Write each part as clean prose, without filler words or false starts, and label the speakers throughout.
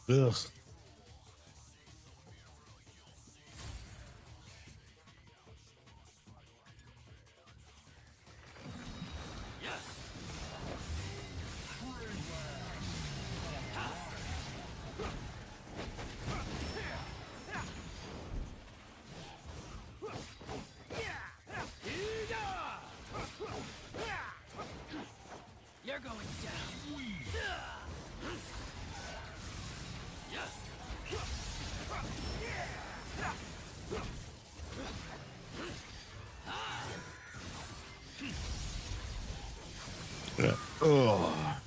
Speaker 1: Ugh.
Speaker 2: You're going down.
Speaker 1: Yeah. Oh.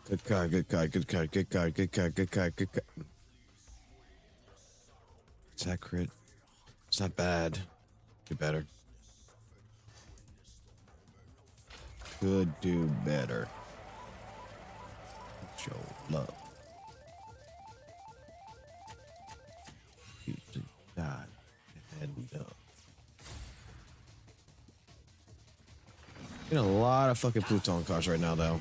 Speaker 1: Good card, good card, good card, good card, good card, good card, good card. Is that crit? It's not bad. Do better. Could do better. Show love. God. And getting a lot of fucking Pluton cards right now, though.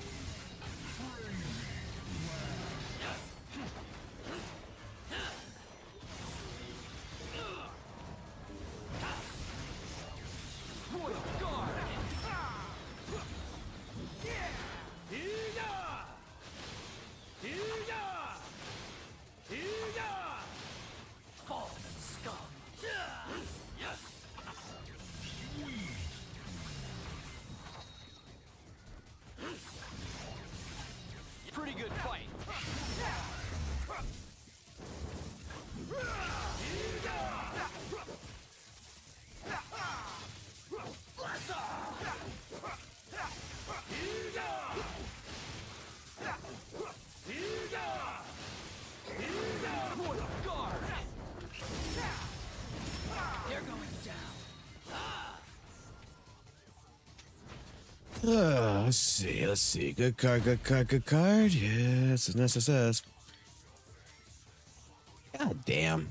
Speaker 2: Pretty good fight. They're going down.
Speaker 1: Let's see, let's see. Good card, good card, good card. Yes, it's an SSS. God damn.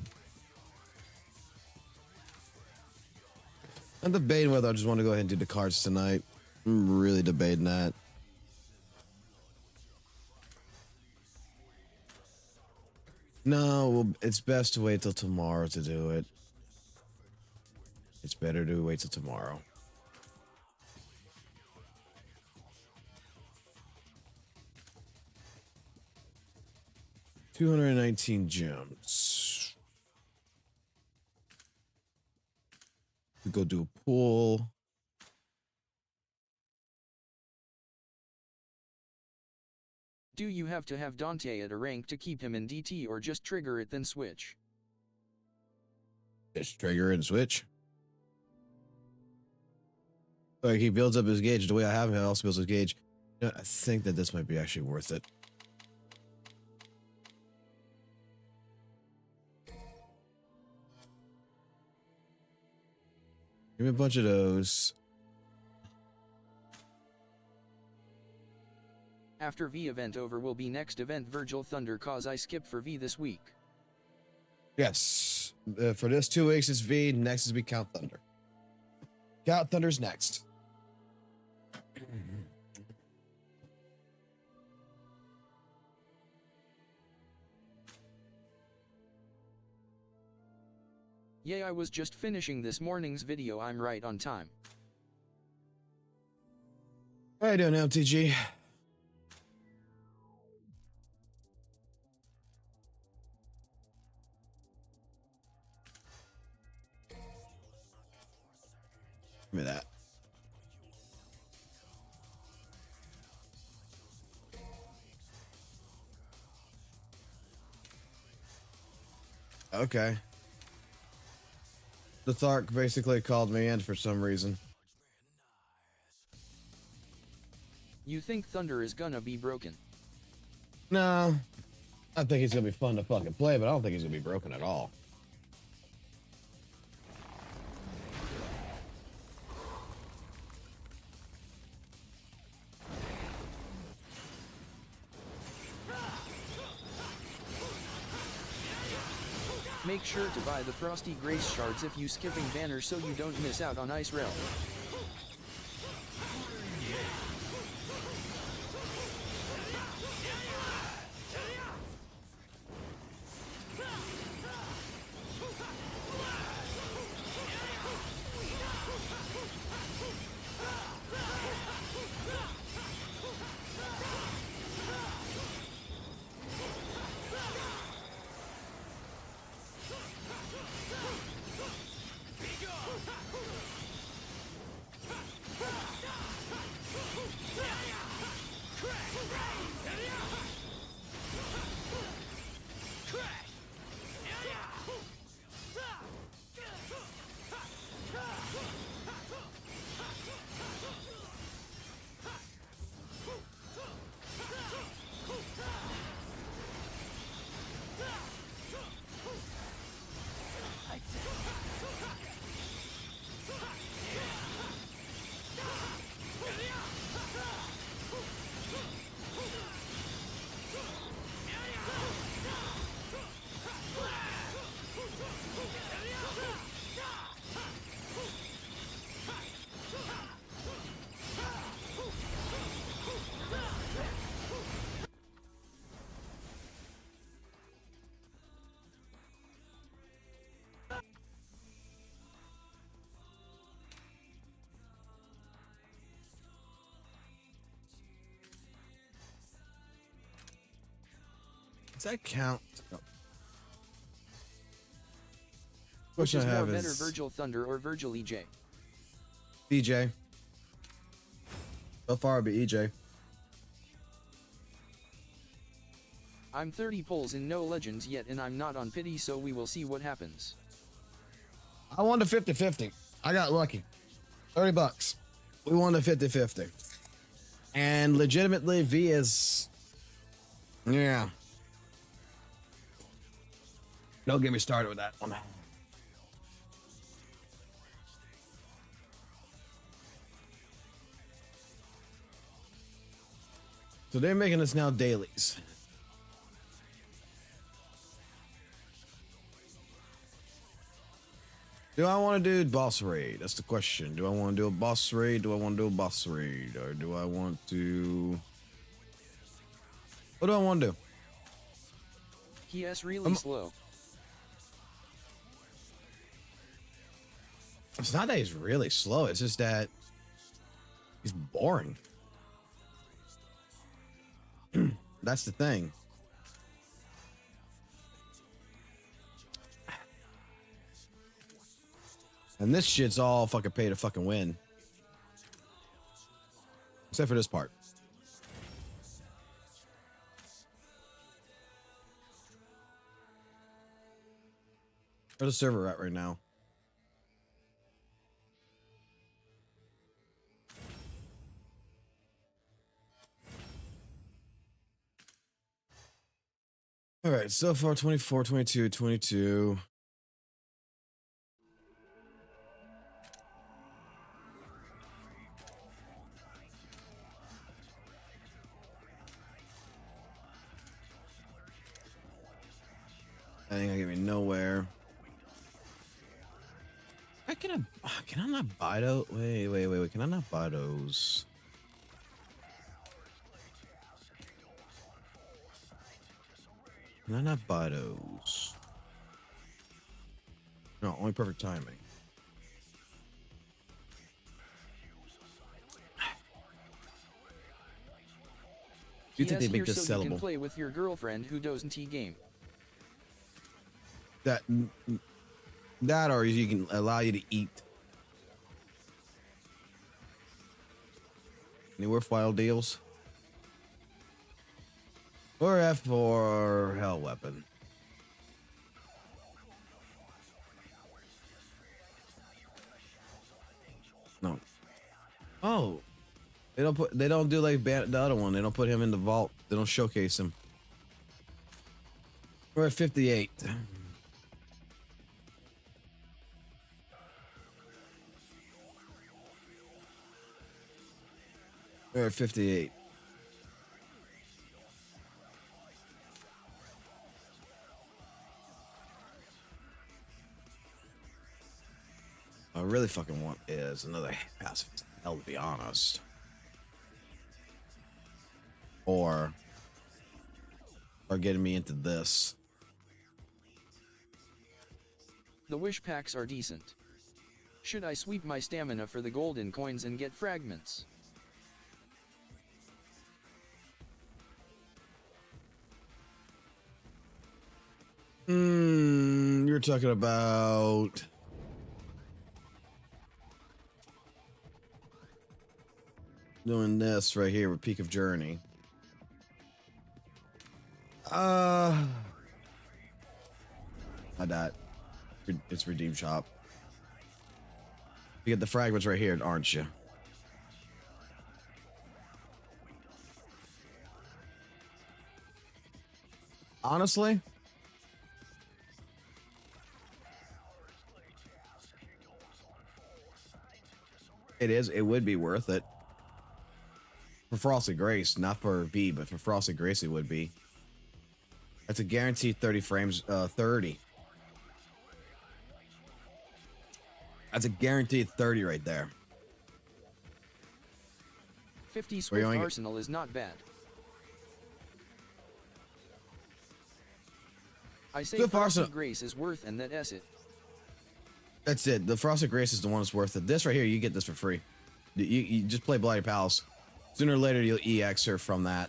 Speaker 1: I'm debating whether I just want to go ahead and do the cards tonight. I'm really debating that. No, well, it's best to wait till tomorrow to do it. It's better to wait till tomorrow. $219 gems. We go do a pool.
Speaker 3: Do you have to have Dante at a rank to keep him in DT or just trigger it then switch?
Speaker 1: Just trigger and switch. Like he builds up his gauge the way I have him. He also builds his gauge. You know, I think that this might be actually worth it. Give me a bunch of those.
Speaker 3: After V event over will be next event Virgil Thunder cause I skipped for V this week.
Speaker 1: Yes. For this 2 weeks it's V. Next is be Count Thunder. Count Thunder's next.
Speaker 3: Yeah, I was just finishing this morning's video. I'm right on time.
Speaker 1: How you doing, MTG? Give me that. Okay. The Thark basically called me in for some reason.
Speaker 3: You think Thunder is gonna be broken?
Speaker 1: No. I think he's gonna be fun to fucking play, but I don't think he's gonna be broken at all.
Speaker 3: Make sure to buy the Frosty Grace shards if you skipping banner so you don't miss out on Ice Realm.
Speaker 1: Does that count? No.
Speaker 3: Which
Speaker 1: Question
Speaker 3: is
Speaker 1: I
Speaker 3: more
Speaker 1: have
Speaker 3: better,
Speaker 1: is
Speaker 3: Virgil Thunder or Virgil EJ?
Speaker 1: EJ. So far, it'd be EJ.
Speaker 3: I'm 30 pulls in no legends yet and I'm not on pity, so we will see what happens.
Speaker 1: I won the 50-50. I got lucky. $30. We won the 50-50. And legitimately, V is... Yeah. Don't get me started with that one. So they're making us now dailies. Do I want to do boss raid? That's the question. Do I want to do a boss raid? Do I want to do a boss raid? Or do I want to... What do I want to do?
Speaker 3: He is really slow.
Speaker 1: It's not that he's really slow. It's just that he's boring. That's the thing. And this shit's all fucking pay to fucking win. Except for this part. Where's the server at right now? All right, so far 24, 22, 22. That ain't gonna get me nowhere. Can I not buy those? Wait. Can I not buy those? Can I not buy those? No, only perfect timing. You think they make this
Speaker 3: so you can
Speaker 1: sellable?
Speaker 3: play with your girlfriend who doesn't game.
Speaker 1: That or you can allow you to eat. Any worthwhile deals? Or F for Hell Weapon. No. Oh. They don't do like the other one. They don't put him in the vault. They don't showcase him. We're at 58. We're at 58. I really fucking want is another pacifist hell, to be honest. Or getting me into this.
Speaker 3: The wish packs are decent. Should I sweep my stamina for the golden coins and get fragments?
Speaker 1: You're talking about doing this right here with Peak of Journey. I died. It's Redeem Shop. You get the fragments right here, aren't you? Honestly, it is. It would be worth it. For Frosted Grace, not for V, but for Frosted Grace, it would be. That's a guaranteed 30 frames, 30. That's a guaranteed 30 right there.
Speaker 3: 50 Swift Arsenal is not bad. I say Frosted Grace is worth and that's it.
Speaker 1: That's it. The Frosted Grace is the one that's worth it. This right here, you get this for free. You just play Bloody Palace. Sooner or later, you'll EX her from that.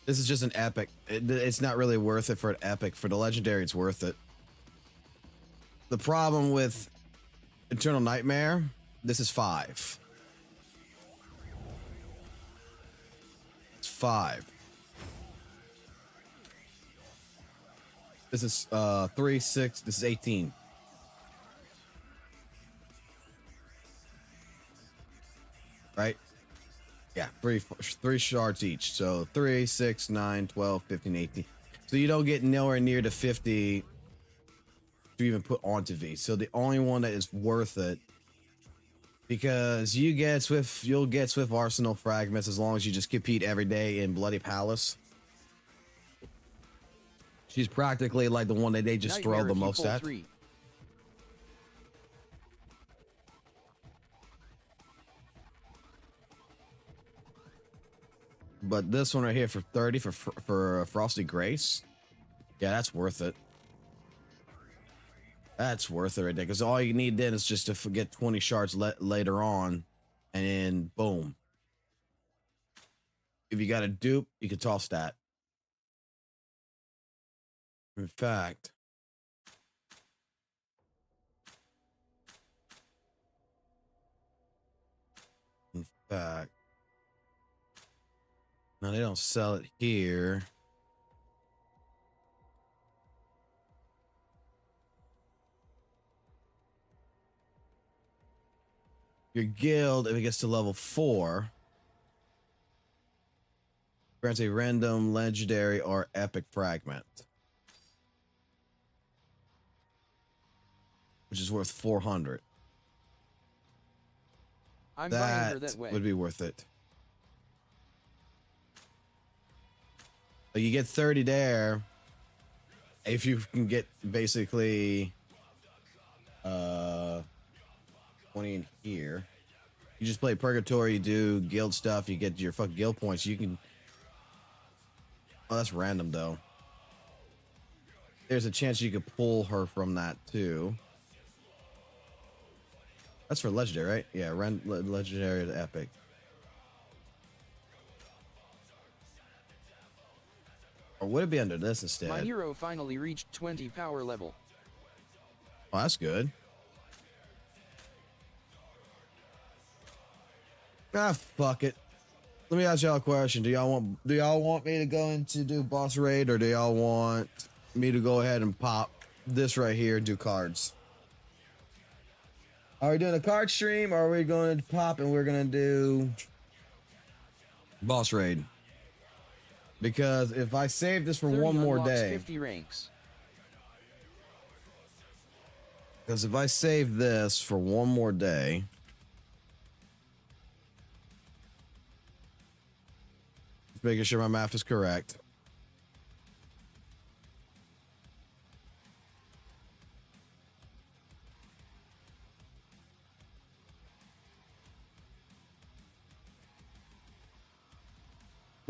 Speaker 1: This is just an epic. It's not really worth it for an epic. For the legendary, it's worth it. The problem with Eternal Nightmare, this is 5. It's 5. This is 3, 6. This is 18. Right? Yeah, three shards each. So 3, 6, 9, 12, 15, 18. So you don't get nowhere near to 50 to even put onto V. So the only one that is worth it, because you'll get Swift Arsenal fragments as long as you just compete every day in Bloody Palace. She's practically like the one that they just throw the most at.
Speaker 3: 3.
Speaker 1: But this one right here for 30 for Frosty Grace, yeah, that's worth it. That's worth it right there. Because all you need then is just to get 20 shards later on, and then boom. If you got a dupe, you can toss that. In fact, no, they don't sell it here. Your guild, if it gets to level 4, grants a random, legendary, or epic fragment, which is worth 400.
Speaker 3: I'm buying her that way.
Speaker 1: Would be worth it. But you get 30 there. If you can get basically 20 in here. You just play Purgatory, you do guild stuff, you get your fucking guild points. You can. Oh, that's random though. There's a chance you could pull her from that too. That's for legendary, right? Yeah, legendary to epic. Or would it be under this instead?
Speaker 3: My hero finally reached 20 power level.
Speaker 1: Oh, that's good. Ah, fuck it. Let me ask y'all a question. Do y'all want me to go into do boss raid, or do y'all want me to go ahead and pop this right here and do cards? Are we doing a card stream, or are we going to pop and we're going to do boss raid? Because if I save this for one more day,
Speaker 3: 50 ranks.
Speaker 1: Because if I save this for one more day, just making sure my math is correct.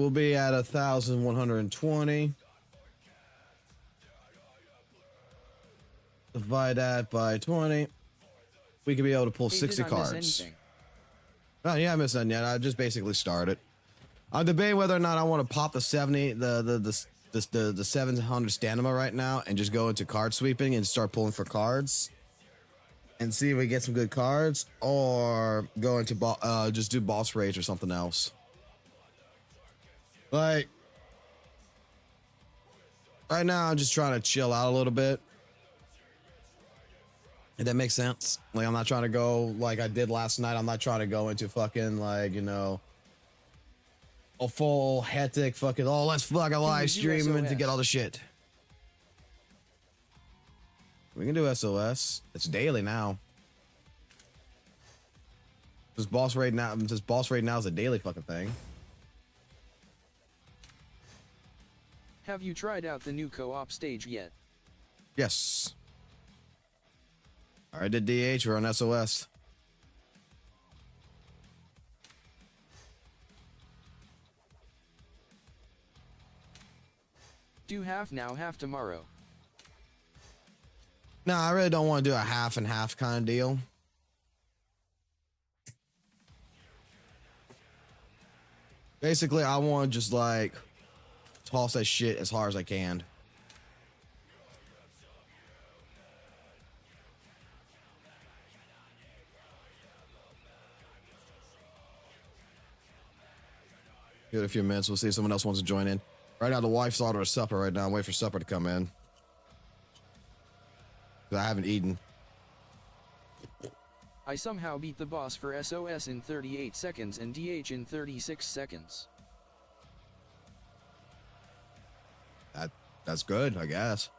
Speaker 1: we'll be at 1,120. Divide that by 20. We could be able to pull
Speaker 3: Hey,
Speaker 1: 60
Speaker 3: did I miss
Speaker 1: cards.
Speaker 3: anything?
Speaker 1: Oh yeah, I missed that yet. I just basically started. I'm debating whether or not I want to pop the 700 stamina right now and just go into card sweeping and start pulling for cards and see if we get some good cards, or go into just do boss rage or something else. Like right now, I'm just trying to chill out a little bit. If that makes sense. Like, I'm not trying to go like I did last night. I'm not trying to go into fucking, like, you know, a full hectic fucking, oh, let's fucking live stream and to get all the shit. We can do SOS. It's daily now. This boss raid now is a daily fucking thing.
Speaker 3: Have you tried out the new co-op stage yet?
Speaker 1: Yes. All right, did DH. We're on SOS.
Speaker 3: Do half now, half tomorrow.
Speaker 1: No, I really don't want to do a half and half kind of deal. Basically, I want to just like toss that shit as hard as I can. Give it a few minutes. We'll see if someone else wants to join in. Right now, the wife's ordering supper right now. I'm waiting for supper to come in. 'Cause I haven't eaten.
Speaker 3: I somehow beat the boss for SOS in 38 seconds and DH in 36 seconds.
Speaker 1: That's good, I guess.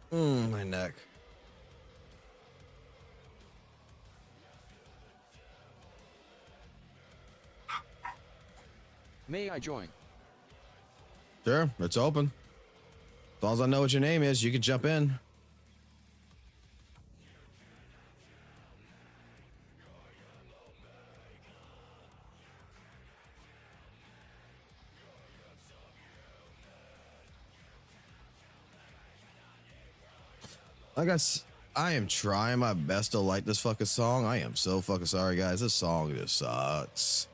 Speaker 1: My neck.
Speaker 3: May I join?
Speaker 1: Sure, it's open. As long as I know what your name is, you can jump in. I guess I am trying my best to like this fucking song. I am so fucking sorry, guys. This song just sucks.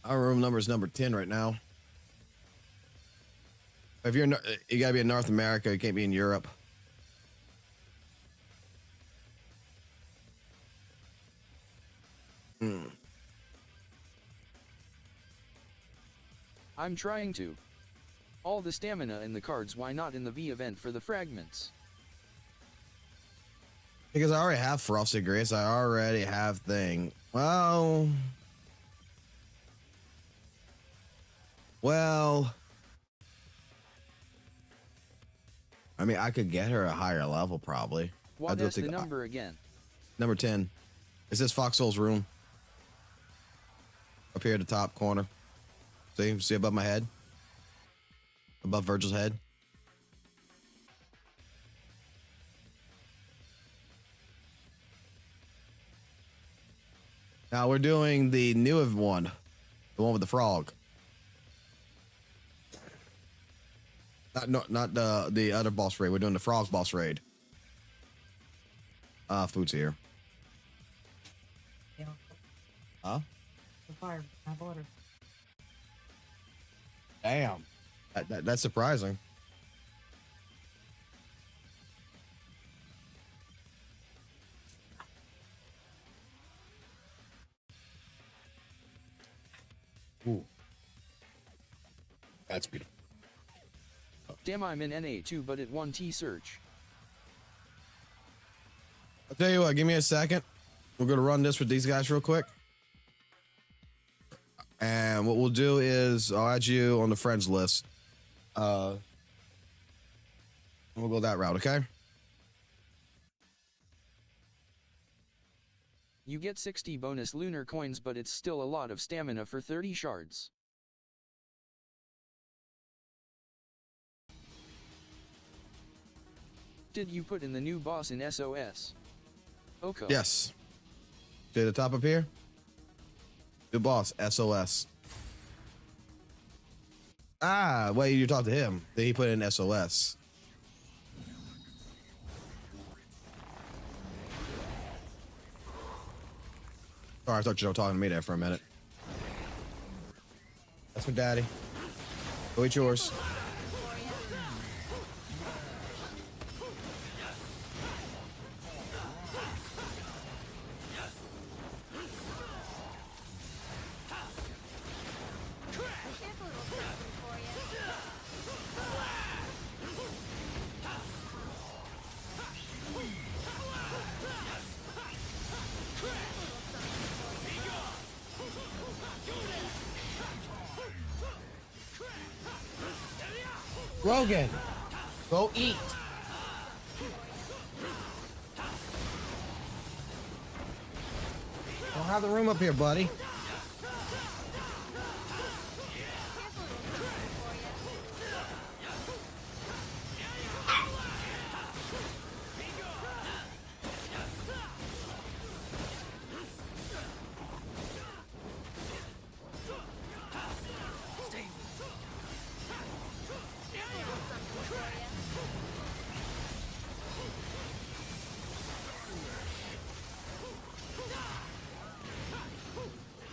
Speaker 1: Our room number is number 10 right now. If you're, you gotta be in North America. You can't be in Europe.
Speaker 3: I'm trying to. All the stamina in the cards, why not in the V event for the fragments?
Speaker 1: Because I already have Frosted Grace. I already have thing. Well, I mean, I could get her a higher level probably.
Speaker 3: What is the number again?
Speaker 1: Number 10. It says FOXSOL's room. Up here at the top corner. See above my head? Above Virgil's head? Now we're doing the new one. The one with the frog. Not the other boss raid. We're doing the frog boss raid. Food's here.
Speaker 4: Yeah.
Speaker 1: Huh?
Speaker 4: The fire. Have water.
Speaker 1: Damn. That's surprising. Ooh. That's beautiful.
Speaker 3: Damn, I'm in NA2 but at 1T search.
Speaker 1: I'll tell you what, give me a second. We're going to run this with these guys real quick. And what we'll do is I'll add you on the friends list. And we'll go that route, okay?
Speaker 3: You get 60 bonus lunar coins, but it's still a lot of stamina for 30 shards. Did you put in the new boss in SOS? Oko.
Speaker 1: Yes. See the top up here? New boss, SOS. Ah, wait, you talked to him. Then he put in SOS. Sorry, I thought you were talking to me there for a minute. That's my daddy. Go eat yours. Rogan, go eat. Don't have the room up here, buddy.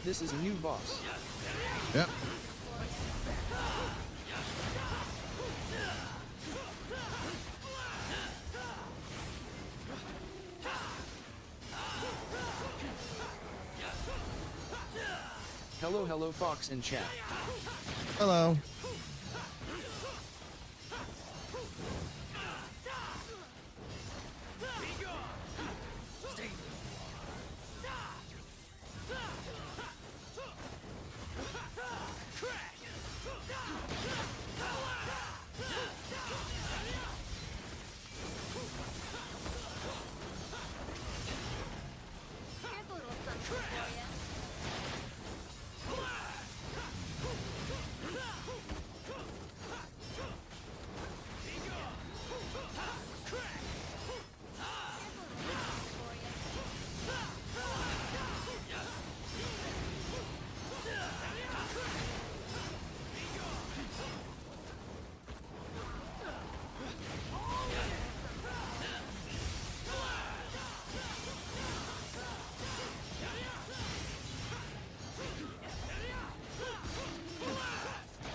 Speaker 3: This is a new boss.
Speaker 1: Yep.
Speaker 3: Hello Fox and chat.
Speaker 1: Hello.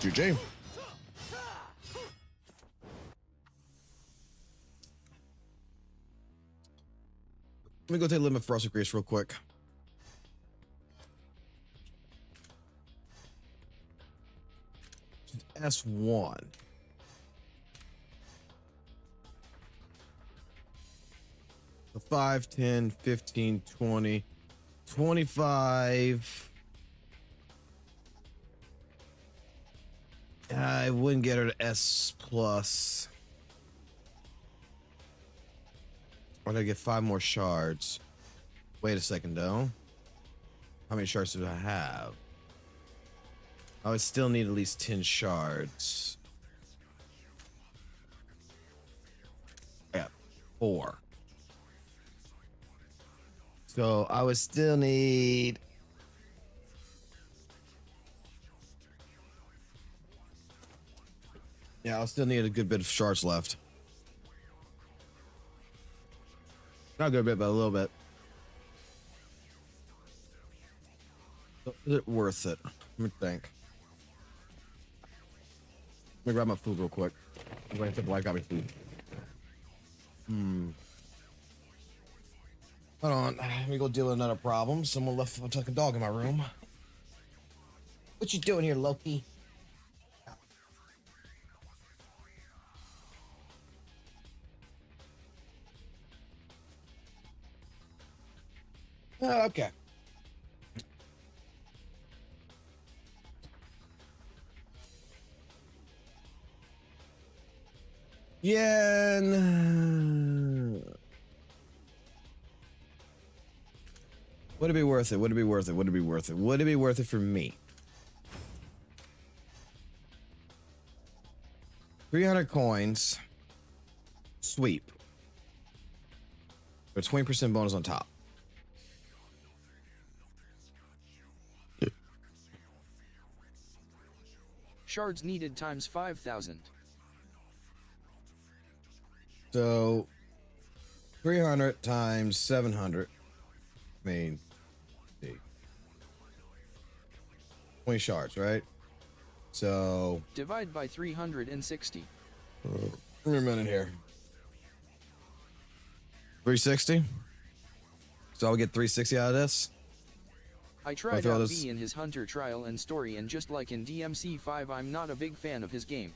Speaker 1: GG. Let me go take a limit for Grease real quick. S1. So 5, 10, 15, 20, 25. I wouldn't get her to S plus. I gotta get 5 more shards. Wait a second though. How many shards do I have? I would still need at least 10 shards. Yeah, 4. So I would still need. Yeah, I'll still need a good bit of shards left. Not a good bit, but a little bit. So is it worth it? Let me think. Let me grab my food real quick. I'm going to take got my food. Hold on. Let me go deal with another problem. Someone left a fucking dog in my room. What you doing here, Loki? Okay. Yeah. Would it be worth it? Would it be worth it? Would it be worth it? Would it be worth it for me? 300 coins. Sweep. With 20% bonus on top.
Speaker 3: Shards needed times 5,000.
Speaker 1: So 300 times 700. I mean, 20 shards, right? So
Speaker 3: Divide by 360.
Speaker 1: give me a minute here. 360. So I'll get 360 out of this.
Speaker 3: I tried
Speaker 1: throw
Speaker 3: out
Speaker 1: this-
Speaker 3: V in his Hunter trial and story, and just like in DMC5, I'm not a big fan of his game.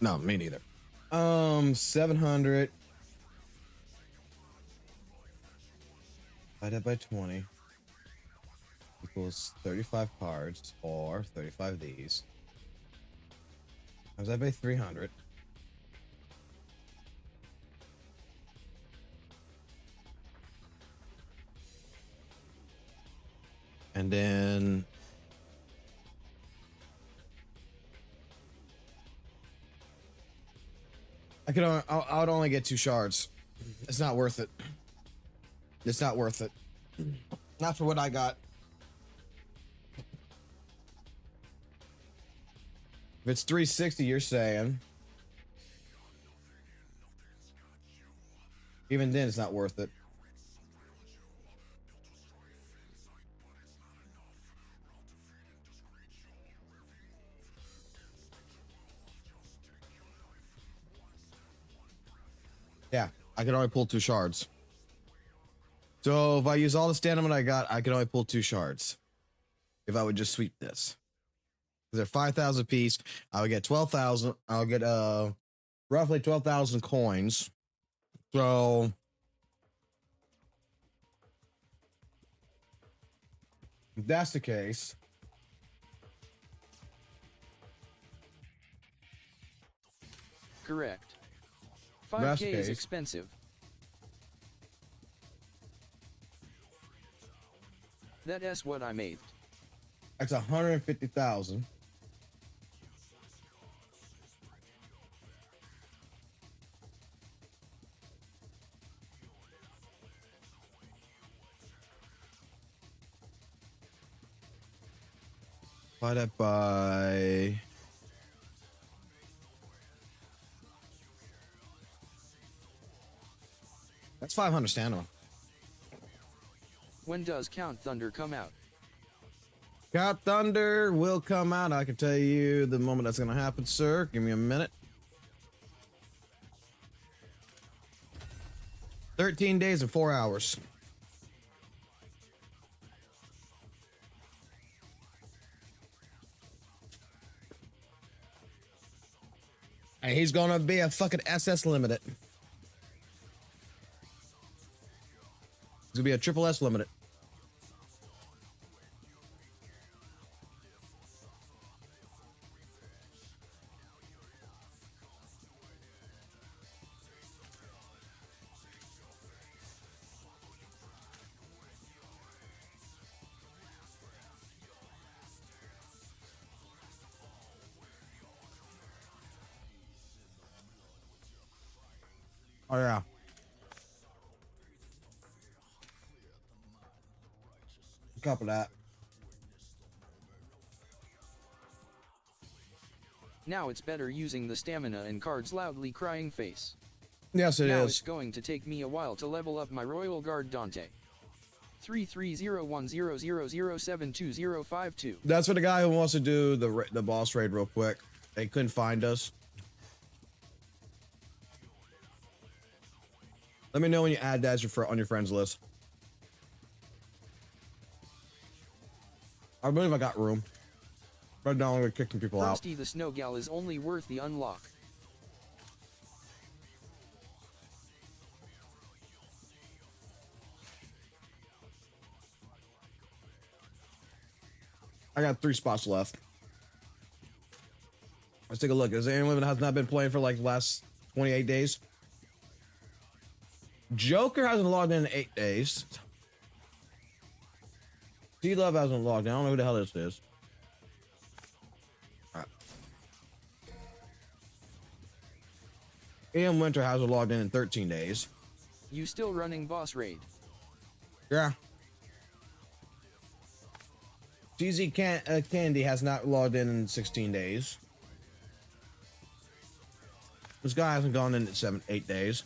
Speaker 1: No, me neither. 700. Divided by 20 equals 35 cards, or 35 of these. Times that by 300. And then I would only get 2 shards. It's not worth it. It's not worth it. Not for what I got. If it's 360, you're saying. Even then, it's not worth it. Yeah, I can only pull 2 shards. So if I use all the stamina I got, I can only pull 2 shards. If I would just sweep this. They're 5,000 apiece. I would get 12,000. I'll get roughly 12,000 coins. So if that's the case,
Speaker 3: Correct.
Speaker 1: Best
Speaker 3: 5K is
Speaker 1: case.
Speaker 3: expensive. That's what I made.
Speaker 1: that's 150,000. Divide that by that's 500 stamina.
Speaker 3: When does Count Thunder come out?
Speaker 1: Count Thunder will come out. I can tell you the moment that's going to happen, sir. Give me a minute. 13 days and 4 hours. And he's going to be a fucking SS limited. He's going to be a triple S limited. Oh, yeah. A couple of that.
Speaker 3: Now it's better using the stamina and cards loudly crying face.
Speaker 1: Yes, it
Speaker 3: Now
Speaker 1: is.
Speaker 3: it's going to take me a while to level up my Royal Guard Dante. 330100072052.
Speaker 1: That's for the guy who wants to do the boss raid real quick. They couldn't find us. Let me know when you add that as on your friends list. I believe I got room. But now I'm gonna kick some people out.
Speaker 3: Frosty the Snow Gal is only worth the unlock.
Speaker 1: I got 3 spots left. Let's take a look. Is there anyone that has not been playing for like the last 28 days? Joker hasn't logged in 8 days. T-Love hasn't logged in. I don't know who the hell this is. All right. Ian Winter hasn't logged in 13 days.
Speaker 3: You still running boss raid?
Speaker 1: Yeah. TZ Candy has not logged in 16 days. This guy hasn't gone in 8 days.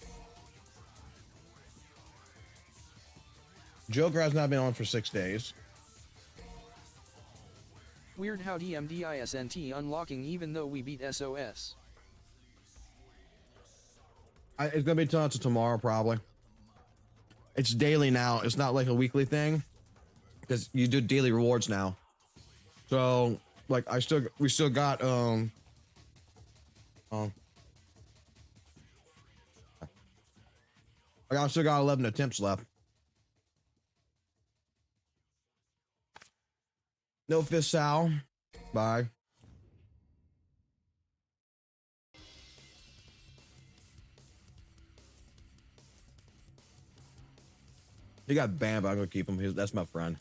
Speaker 1: Joker has not been on for 6 days.
Speaker 3: Weird how DMDISNT unlocking even though we beat SOS.
Speaker 1: It's gonna be until tomorrow probably. It's daily now. It's not like a weekly thing because you do daily rewards now. So like we still got I still got 11 attempts left. No fist Sal. Bye. He got banned, but I'm gonna keep him. That's my friend.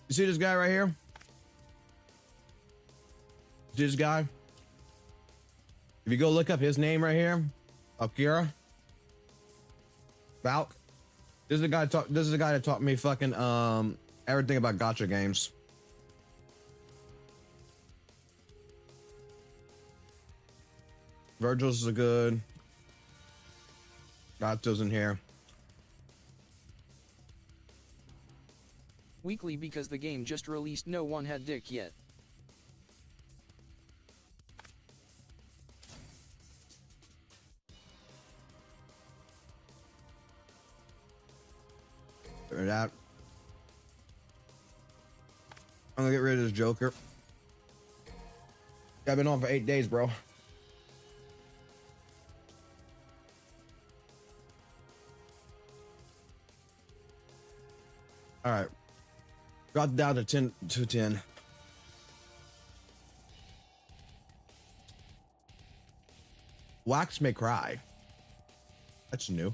Speaker 1: You see this guy right here? See this guy? If you go look up his name right here, Akira Valk. This is the guy. This is the guy that taught me fucking everything about gacha games. Virgil's is a good. Gacho's in here.
Speaker 3: Weekly because the game just released, no one had dick yet.
Speaker 1: Figure that. I'm gonna get rid of this Joker. I've been on for 8 days, bro. All right. Got down to 10. Wax may cry. That's new.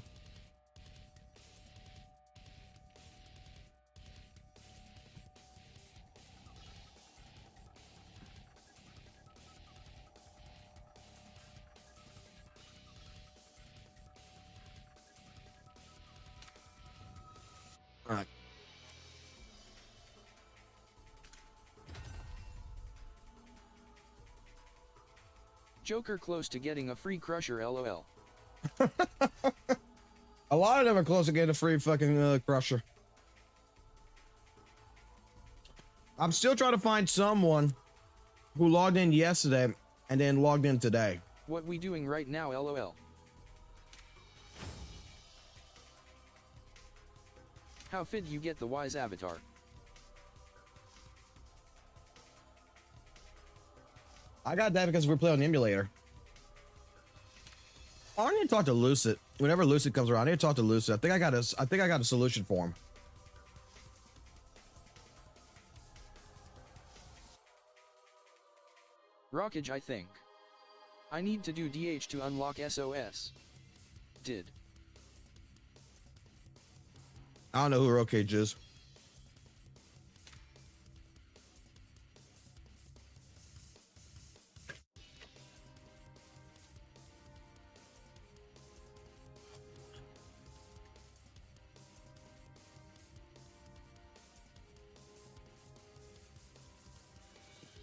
Speaker 1: All right.
Speaker 3: Joker close to getting a free crusher, lol.
Speaker 1: A lot of them are close to getting a free fucking crusher. I'm still trying to find someone who logged in yesterday and then logged in today.
Speaker 3: What we doing right now, lol. How fit you get the wise avatar?
Speaker 1: I got that because we're playing on the emulator. I need to talk to Lucid. Whenever Lucid comes around, I need to talk to Lucid. I think I got a solution for him.
Speaker 3: Rockage, I think. I need to do DH to unlock SOS. Did.
Speaker 1: I don't know who Rokage is.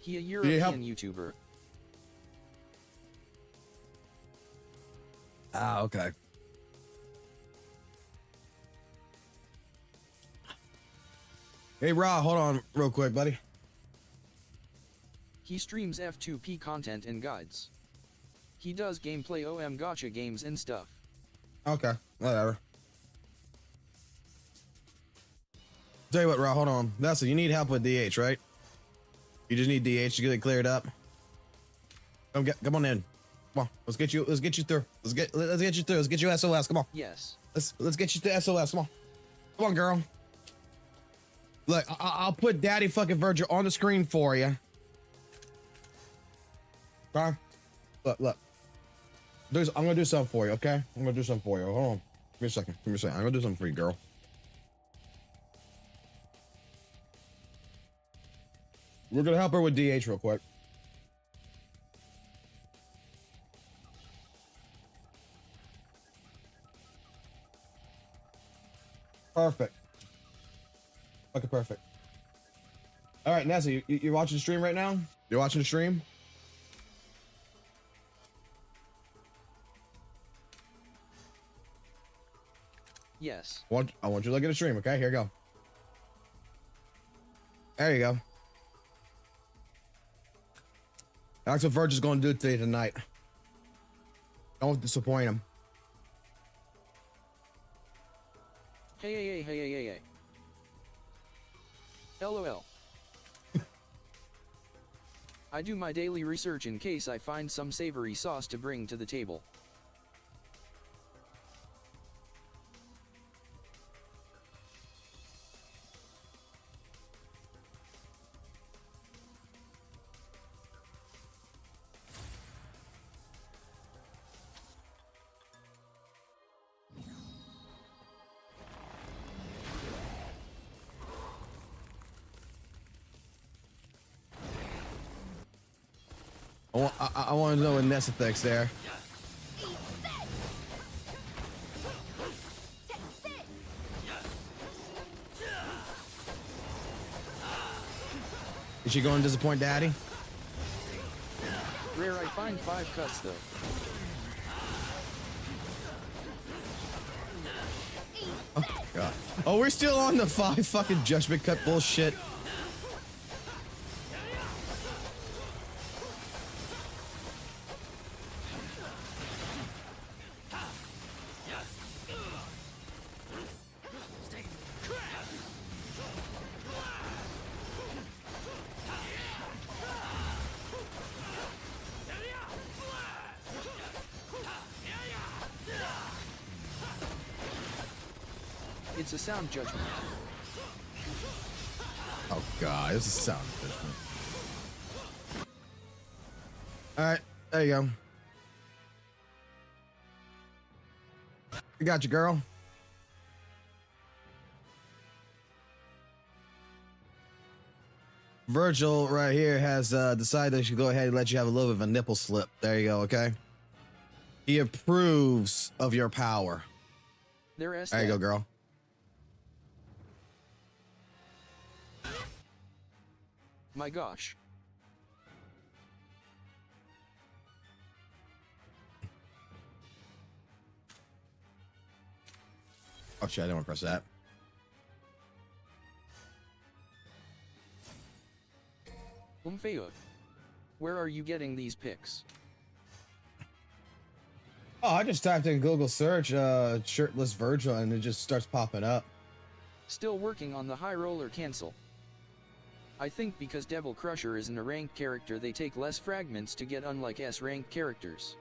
Speaker 3: He a European YouTuber.
Speaker 1: Ah, okay. Hey, Ra, hold on real quick, buddy.
Speaker 3: He streams F2P content and guides. He does gameplay OM gacha games and stuff.
Speaker 1: Okay, whatever. Tell you what, Ra, hold on. That's it. You need help with DH, right? You just need DH to get it cleared up. Come on in. Come on, let's get you through. Let's get you through. Let's get you SOS. Come on.
Speaker 3: Yes.
Speaker 1: Let's get you to SOS. Come on, girl. Look, I'll put Daddy fucking Virgil on the screen for you. Look. I'm gonna do something for you, okay? I'm gonna do something for you. Hold on. Give me a second. Give me a second. I'm gonna do something for you, girl. We're gonna help her with DH real quick. Perfect. Okay, perfect. All right, Nessie, you're watching the stream right now? You're watching the stream?
Speaker 3: Yes.
Speaker 1: I want you to look at the stream, okay? Here you go. There you go. That's what Verge is going to do today tonight. Don't disappoint him.
Speaker 3: Hey. LOL. I do my daily research in case I find some savory sauce to bring to the table.
Speaker 1: I want to know what Nessa thinks there. Is she going to disappoint Daddy?
Speaker 3: Rare I find 5 cuts though.
Speaker 1: Oh God. Oh, we're still on the 5 fucking judgment cut bullshit.
Speaker 3: It's a sound judgment.
Speaker 1: Oh God, this is sound judgment. All right, there you go. I got you, girl. Virgil right here has decided that he should go ahead and let you have a little bit of a nipple slip. There you go, okay? He approves of your power.
Speaker 3: There
Speaker 1: you go, girl.
Speaker 3: My gosh.
Speaker 1: Oh shit, I didn't want to press that.
Speaker 3: Umfeo. Where are you getting these pics?
Speaker 1: Oh, I just typed in Google search shirtless Virgil and it just starts popping up.
Speaker 3: Still working on the high roller cancel. I think because Devil Crusher isn't a ranked character, they take less fragments to get unlike S ranked characters.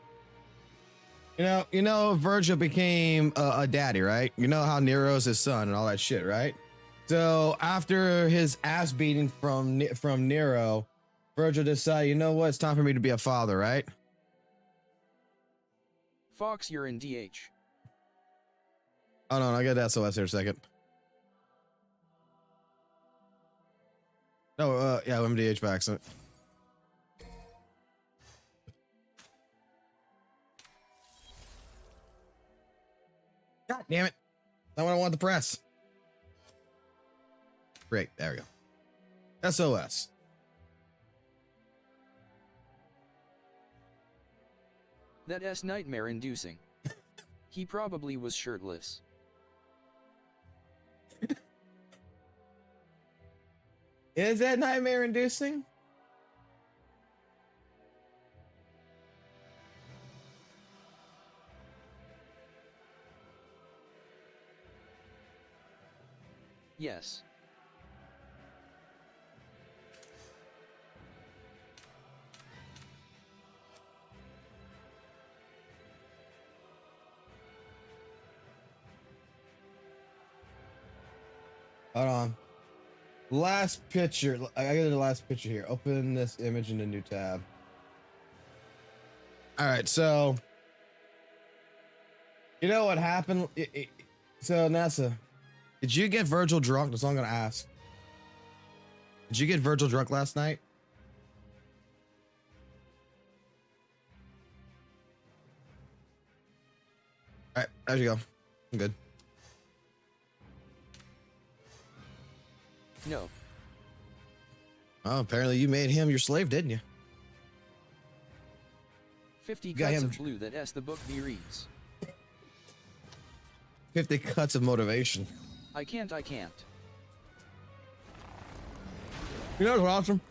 Speaker 1: You know, Virgil became a daddy, right? You know how Nero's his son and all that shit, right? So after his ass beating from Nero, Virgil decided, you know what? It's time for me to be a father, right?
Speaker 3: Fox, you're in DH.
Speaker 1: Hold on, I got SOS here a second. No, yeah, MDH by accident. God damn it. Not what I want to press. Great, there we go. SOS.
Speaker 3: That S nightmare inducing. He probably was shirtless.
Speaker 1: Is that nightmare inducing?
Speaker 3: Yes.
Speaker 1: Hold on. Last picture. I got the last picture here. Open this image in a new tab. All right, so You know what happened? So Nessa, did you get Virgil drunk? That's all I'm gonna ask. Did you get Virgil drunk last night? All right, there you go. I'm good.
Speaker 3: No.
Speaker 1: Oh, apparently you made him your slave, didn't you?
Speaker 3: 50
Speaker 1: Got
Speaker 3: cuts
Speaker 1: him.
Speaker 3: of blue that S the book me reads.
Speaker 1: 50 cuts of motivation.
Speaker 3: I can't.
Speaker 1: You know what's awesome?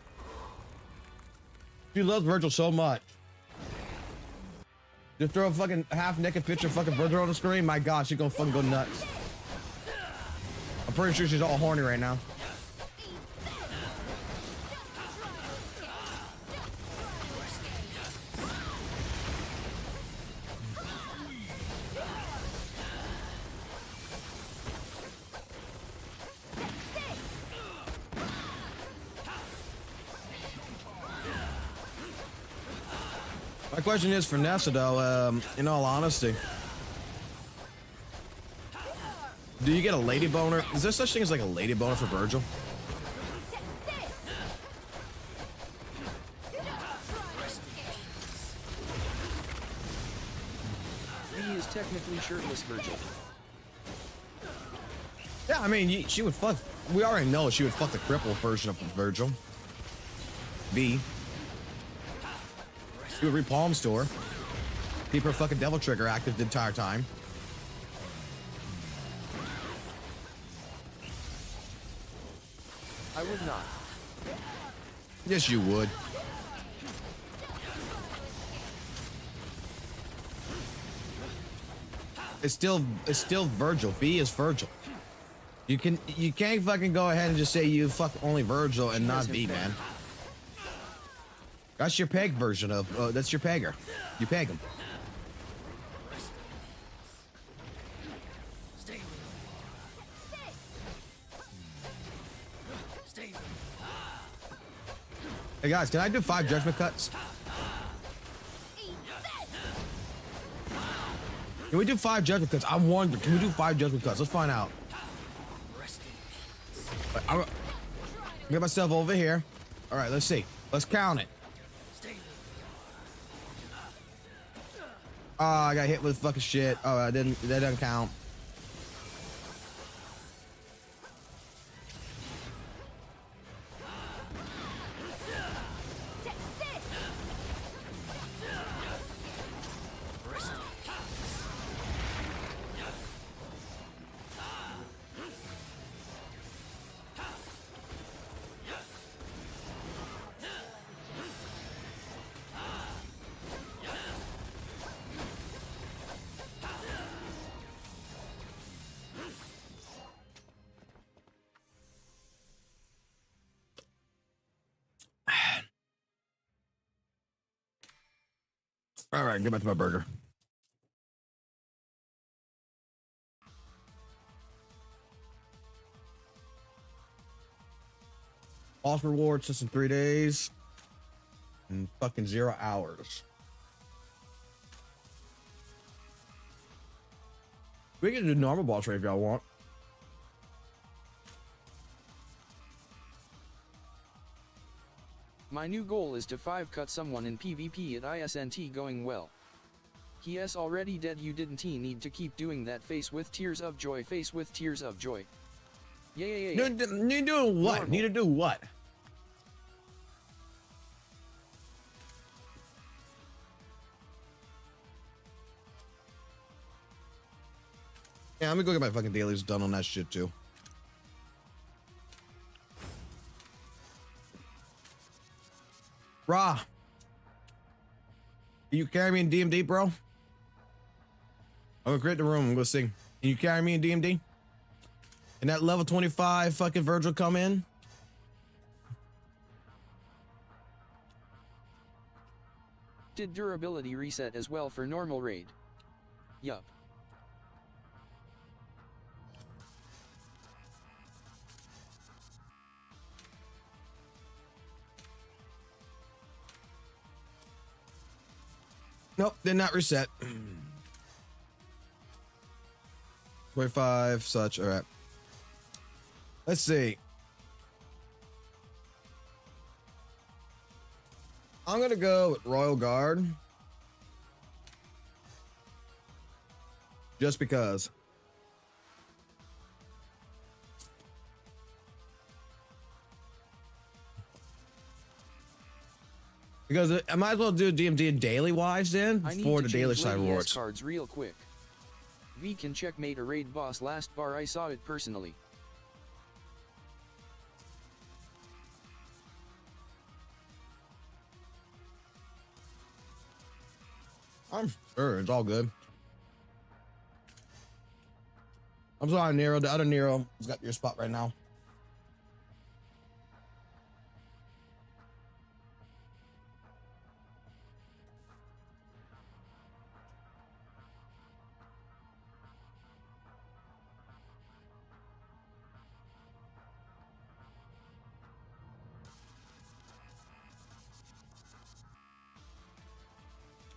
Speaker 1: She loves Virgil so much. Just throw a fucking half-naked picture of fucking Virgil on the screen. My God, she's gonna fucking go nuts. I'm pretty sure she's all horny right now. My question is for Nessa though, in all honesty. Do you get a lady boner? Is there such thing as like a lady boner for Virgil?
Speaker 3: He is technically shirtless Virgil.
Speaker 1: Yeah, I mean, she would fuck. We already know she would fuck the cripple version of Virgil. B. She would read palms to her. Keep her fucking devil trigger active the entire time.
Speaker 3: I would not.
Speaker 1: Yes, you would. It's still Virgil. V is Virgil. You can't fucking go ahead and just say you fuck only Virgil and not V, man. That's your peg version of that's your pegger. You peg him. Hey guys, can I do 5 judgment cuts? Can we do 5 judgment cuts? I'm wondering, can we do 5 judgment cuts? Let's find out. I'm get myself over here. All right, let's see. Let's count it. Oh, I got hit with fucking shit. Oh, I didn't. That doesn't count. All right, get back to my burger. Boss rewards just in 3 days and fucking 0 hours. We can do normal boss rate if y'all want.
Speaker 3: My new goal is to 5-cut someone in PvP at ISNT going well. He is already dead, you didn't need to keep doing that. Face with tears of joy, face with tears of joy. Yeah.
Speaker 1: Need to do what?
Speaker 3: Normal.
Speaker 1: Need to do what? Yeah, let me go get my fucking dailies done on that shit too. Raw. Can you carry me in DMD, bro? I'm gonna create the room. I'm gonna sing. Can you carry me in DMD? And that level 25 fucking Virgil come in?
Speaker 3: Did durability reset as well for normal raid? Yup.
Speaker 1: Nope, did not reset. 25, such. All right. Let's see. I'm gonna go with Royal Guard. Just because. Because I might as well do DMD daily wise then
Speaker 3: I need
Speaker 1: for
Speaker 3: to
Speaker 1: the daily
Speaker 3: change
Speaker 1: side
Speaker 3: Lady S
Speaker 1: rewards.
Speaker 3: cards real quick. V can checkmate a raid boss last bar, I saw it personally.
Speaker 1: I'm sure it's all good. I'm sorry, Nero. The other Nero has got your spot right now.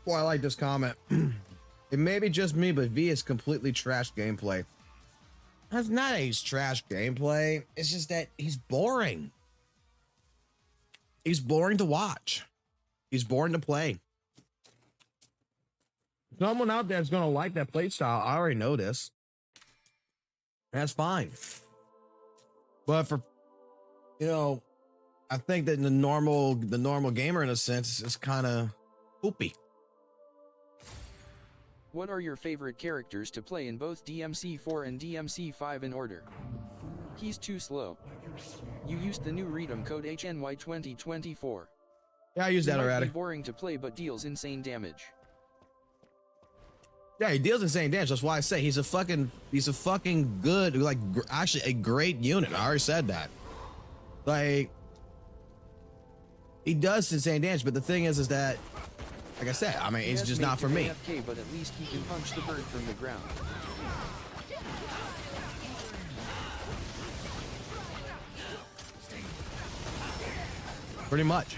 Speaker 1: Well, I like this comment. It may be just me, but V is completely trash gameplay. That's not a trash gameplay. It's just that he's boring. He's boring to watch. He's boring to play. Someone out there is going to like that play style. I already know this. That's fine. But for, you know, I think that the normal gamer in a sense is kind of poopy.
Speaker 3: What are your favorite characters to play in both DMC4 and DMC5 in order? He's too slow. You used the new redeem code HNY 2024.
Speaker 1: Yeah, I used that
Speaker 3: He might
Speaker 1: already.
Speaker 3: be boring to play but deals insane damage.
Speaker 1: Yeah, he deals insane damage. That's why I say he's a fucking good, like actually a great unit. I already said that. Like he does insane damage, but the thing is that, like I said, I mean, it's just not for me.
Speaker 3: AFK, but at least he can punch the bird from the ground.
Speaker 1: Pretty much.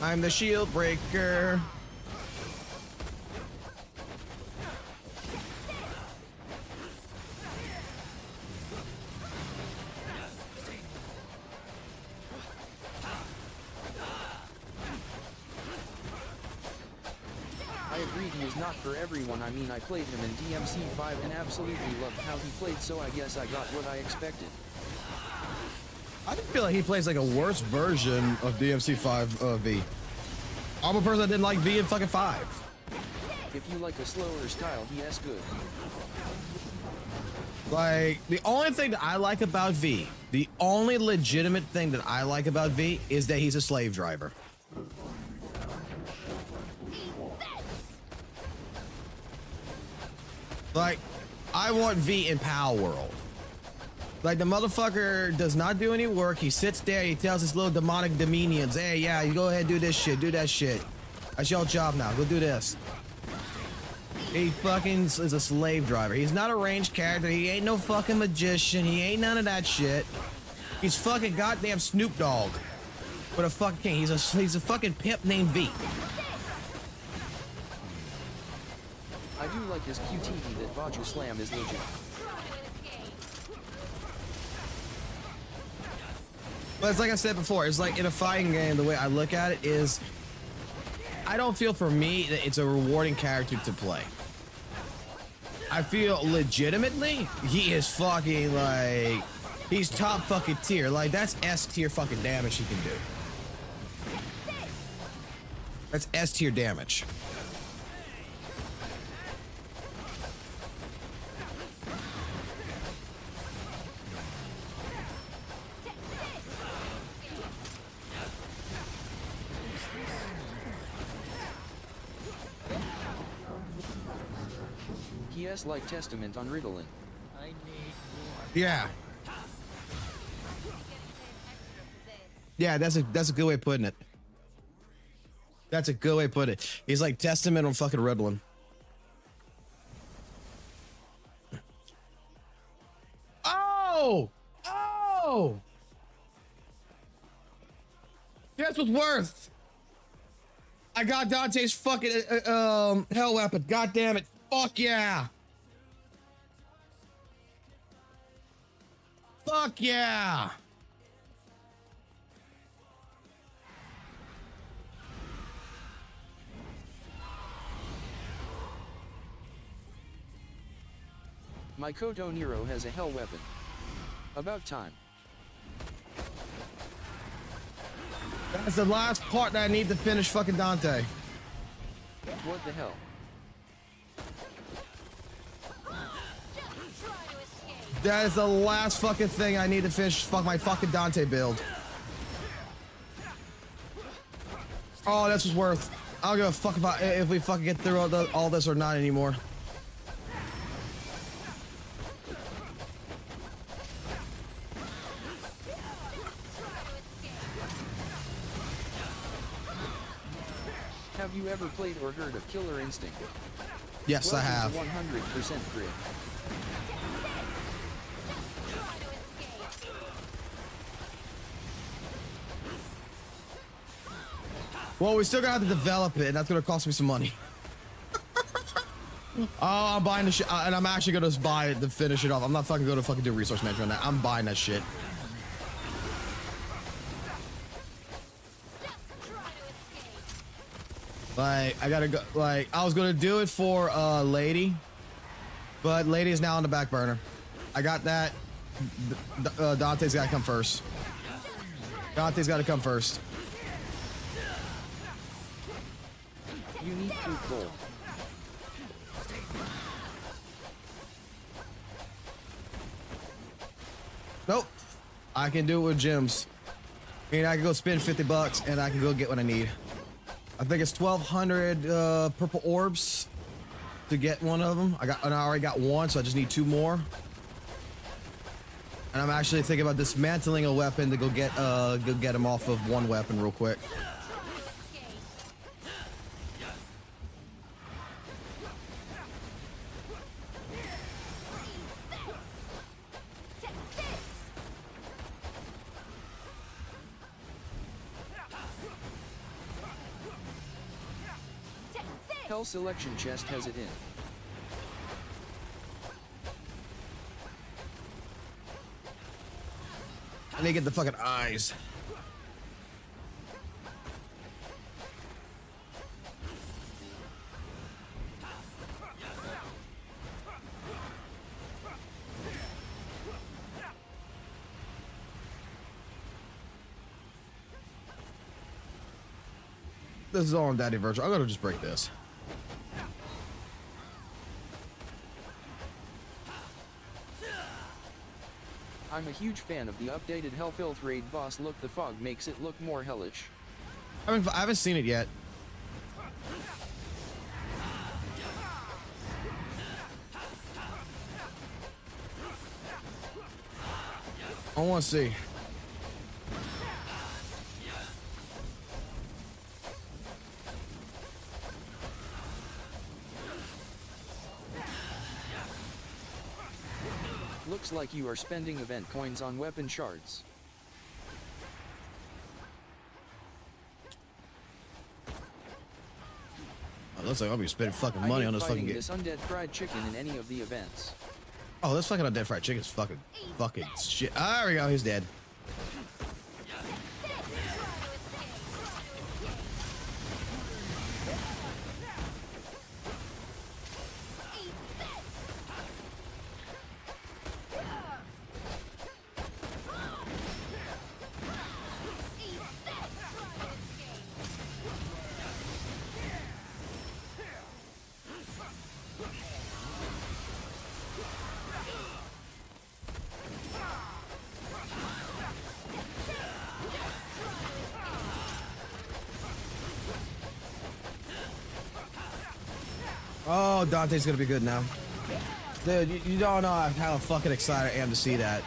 Speaker 1: I'm the shield breaker.
Speaker 3: I agree he is not for everyone. I mean, I played him in DMC5 and absolutely loved how he played, so I guess I got what I expected.
Speaker 1: I feel like he plays like a worse version of DMC5 V. I'm a person that didn't like V in fucking 5.
Speaker 3: If you like a slower style, yes, good.
Speaker 1: Like, the only thing that I like about V, the only legitimate thing that I like about V is that he's a slave driver. Like, I want V in Power World. Like, the motherfucker does not do any work. He sits there, he tells his little demonic dominions, hey, yeah, you go ahead and do this shit, do that shit. That's your job now, go do this. He fucking is a slave driver. He's not a ranged character. He ain't no fucking magician. He ain't none of that shit. He's fucking goddamn Snoop Dogg. But a fucking king. He's a fucking pimp named V.
Speaker 3: I do like his QTE that Botcher Slam is legit.
Speaker 1: But it's like I said before, it's like in a fighting game, the way I look at it is, I don't feel for me that it's a rewarding character to play. I feel legitimately, he is fucking like, he's top fucking tier. Like, that's S tier fucking damage he can do. That's S tier damage.
Speaker 3: PS like Testament on Ritalin.
Speaker 2: I need more.
Speaker 1: Yeah. Yeah, that's a good way of putting it. That's a good way of putting it. He's like Testament on fucking Ritalin. Oh! Oh! That's what's worth. I got Dante's fucking hell weapon. God damn it. Fuck yeah. Fuck yeah.
Speaker 3: My Koto Nero has a hell weapon. About time.
Speaker 1: That's the last part that I need to finish fucking Dante.
Speaker 3: What the hell?
Speaker 1: That is the last fucking thing I need to finish my fucking Dante build. Oh, that's what's worth. I don't give a fuck about if we fucking get through all this or not anymore.
Speaker 3: Have you ever played or heard of Killer Instinct?
Speaker 1: Yes, I have.
Speaker 3: 100% grid.
Speaker 1: Well, we still gotta have to develop it, and that's gonna cost me some money. Oh, I'm buying the shit, and I'm actually gonna buy it to finish it off. I'm not fucking gonna fucking do resource management on that. I'm buying that shit. Like, I gotta go, like, I was gonna do it for, Lady, but Lady is now on the back burner. I got that. Dante's gotta come first. Dante's gotta come first.
Speaker 3: You need fruit bowl.
Speaker 1: Nope. I can do it with gems. I mean, I can go spend 50 bucks and I can go get what I need. I think it's 1,200 purple orbs to get one of them. I already got one, so I just need 2 more. And I'm actually thinking about dismantling a weapon to go get him off of one weapon real quick.
Speaker 3: Hell selection chest has it in.
Speaker 1: I need to get the fucking eyes. This is all on Daddy Virtual. I'm gonna just break this.
Speaker 3: I'm a huge fan of the updated Hellfilth raid boss look. The fog makes it look more hellish.
Speaker 1: I haven't seen it yet. I want to see.
Speaker 3: Looks like you are spending event coins on weapon shards.
Speaker 1: Oh, looks like I'll be spending fucking money on this fucking game.
Speaker 3: This undead fried chicken in any of the events.
Speaker 1: Oh, this fucking undead fried chicken is fucking shit. Ah, there we go. He's dead. Oh, Dante's gonna be good now. Dude, you don't know how fucking excited I am to see that.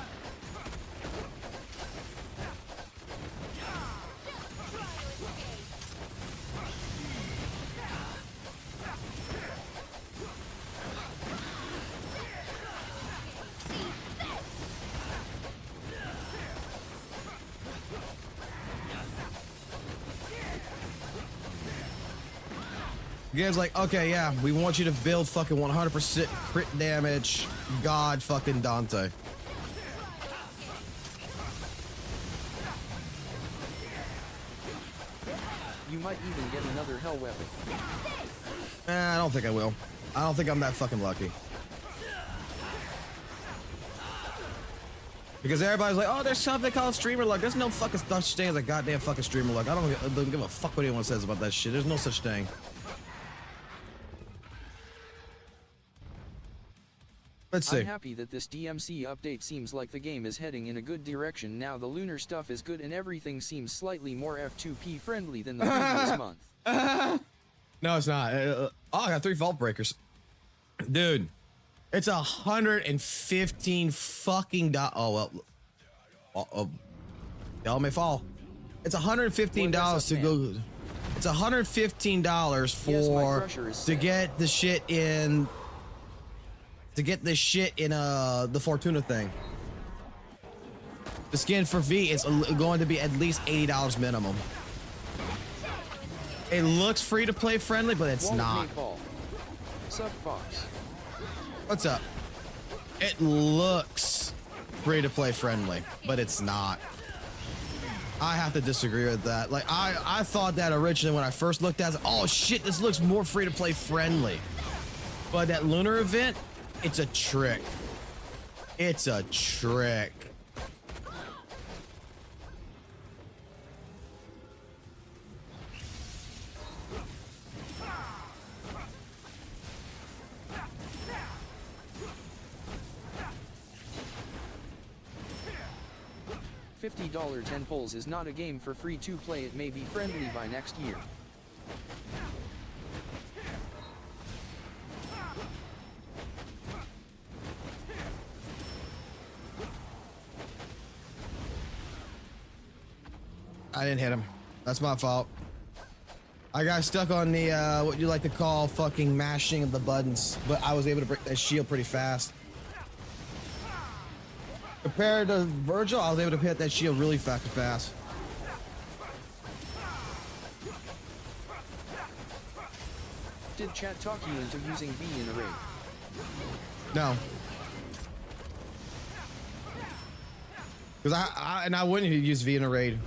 Speaker 1: The game's like, okay, yeah, we want you to build fucking 100% crit damage, God fucking Dante.
Speaker 3: You might even get another hell weapon.
Speaker 1: I don't think I will. I don't think I'm that fucking lucky. Because everybody's like, oh, there's something called streamer luck. There's no fucking such thing as a goddamn fucking streamer luck. I don't give a fuck what anyone says about that shit. There's no such thing. Let's see.
Speaker 3: I'm happy that this DMC update seems like the game is heading in a good direction now. The lunar stuff is good and everything seems slightly more F2P friendly than the previous month.
Speaker 1: No, it's not. Oh, I got 3 vault breakers. Dude, it's 115 fucking oh, well. Y'all may fall. It's $115 to go. It's $115 for to get the shit in. To get this shit in the Fortuna thing. The skin for V is going to be at least $80 minimum. It looks free to play friendly, but it's not.
Speaker 3: Sup, Fox?
Speaker 1: What's up? It looks free to play friendly, but it's not. I have to disagree with that. Like I thought that originally when I first looked at it, oh shit, this looks more free to play friendly. But that lunar event, it's a trick. It's a trick.
Speaker 3: $50 10 pulls is not a game for free to play. It may be friendly by next year.
Speaker 1: I didn't hit him. That's my fault. I got stuck on the, what you like to call fucking mashing of the buttons, but I was able to break that shield pretty fast. Compared to Virgil, I was able to hit that shield really fucking fast.
Speaker 3: Did chat talk you into using V in a raid?
Speaker 1: No. Because I wouldn't use V in a raid.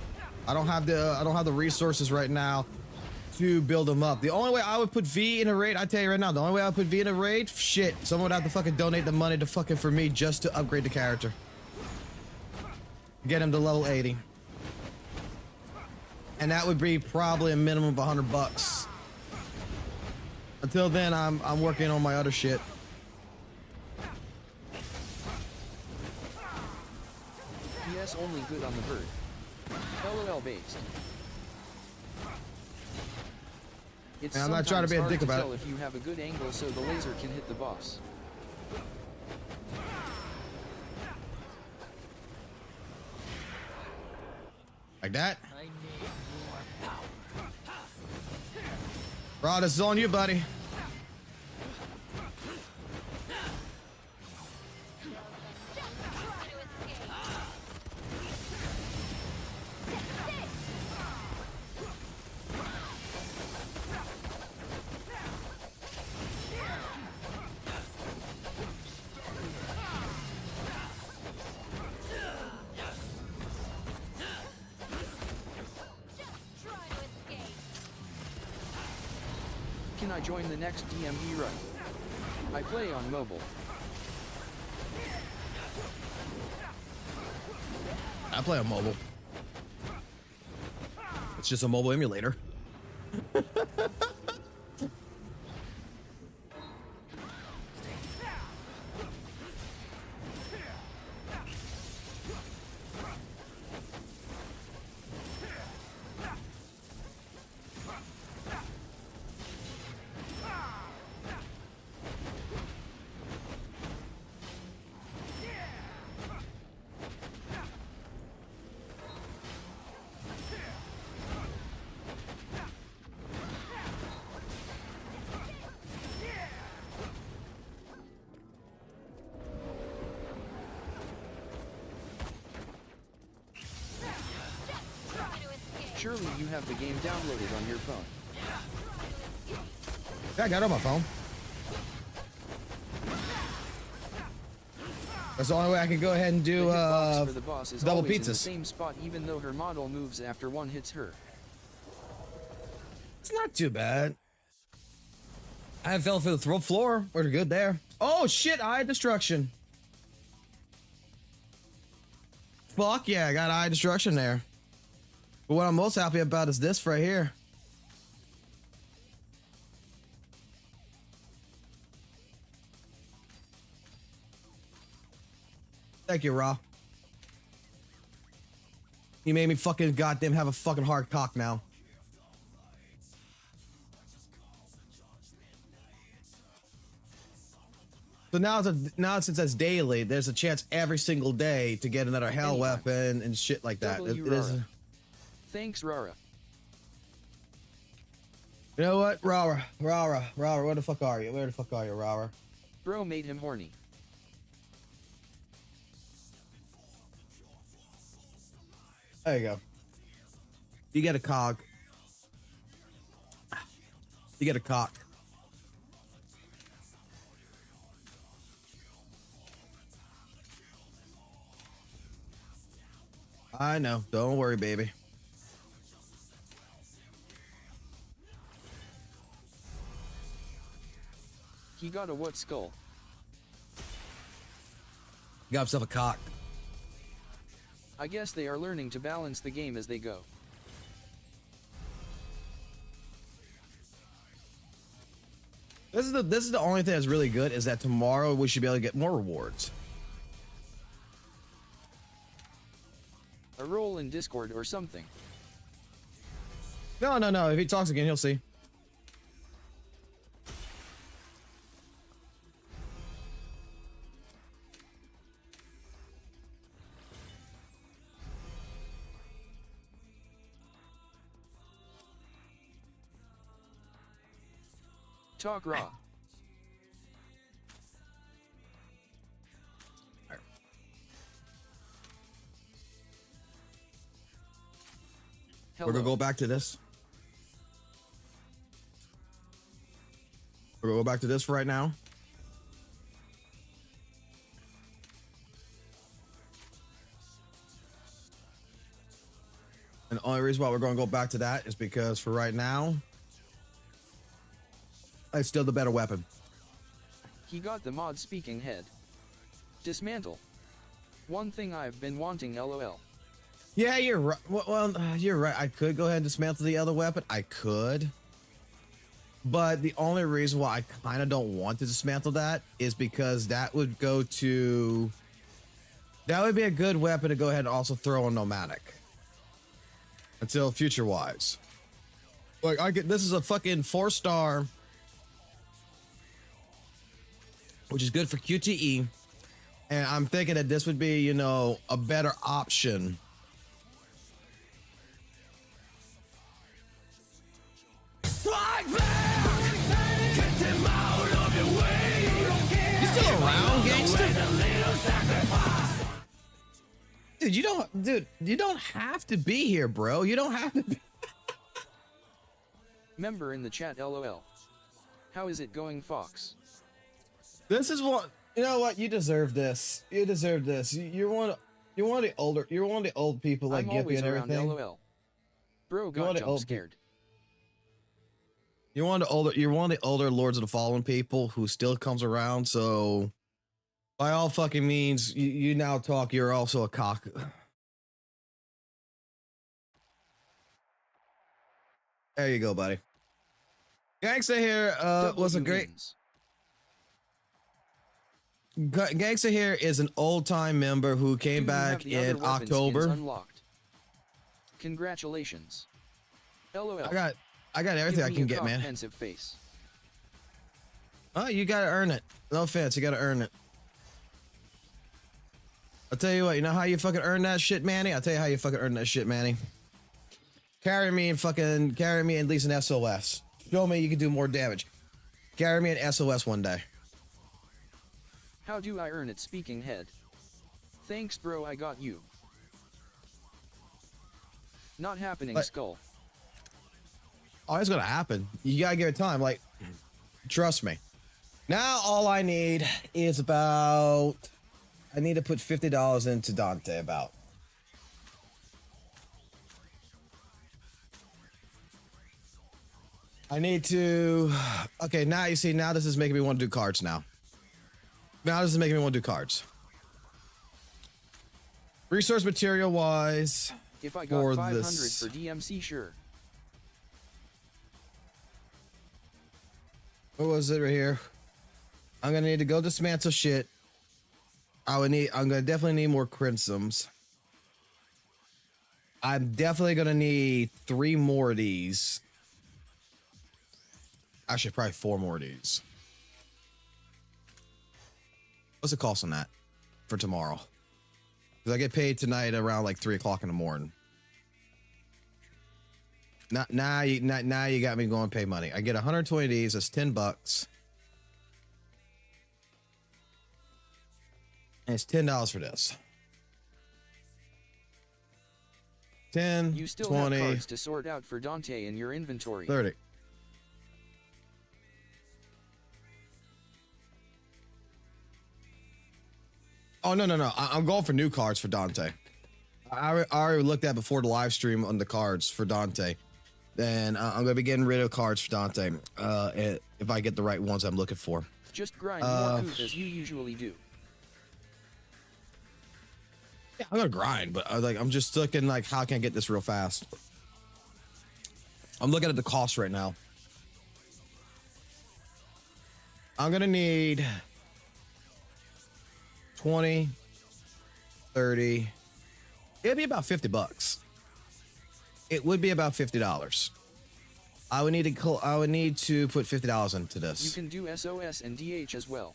Speaker 1: I don't have the resources right now to build them up. The only way I would put V in a raid, I tell you right now, the only way I would put V in a raid, shit, someone would have to fucking donate the money to fucking for me just to upgrade the character. Get him to level 80. And that would be probably a minimum of $100. Until then, I'm working on my other shit.
Speaker 3: PS only good on the bird. LOL based. It's
Speaker 1: I'm not trying to be a dick about it.
Speaker 3: If you have a good angle so the laser can hit the boss.
Speaker 1: Like that?
Speaker 2: I need more power.
Speaker 1: Rod, this is on you, buddy.
Speaker 3: Can I join the next DMV run? I play on mobile.
Speaker 1: I play on mobile. It's just a mobile emulator.
Speaker 3: Surely you have the game downloaded on your phone.
Speaker 1: Yeah, I got it on my phone. That's the only way I can go ahead and do
Speaker 3: The hitbox for the boss is
Speaker 1: double
Speaker 3: always in the
Speaker 1: pizzas.
Speaker 3: same spot even though her model moves after one hits her.
Speaker 1: It's not too bad. I fell for the throat floor. We're good there. Oh shit, eye destruction. Fuck yeah, I got eye destruction there. But what I'm most happy about is this right here. Thank you, Raw. You made me fucking goddamn have a fucking hard cock now. So now since that's daily, there's a chance every single day to get another hell weapon and shit like that. It is.
Speaker 3: Thanks, Rara.
Speaker 1: You know what, Rara, where the fuck are you? Where the fuck are you, Rara?
Speaker 3: Bro made him horny.
Speaker 1: There you go. You get a cog. You get a cock. I know. Don't worry, baby.
Speaker 3: He got a what skull?
Speaker 1: Got himself a cock.
Speaker 3: I guess they are learning to balance the game as they go.
Speaker 1: This is the only thing that's really good is that tomorrow we should be able to get more rewards.
Speaker 3: A role in Discord or something.
Speaker 1: No. If he talks again, he'll see.
Speaker 3: Talk raw.
Speaker 1: We're gonna go back to this. We're gonna go back to this for right now. And the only reason why we're gonna go back to that is because for right now, it's still the better weapon.
Speaker 3: He got the mod speaking head. Dismantle. One thing I've been wanting, lol.
Speaker 1: Yeah, you're right. Well, you're right. I could go ahead and dismantle the other weapon. I could. But the only reason why I kind of don't want to dismantle that is because that would go to... That would be a good weapon to go ahead and also throw on nomadic. Until future-wise. Like, this is a fucking 4-star... which is good for QTE. And I'm thinking that this would be, you know, a better option.
Speaker 2: Strike back! Get them out of the way!
Speaker 1: You still around, gangster? Dude, you don't have to be here, bro. You don't have to be.
Speaker 3: Member in the chat, lol. How is it going, Fox?
Speaker 1: This is what, you know what? You deserve this. You deserve this. You're one of the old people like
Speaker 3: I'm
Speaker 1: Gippy
Speaker 3: always
Speaker 1: and
Speaker 3: around,
Speaker 1: everything.
Speaker 3: lol. Bro
Speaker 1: You
Speaker 3: got
Speaker 1: want it
Speaker 3: jump
Speaker 1: old-
Speaker 3: scared.
Speaker 1: You're one of the older Lords of the Fallen people who still comes around, so by all fucking means, you now talk, you're also a cock. There you go, buddy. Gangsta here was a great... Gangsta here is an old-time member who came back in October.
Speaker 3: Unlocked. Congratulations. LOL.
Speaker 1: I got everything I can get, man.
Speaker 3: Pensive face.
Speaker 1: Oh, you gotta earn it. No offense, you gotta earn it. I'll tell you what, you know how you fucking earn that shit, Manny? I'll tell you how you fucking earn that shit, Manny. Carry me and at least an SOS. Show me you can do more damage. Carry me an SOS one day.
Speaker 3: How do I earn it, speaking head? Thanks, bro, I got you. Not happening,
Speaker 1: But-
Speaker 3: Skull.
Speaker 1: Oh, it's gonna happen. You gotta give it time. Like, trust me. Now all I need is about. I need to put $50 into Dante about. I need to. Okay, now you see. Now this is making me want to do cards. Now this is making me want to do cards. Resource material wise.
Speaker 3: If I got
Speaker 1: For
Speaker 3: 500
Speaker 1: this-
Speaker 3: for DMC, sure.
Speaker 1: What was it right here? I'm gonna need to go dismantle shit. I'm gonna definitely need more crimsons. I'm definitely gonna need 3 more of these. Actually, probably 4 more of these. What's the cost on that for tomorrow? Because I get paid tonight around like 3 o'clock in the morning. Now you got me going pay money. I get 120 of these. That's $10. And it's $10 for this. 10,
Speaker 3: You still
Speaker 1: 20,
Speaker 3: have cards to sort out for Dante in your inventory.
Speaker 1: 30. Oh, no. I'm going for new cards for Dante. I already looked at before the live stream on the cards for Dante. Then I'm going to be getting rid of cards for Dante if I get the right ones I'm looking for.
Speaker 3: Just grind more poop as you usually do.
Speaker 1: Yeah, I'm going to grind, but I'm just looking like, how can I get this real fast? I'm looking at the cost right now. I'm going to need 20, 30. It'd be about $50. It would be about $50. I would need to put $50 into this.
Speaker 3: You can do SOS and DH as well.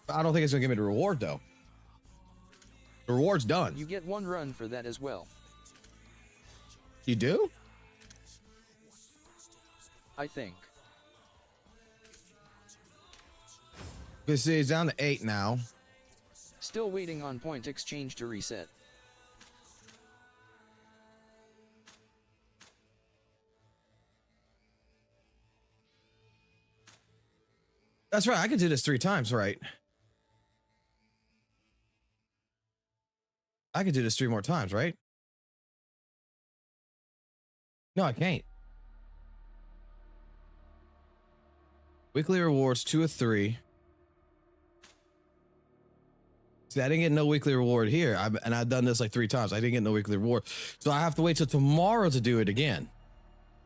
Speaker 1: I don't think it's gonna give me the reward though. The reward's done.
Speaker 3: You get 1 run for that as well.
Speaker 1: You do?
Speaker 3: I think.
Speaker 1: Because see, it's down to 8 now.
Speaker 3: Still waiting on point exchange to reset.
Speaker 1: That's right. I could do this 3 times, right? I could do this 3 more times, right? No, I can't. Weekly rewards 2 of 3. See, I didn't get no weekly reward here, and I've done this like 3 times. I didn't get no weekly reward, so I have to wait till tomorrow to do it again.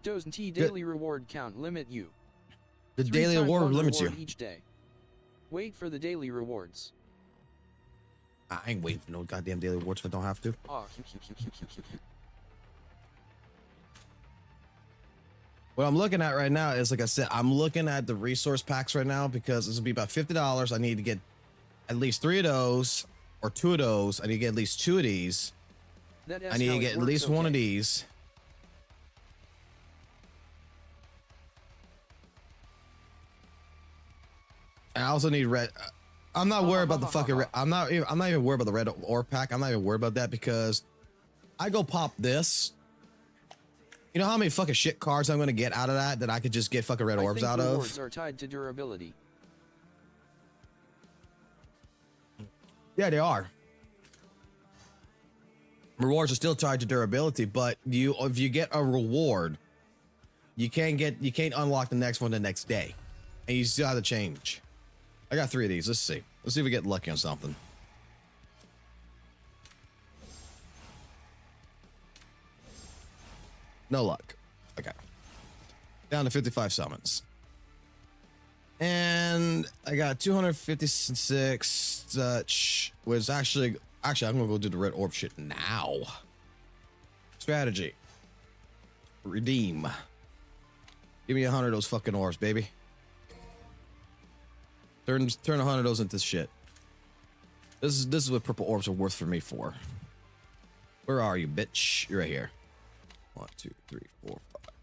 Speaker 3: Does T daily reward count limit you?
Speaker 1: The
Speaker 3: 3
Speaker 1: daily
Speaker 3: times
Speaker 1: reward
Speaker 3: 1
Speaker 1: limits you.
Speaker 3: reward each day. Wait for the daily rewards.
Speaker 1: I ain't waiting for no goddamn daily rewards if I don't have to.
Speaker 3: Oh,
Speaker 1: What I'm looking at right now is, like I said, I'm looking at the resource packs right now because this will be about $50. I need to get at least 3 of those or 2 of those. I need to get at least 2 of these. I need to get at least 1 of these. I also need red. I'm not worried about the fucking red. I'm not even worried about the red ore pack. I'm not even worried about that because I go pop this. You know how many fucking shit cards I'm gonna get out of that I could just get fucking red orbs out of?
Speaker 3: Rewards are tied to durability.
Speaker 1: Yeah, they are. Rewards are still tied to durability, but if you get a reward, you can't unlock the next one the next day, and you still have to change. I got 3 of these. Let's see if we get lucky on something. No luck. Okay. Down to 55 summons. And I got 256 such, was actually I'm gonna go do the red orb shit now. Strategy. Redeem. Give me 100 of those fucking orbs, baby. Turn 100 of those into shit. This is what purple orbs are worth for me for. Where are you, bitch? You're right here. 1, 2, 3, 4, 5.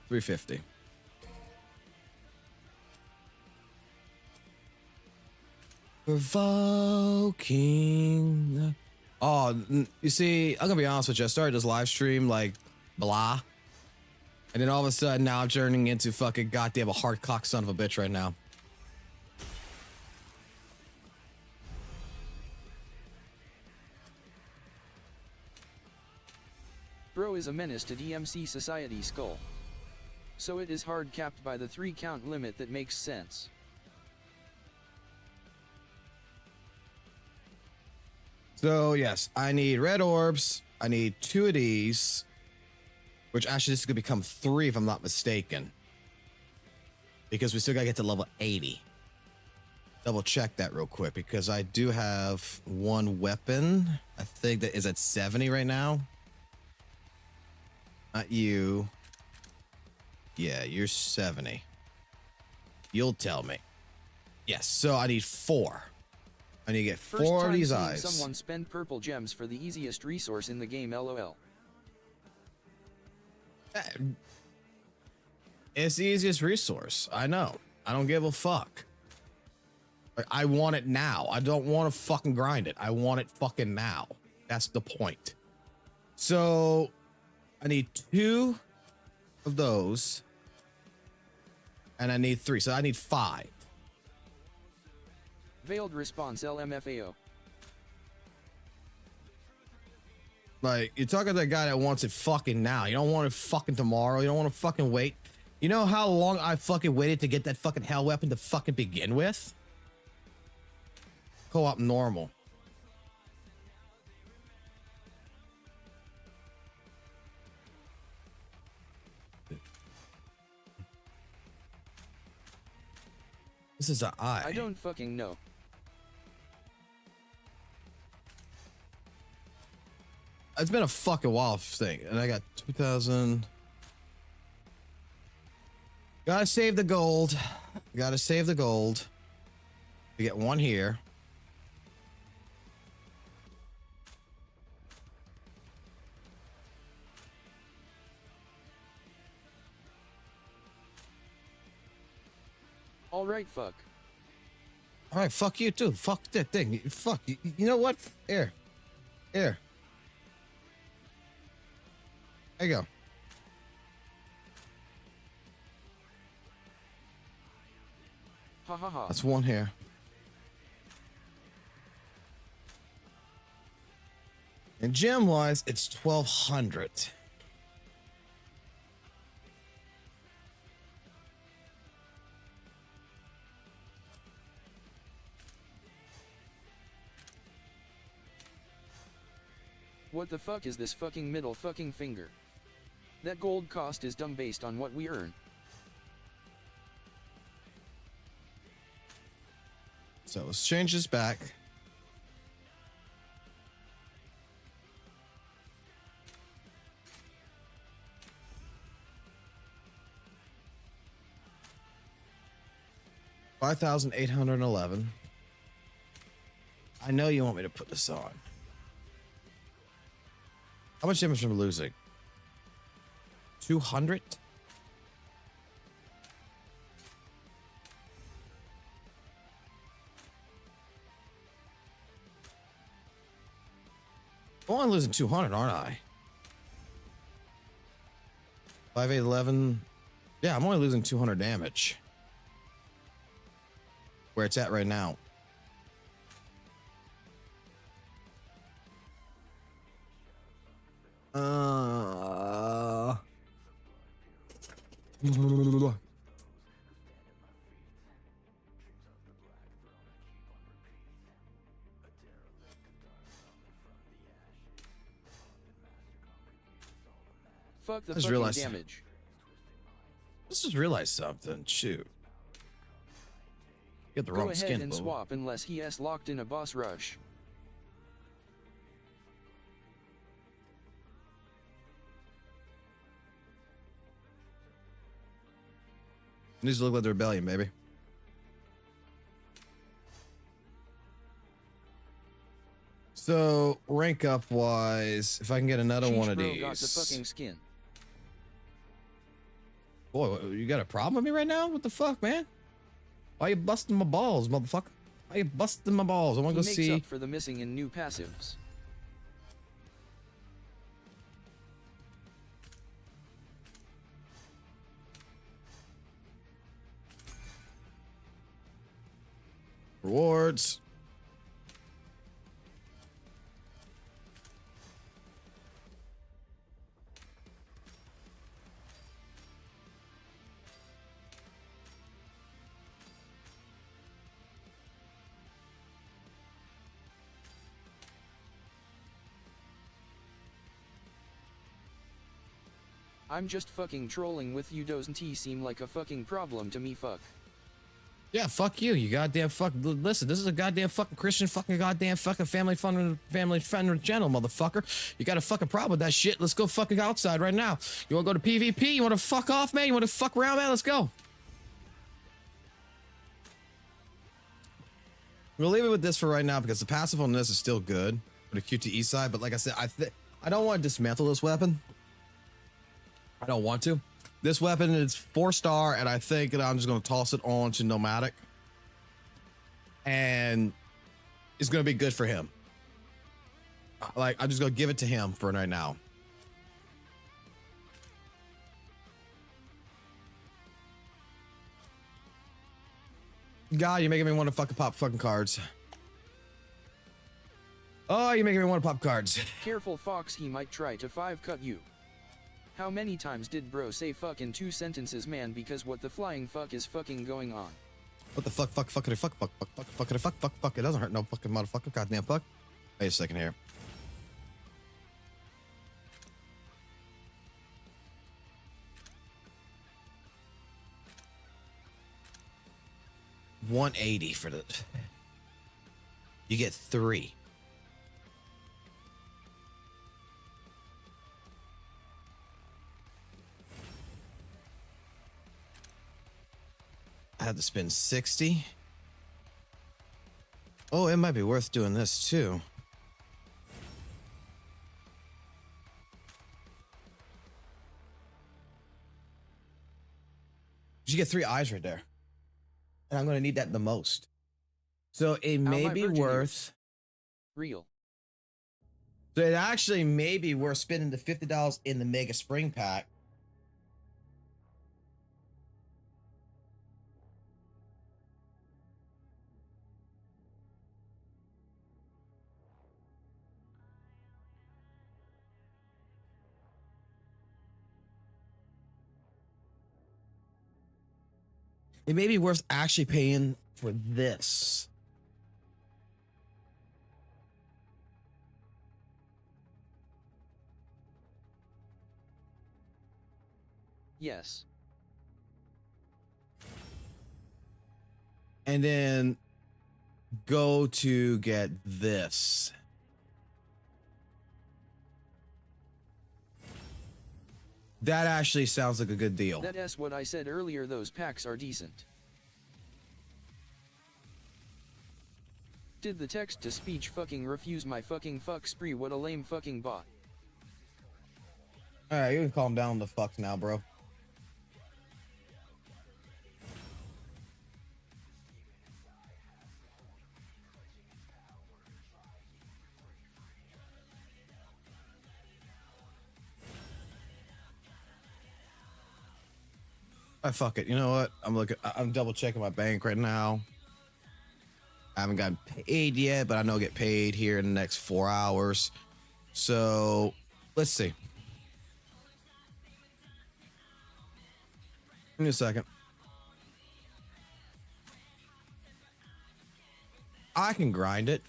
Speaker 1: 350. Provoking. Oh, you see, I'm gonna be honest with you. I started this live stream like blah, and then all of a sudden now I'm turning into fucking goddamn a hard cock son of a bitch right now.
Speaker 3: Bro is a menace to DMC Society Skull. So it is hard capped by the 3 count limit that makes sense.
Speaker 1: So yes, I need red orbs. I need 2 of these, which actually this is gonna become 3 if I'm not mistaken, because we still gotta get to level 80. Double check that real quick because I do have 1 weapon. I think that is at 70 right now. Not you. Yeah, you're 70. You'll tell me. Yes, so I need 4. I need to get 4 of these eyes.
Speaker 3: Someone spend purple gems for the easiest resource in the game, lol.
Speaker 1: It's the easiest resource. I know. I don't give a fuck. I want it now. I don't want to fucking grind it. I want it fucking now. That's the point. So I need 2 of those. And I need 3. So I need 5.
Speaker 3: Veiled response LMFAO.
Speaker 1: Like, you're talking to that guy that wants it fucking now. You don't want it fucking tomorrow. You don't want to fucking wait. You know how long I fucking waited to get that fucking hell weapon to fucking begin with? Co-op normal. This is an eye.
Speaker 3: I don't fucking know.
Speaker 1: It's been a fucking while thing, and I got 2,000. Gotta save the gold. Gotta save the gold. We get 1 here.
Speaker 3: Alright, fuck.
Speaker 1: Alright, fuck you too. Fuck that thing. Fuck. You know what? Here. Here. There you go.
Speaker 3: Ha ha ha.
Speaker 1: That's 1 here. And gem wise, it's 1,200.
Speaker 3: What the fuck is this fucking middle fucking finger? That gold cost is dumb based on what we earn.
Speaker 1: So let's change this back. $5,811. I know you want me to put this on. How much damage am I losing? 200? Oh, I'm losing 200, aren't I? 5,811. Yeah, I'm only losing 200 damage. Where it's at right now.
Speaker 3: Fuck the
Speaker 1: I just
Speaker 3: fucking
Speaker 1: realized-
Speaker 3: damage.
Speaker 1: Let's just realize something. Shoot. Get the
Speaker 3: Go
Speaker 1: wrong
Speaker 3: ahead
Speaker 1: skin.
Speaker 3: and
Speaker 1: boo.
Speaker 3: swap unless he is locked in a boss rush.
Speaker 1: Needs to look like the rebellion, baby. So rank up wise, if I can get another one
Speaker 3: Sheesh,
Speaker 1: of
Speaker 3: bro
Speaker 1: these.
Speaker 3: got the fucking skin.
Speaker 1: Boy, you got a problem with me right now? What the fuck, man? Why you busting my balls, motherfucker? I busted my balls. I want
Speaker 3: He
Speaker 1: to go
Speaker 3: makes
Speaker 1: see.
Speaker 3: up for the missing in new passives.
Speaker 1: Rewards.
Speaker 3: I'm just fucking trolling with you. Doesn't he seem like a fucking problem to me? Fuck.
Speaker 1: Yeah, fuck you. You goddamn fuck. Listen, this is a goddamn fucking Christian fucking goddamn fucking family friendly channel, motherfucker. You got a fucking problem with that shit? Let's go fucking outside right now. You want to go to PvP? You want to fuck off, man? You want to fuck around, man? Let's go. We'll leave it with this for right now because the passive on this is still good for the QTE side. But like I said, I don't want to dismantle this weapon. I don't want to. This weapon is 4-star, and I think that I'm just going to toss it on to Nomadic. And it's going to be good for him. Like, I'm just going to give it to him for right now. God, you're making me want to fucking pop fucking cards. Oh, you're making me want to pop cards.
Speaker 3: Careful, Fox, he might try to 5-cut you. How many times did bro say fuck in 2 sentences, man? Because what the flying fuck is fucking going on?
Speaker 1: What the fuck, fuck, fuckity, fuck, fuck, fuck, fuck, fuckity, fuck, fuck, fuck. It doesn't hurt no fucking motherfucker, goddamn fuck. Wait a second here. $180 for the. You get 3. I had to spend 60. Oh, it might be worth doing this too. You get 3 eyes right there. And I'm going to need that the most. So it may
Speaker 3: my
Speaker 1: be
Speaker 3: virgin
Speaker 1: worth.
Speaker 3: Real.
Speaker 1: So it actually may be worth spending the $50 in the Mega Spring Pack. It may be worth actually paying for this.
Speaker 3: Yes.
Speaker 1: And then go to get this. That actually sounds like a good deal.
Speaker 3: That's what I said earlier, those packs are decent. Did the text-to-speech fucking refuse my fucking fuck spree? What a lame fucking bot.
Speaker 1: Alright, you can calm down the fucks now, bro. Fuck it. You know what? I'm double checking my bank right now. I haven't gotten paid yet, but I know I'll get paid here in the next 4 hours. So let's see. Give me a second. I can grind it.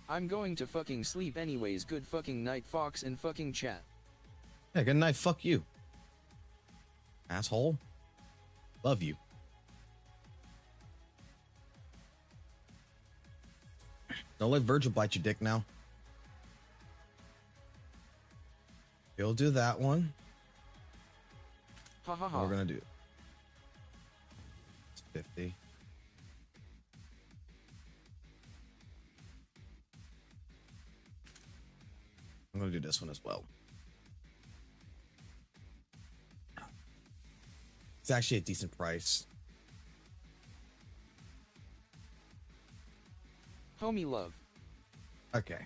Speaker 3: I'm going to fucking sleep anyways. Good fucking night, Fox and fucking chat.
Speaker 1: Yeah, good night. Fuck you. Asshole. Love you. Don't let Virgil bite your dick now. You'll do that one.
Speaker 3: Ha ha
Speaker 1: What
Speaker 3: ha.
Speaker 1: we're gonna do. It's 50. I'm gonna do this one as well. It's actually a decent price.
Speaker 3: Homie love.
Speaker 1: Okay.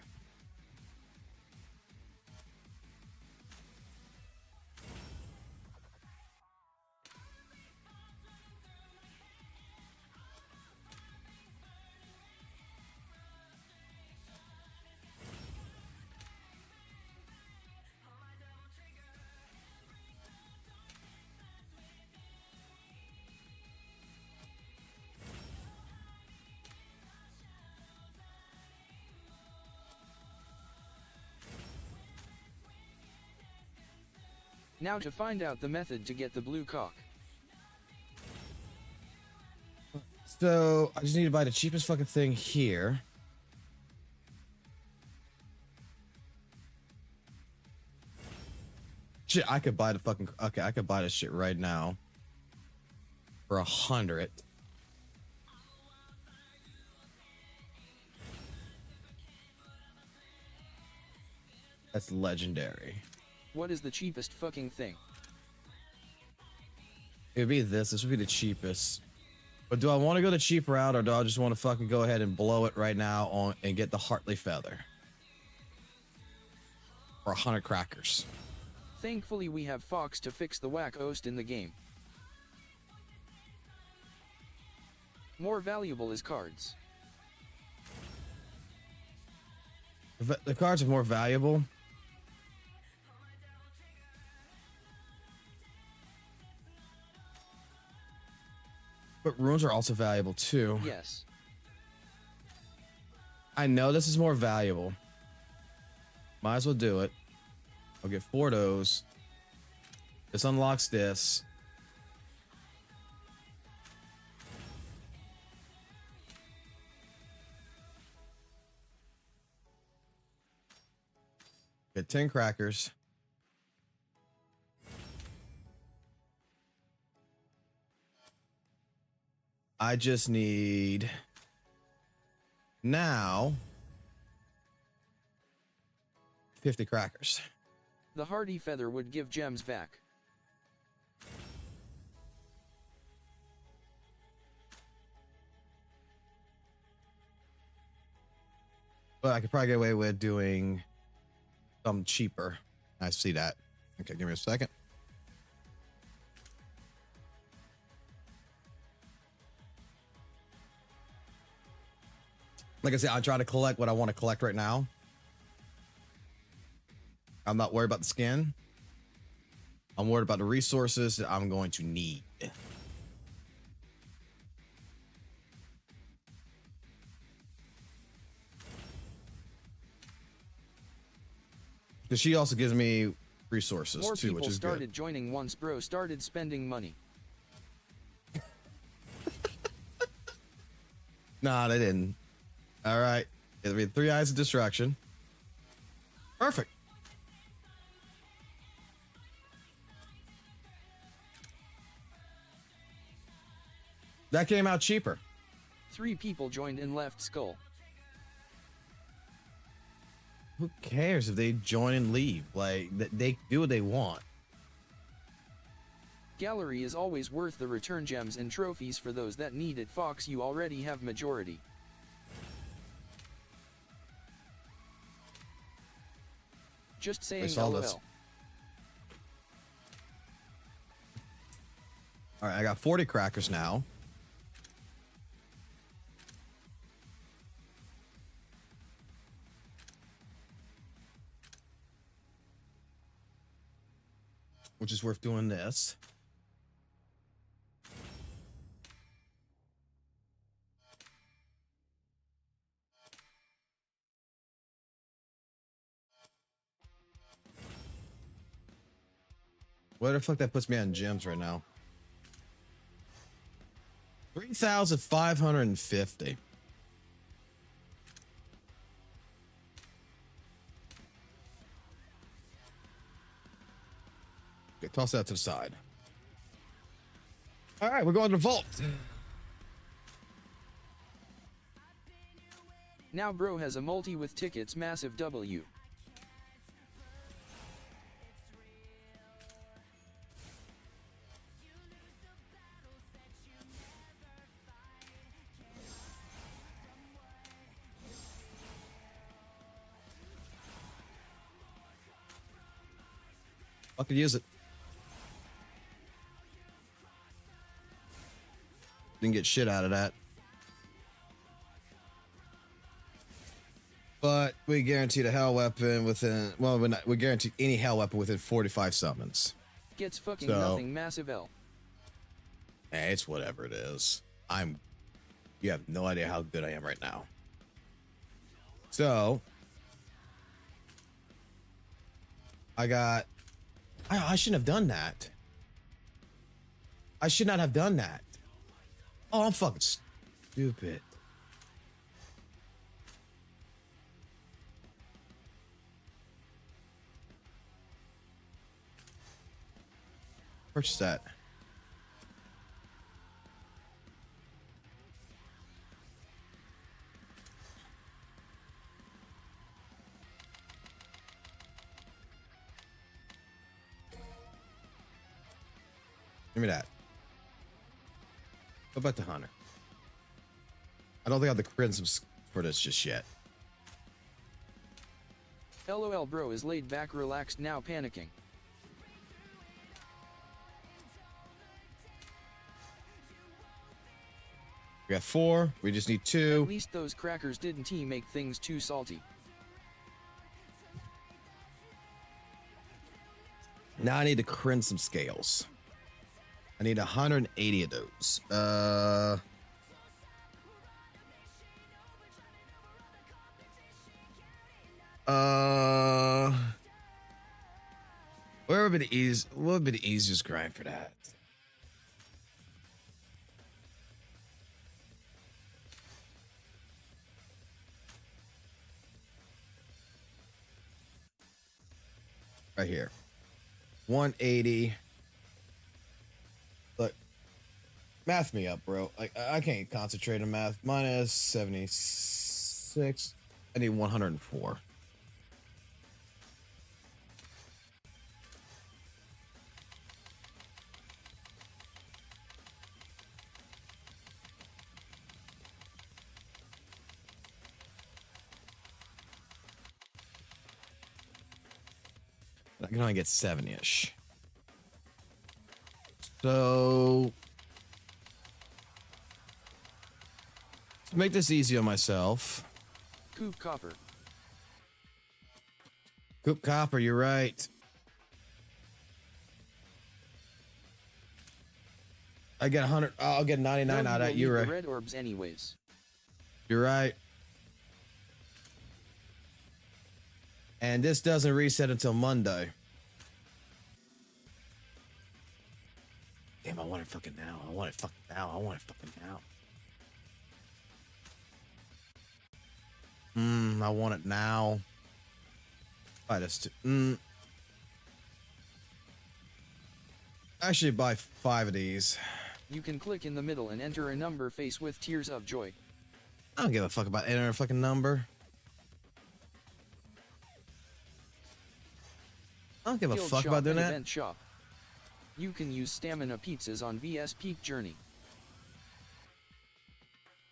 Speaker 3: Now to find out the method to get the blue cock.
Speaker 1: So I just need to buy the cheapest fucking thing here. Shit, I could buy the fucking. Okay, I could buy this shit right now for 100. That's legendary.
Speaker 3: What is the cheapest fucking thing?
Speaker 1: It would be this. This would be the cheapest. But do I want to go the cheap route, or do I just want to fucking go ahead and blow it right now on and get the Hartley feather for 100 crackers?
Speaker 3: Thankfully we have Fox to fix the whack host in the game. More valuable is cards.
Speaker 1: The cards are more valuable. But runes are also valuable too.
Speaker 3: Yes.
Speaker 1: I know this is more valuable. Might as well do it. I'll get 4 of those. This unlocks this. Get 10 crackers. I just need now 50 crackers.
Speaker 3: The hardy feather would give gems back.
Speaker 1: But I could probably get away with doing something cheaper. I see that. Okay, give me a second. Like I said, I try to collect what I want to collect right now. I'm not worried about the skin. I'm worried about the resources that I'm going to need. Because she also gives me resources
Speaker 3: More
Speaker 1: too,
Speaker 3: people
Speaker 1: which is
Speaker 3: started
Speaker 1: good.
Speaker 3: joining once bro started spending money.
Speaker 1: Nah, they didn't. All right. It'll be 3 eyes of destruction. Perfect. That came out cheaper.
Speaker 3: 3 people joined and left Skull.
Speaker 1: Who cares if they join and leave? Like, they do what they want.
Speaker 3: Gallery is always worth the return gems and trophies for those that need it. Fox, you already have majority. Just saying
Speaker 1: saw
Speaker 3: LOL.
Speaker 1: this. All right, I got 40 crackers now. Which is worth doing this. Where the fuck that puts me on gems right now? 3,550. Okay, toss that to the side. All right, we're going to vault.
Speaker 3: Now bro has a multi with tickets, massive W.
Speaker 1: Fucking use it. Didn't get shit out of that. But we guaranteed a hell weapon within, well, we guaranteed any hell weapon within 45 summons.
Speaker 3: Gets fucking
Speaker 1: So-
Speaker 3: nothing massive L.
Speaker 1: Eh, it's whatever it is. You have no idea how good I am right now. So, I shouldn't have done that. I should not have done that. Oh, I'm fucking stupid. Purchase that. Give me that. What about the hunter? I don't think I have the criticisms for this just yet.
Speaker 3: LOL bro is laid back relaxed now panicking.
Speaker 1: We got 4. We just need 2.
Speaker 3: At least those crackers didn't he make things too salty.
Speaker 1: Now I need to cringe some scales. I need 180 of those. Where would be the what would be the easiest grind for that? Right here. 180. Look. Math me up, bro. Like I can't concentrate on math. Minus 76. I need 104. I can only get 7-ish. So to make this easy on myself.
Speaker 3: Coop copper.
Speaker 1: Coop copper, you're right. I get 100. I'll get 99
Speaker 3: No,
Speaker 1: out of
Speaker 3: you
Speaker 1: that.
Speaker 3: will
Speaker 1: You're
Speaker 3: need
Speaker 1: right.
Speaker 3: the red orbs anyways.
Speaker 1: You're right. And this doesn't reset until Monday. Damn, I want it fucking now. I want it fucking now. I want it fucking now. I want it now. Buy this too. Actually, buy 5 of these.
Speaker 3: You can click in the middle and enter a number face with tears of joy.
Speaker 1: I don't give a fuck about entering a fucking number. I don't give a
Speaker 3: Guild
Speaker 1: fuck
Speaker 3: shop
Speaker 1: about doing
Speaker 3: and
Speaker 1: that.
Speaker 3: event shop. You can use stamina pizzas on VS Peak Journey.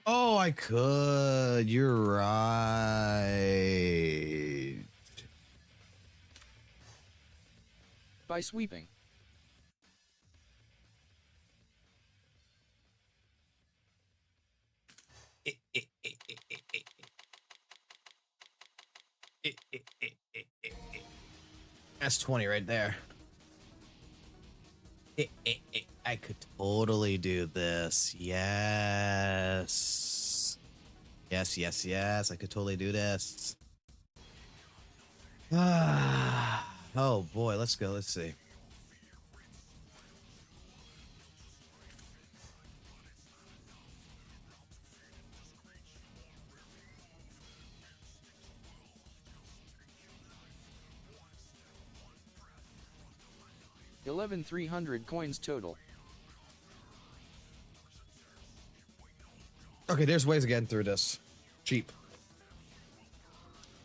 Speaker 1: Oh, I could. You're right.
Speaker 3: By sweeping.
Speaker 1: That's 20 right there. I could totally do this. Yes. Yes. I could totally do this. Oh boy, let's go. Let's see.
Speaker 3: $11,300 coins total.
Speaker 1: Okay, there's ways of getting through this. Cheap.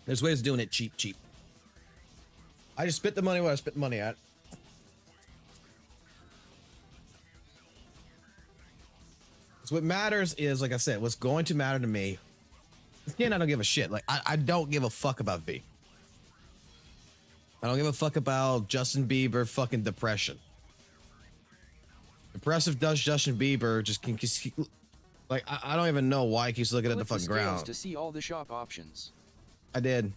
Speaker 1: There's ways of doing it cheap. I just spit the money where I spit the money at. So what matters is, like I said, what's going to matter to me. Again, I don't give a shit. Like, I don't give a fuck about V. I don't give a fuck about Justin Bieber fucking depression. Depressive does Justin Bieber just can like I don't even know why he keeps looking at the
Speaker 3: Click
Speaker 1: fucking
Speaker 3: scales
Speaker 1: ground.
Speaker 3: to see all the shop options.
Speaker 1: I did.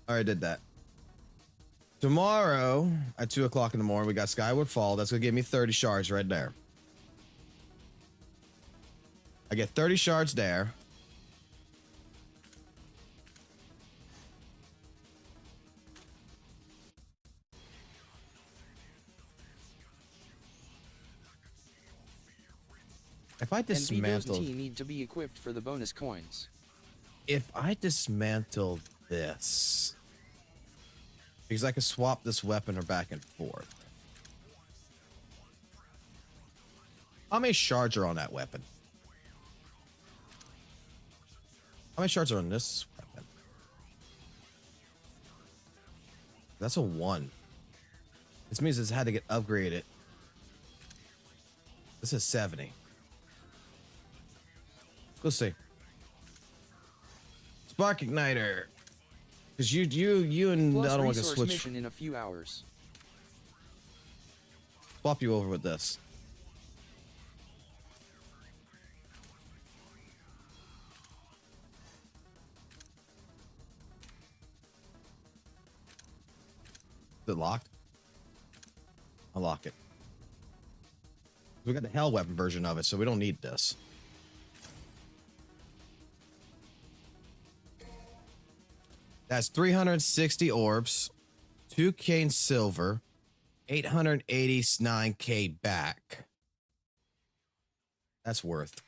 Speaker 1: I already did that. Tomorrow at 2 o'clock in the morning, we got Skyward Fall. That's gonna give me 30 shards right there. I get 30 shards there. If I
Speaker 3: And Vito's
Speaker 1: dismantle,
Speaker 3: T need to be equipped for the bonus coins.
Speaker 1: if I dismantle this, because I can swap this weapon or back and forth. How many shards are on that weapon? How many shards are on this weapon? That's a 1. This means it's had to get upgraded. This is 70. Let's see. Spark Igniter. Because you and the
Speaker 3: Plus
Speaker 1: other one can
Speaker 3: resource
Speaker 1: switch.
Speaker 3: mission in a few hours.
Speaker 1: Swap you over with this. Is it locked? Unlock it. We got the hell weapon version of it, so we don't need this. That's 360 orbs, 2K in silver, 889K back. That's worth.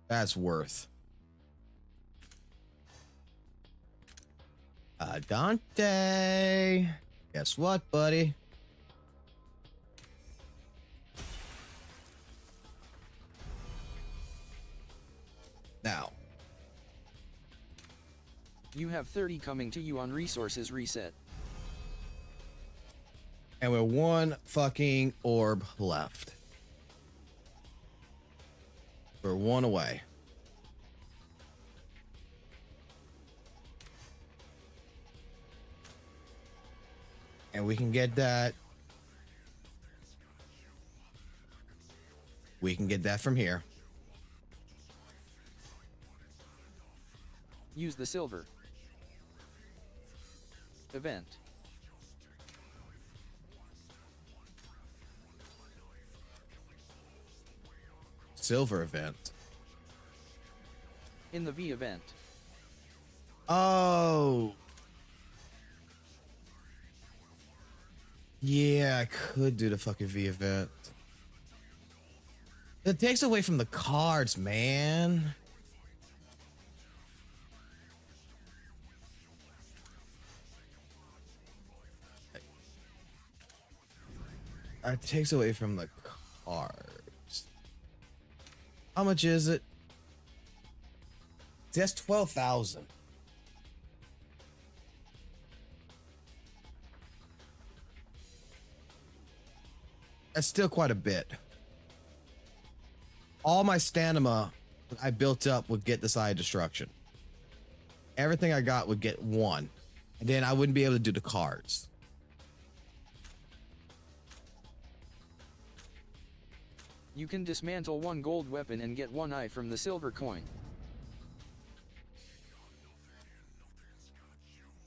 Speaker 1: That's worth. Dante. Guess what, buddy? Now.
Speaker 3: You have 30 coming to you on resources reset.
Speaker 1: And we're 1 fucking orb left. We're 1 away. And we can get that. We can get that from here.
Speaker 3: Use the silver event.
Speaker 1: Silver event.
Speaker 3: In the V event.
Speaker 1: Oh. Yeah, I could do the fucking V event. It takes away from the cards, man. It takes away from the cards. How much is it? See, that's 12,000. That's still quite a bit. All my stamina I built up would get this Eye of Destruction. Everything I got would get 1. And then I wouldn't be able to do the cards.
Speaker 3: You can dismantle 1 gold weapon and get 1 eye from the silver coin.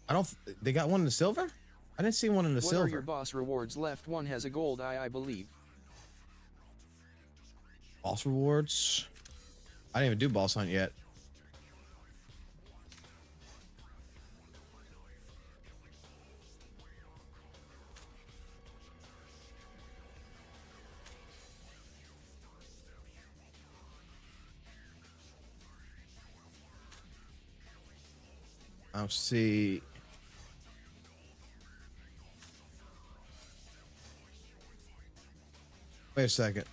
Speaker 1: I don't... They got 1 in the silver? I didn't see 1 in the
Speaker 3: What
Speaker 1: silver.
Speaker 3: are your boss rewards left? 1 has a gold eye, I believe.
Speaker 1: Boss rewards? I didn't even do boss hunt yet. I'll see. Wait a second.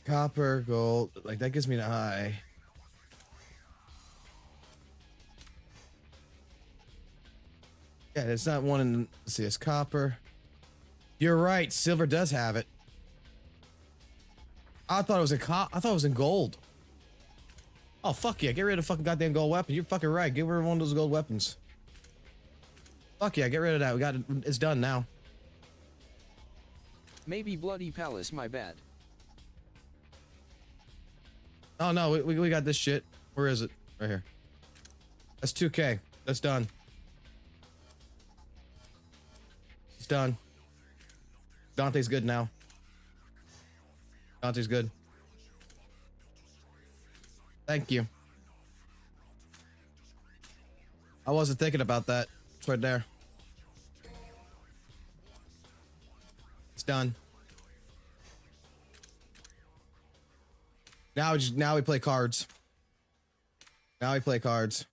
Speaker 1: Copper, gold, like that gives me an eye. Yeah, it's not 1 in. Let's see, it's copper. You're right. Silver does have it. I thought it was I thought it was in gold. Oh, fuck yeah. Get rid of fucking goddamn gold weapon. You're fucking right. Get rid of one of those gold weapons. Fuck yeah. Get rid of that. We got it. It's done now.
Speaker 3: Maybe Bloody Palace, my bad.
Speaker 1: Oh, no. We got this shit. Where is it? Right here. That's 2K. That's done. It's done. Dante's good now. Dante's good. Thank you. I wasn't thinking about that. It's right there. It's done. Now we play cards. Now we play cards.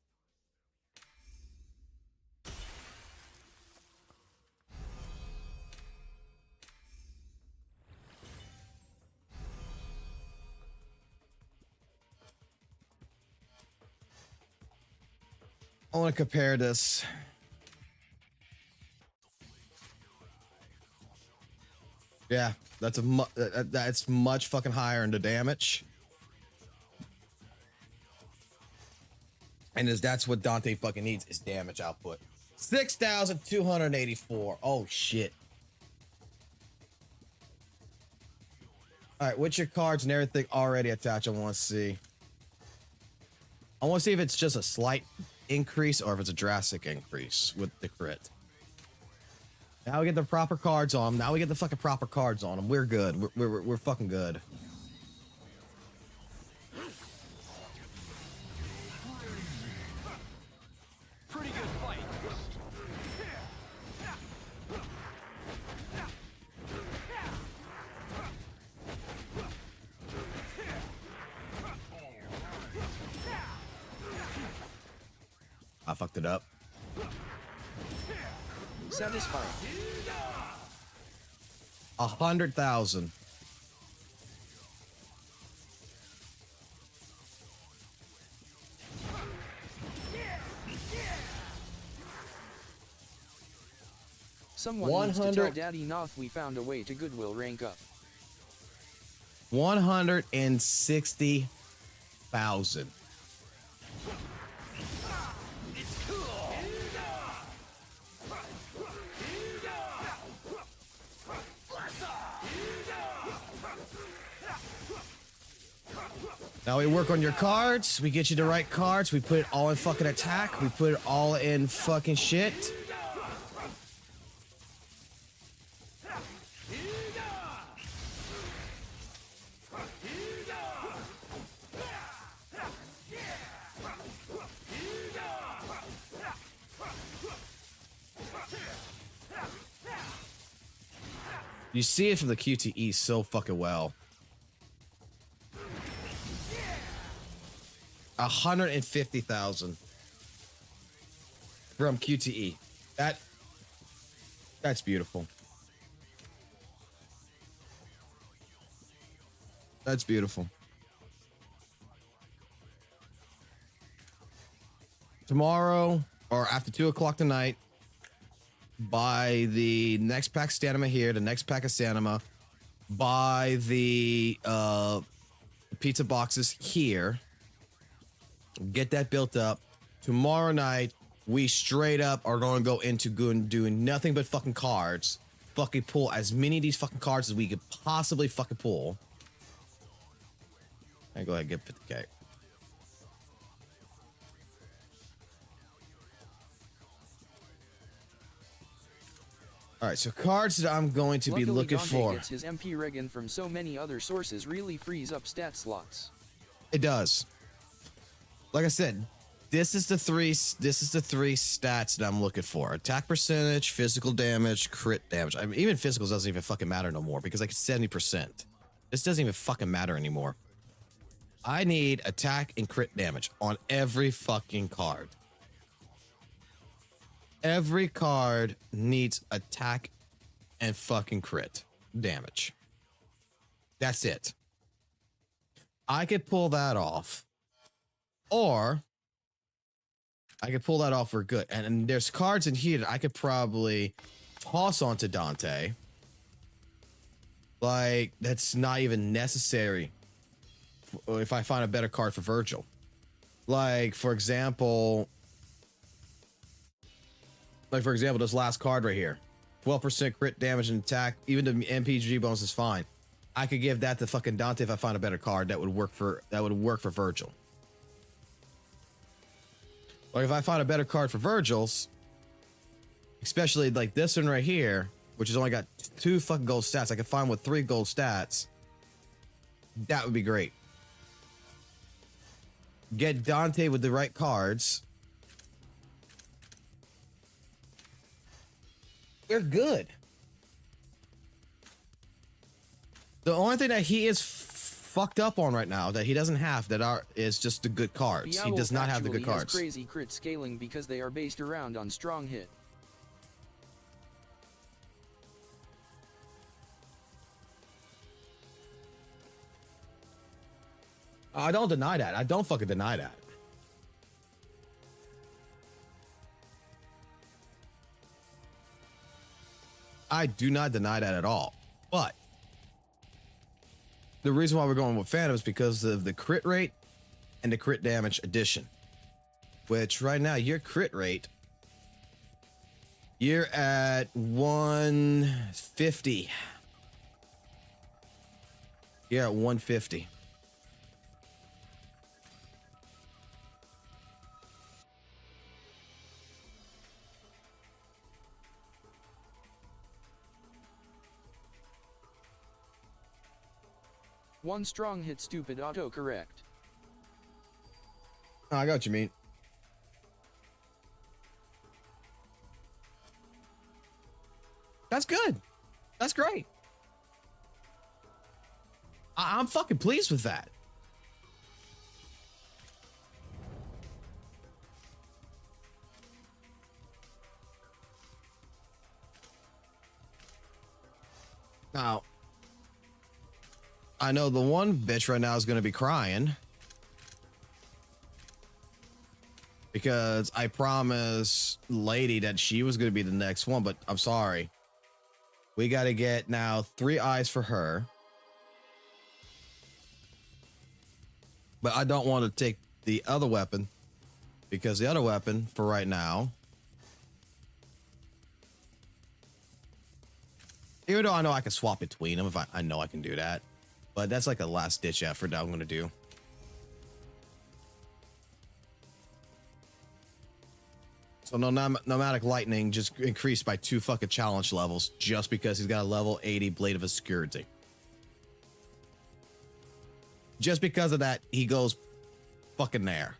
Speaker 1: I want to compare this. Yeah, that's that's much fucking higher in the damage. And that's what Dante fucking needs is damage output. 6,284. Oh shit. All right, what's your cards and everything already attached? I want to see. I want to see if it's just a slight increase or if it's a drastic increase with the crit. Now we get the proper cards on them. Now we get the fucking proper cards on them. We're good. We're fucking good.
Speaker 2: Pretty good fight.
Speaker 1: I fucked it up.
Speaker 3: Satisfying.
Speaker 1: 100,000.
Speaker 3: Someone needs to tell Daddy Noth we found a way to Goodwill rank up.
Speaker 1: 160,000. Now we work on your cards. We get you the right cards. We put it all in fucking attack. We put it all in fucking shit. You see it from the QTE so fucking well. 150,000 from QTE. That's beautiful. That's beautiful. Tomorrow or after 2 o'clock tonight, buy the next pack of stamina here, the next pack of stamina, buy the pizza boxes here. Get that built up. Tomorrow night, we straight up are going to go into doing nothing but fucking cards. Fucking pull as many of these fucking cards as we could possibly fucking pull. I go ahead and get 50K. All right, so cards that I'm going to be looking
Speaker 3: Dante
Speaker 1: for.
Speaker 3: Gets his MP Regan from so many other sources really frees up stat slots.
Speaker 1: It does. Like I said, this is the three stats that I'm looking for: attack percentage, physical damage, crit damage. I mean, even physicals doesn't even fucking matter no more because like 70%. This doesn't even fucking matter anymore. I need attack and crit damage on every fucking card. Every card needs attack and fucking crit damage. That's it. I could pull that off. Or I could pull that off for good. And there's cards in here that I could probably toss onto Dante Like, that's not even necessary if I find a better card for Virgil. Like, for example, this last card right here. 12% crit damage and attack. Even the MPG bonus is fine. I could give that to fucking Dante if I find a better card that would work for Virgil. Like, if I find a better card for Virgil's, especially like this one right here, which has only got 2 fucking gold stats, I could find with 3 gold stats. That would be great. Get Dante with the right cards. We're good. The only thing that he is fucked up on right now that he doesn't have is just the good cards. He does not have the good cards.
Speaker 3: Has crazy crit scaling because they are based around on strong hit.
Speaker 1: I don't deny that. I don't fucking deny that. I do not deny that at all. But the reason why we're going with Phantom is because of the crit rate and the crit damage addition. Which right now, your crit rate, you're at 150. You're at 150.
Speaker 3: One strong hit, stupid autocorrect.
Speaker 1: Oh, I got what you mean. That's good. That's great. I'm fucking pleased with that. Now, I know the one bitch right now is going to be crying because I promised Lady that she was going to be the next one, but I'm sorry. We got to get now 3 eyes for her. But I don't want to take the other weapon because the other weapon for right now, even though I know I can swap between them if I know I can do that. But that's like a last ditch effort that I'm going to do. So Nomadic Lightning just increased by 2 fucking challenge levels just because he's got a level 80 Blade of Obscurity. Just because of that, he goes fucking there.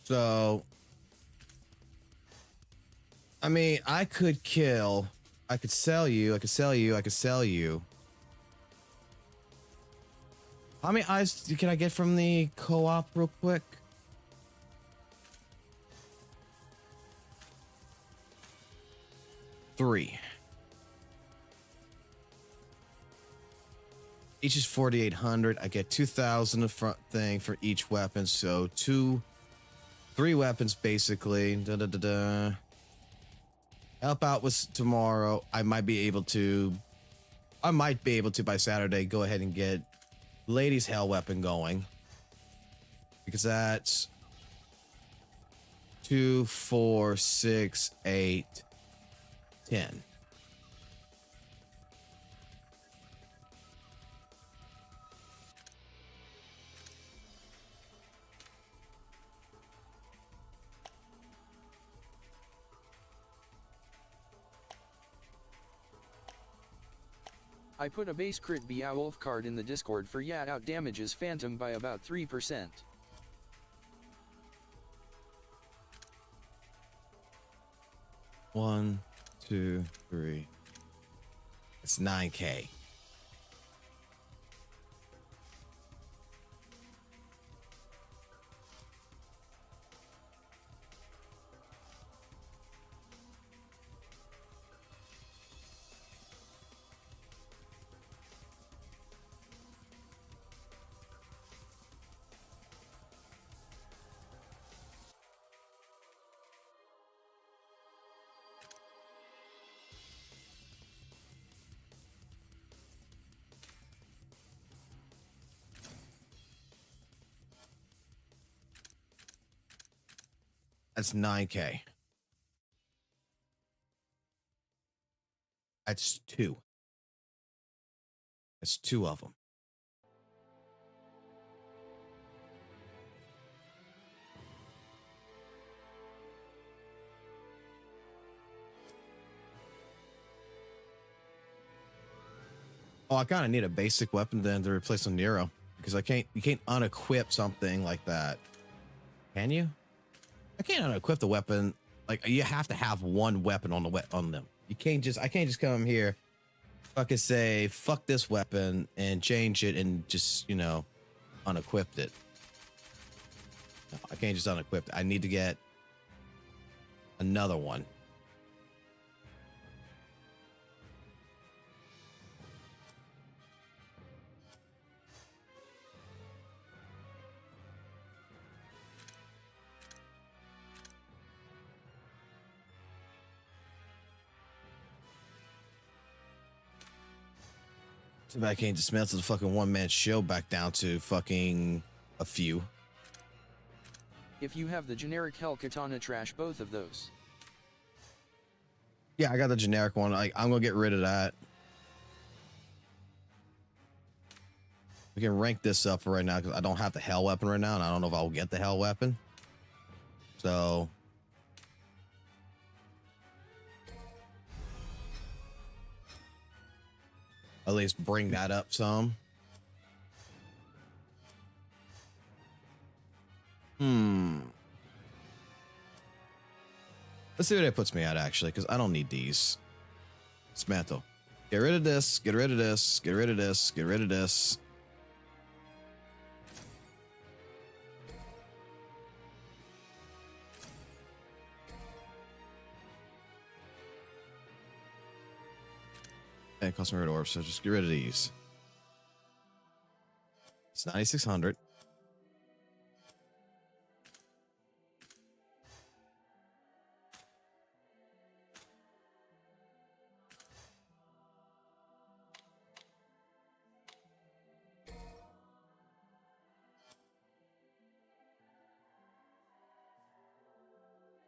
Speaker 1: So, I mean, I could sell you. How many eyes can I get from the co-op real quick? Three. Each is 4,800. I get 2,000 a front thing for each weapon. So 3 weapons basically. Help out with tomorrow. I might be able to by Saturday go ahead and get Lady's Hell weapon going. Because that's 2, 4, 6, 8, 10.
Speaker 3: I put a base crit Beowulf card in the Discord for Yat out damages Phantom by about 3%.
Speaker 1: One, 2, 3. It's 9K. That's 9K. That's two. That's two of them. Oh, I kind of need a basic weapon then to replace a Nero because you can't unequip something like that. Can you? I can't unequip the weapon. Like you have to have one weapon on them. I can't just come here, fucking say, fuck this weapon and change it and just, you know, unequip it. No, I can't just unequip it. I need to get another one. Too bad I can't dismantle the fucking one-man show back down to fucking a few.
Speaker 3: If you have the generic Hell Katana, trash both of those.
Speaker 1: Yeah, I got the generic one. I'm gonna get rid of that. We can rank this up for right now because I don't have the hell weapon right now, and I don't know if I'll get the hell weapon. So at least bring that up some. Let's see where that puts me at, actually, because I don't need these. Dismantle. Get rid of this. Get rid of this. Get rid of this. Get rid of this. And customer red orbs, so just get rid of these. It's 9,600.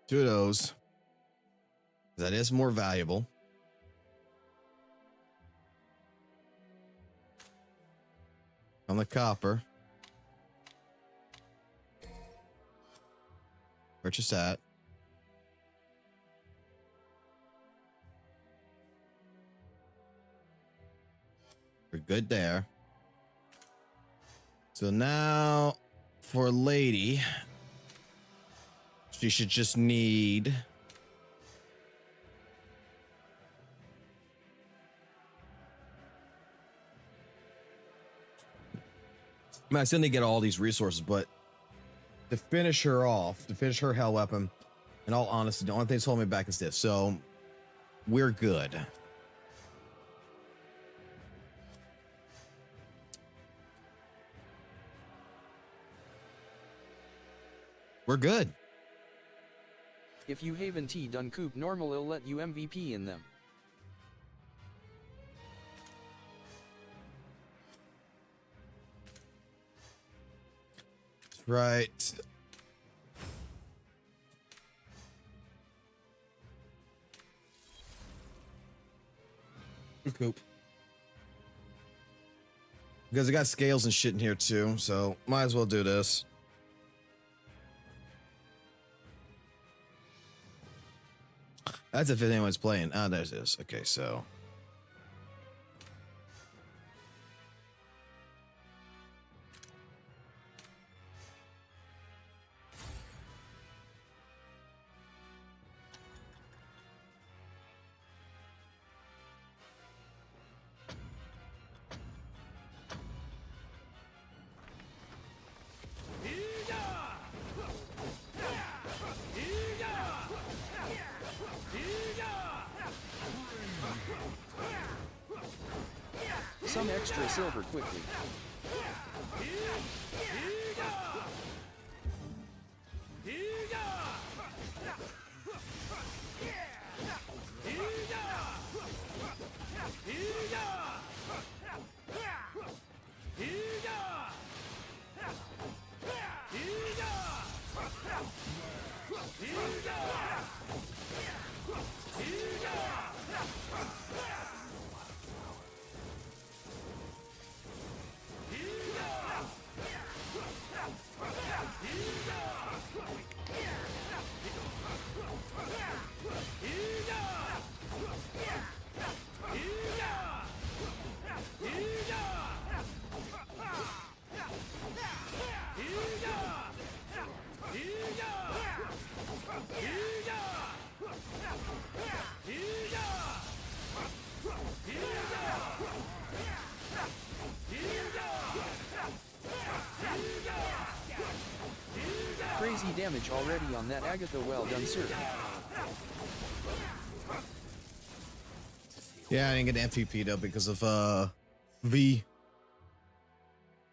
Speaker 1: Two of those. That is more valuable. On the copper. Purchase that. We're good there. So now for lady, she should just need I mean, I still need to get all these resources, but to finish her off, to finish her hell weapon, in all honesty, the only thing that's holding me back is this. So we're good. We're good.
Speaker 3: If you Haven T done Coop normal, it'll let you MVP in them.
Speaker 1: Right. Coop. Because I got scales and shit in here too, so might as well do this. That's if anyone's playing. Ah, there's this. Okay, so.
Speaker 3: Some extra silver quickly. damage already on that Agatha. Well done, sir.
Speaker 1: Yeah, I didn't get MVP though because of V.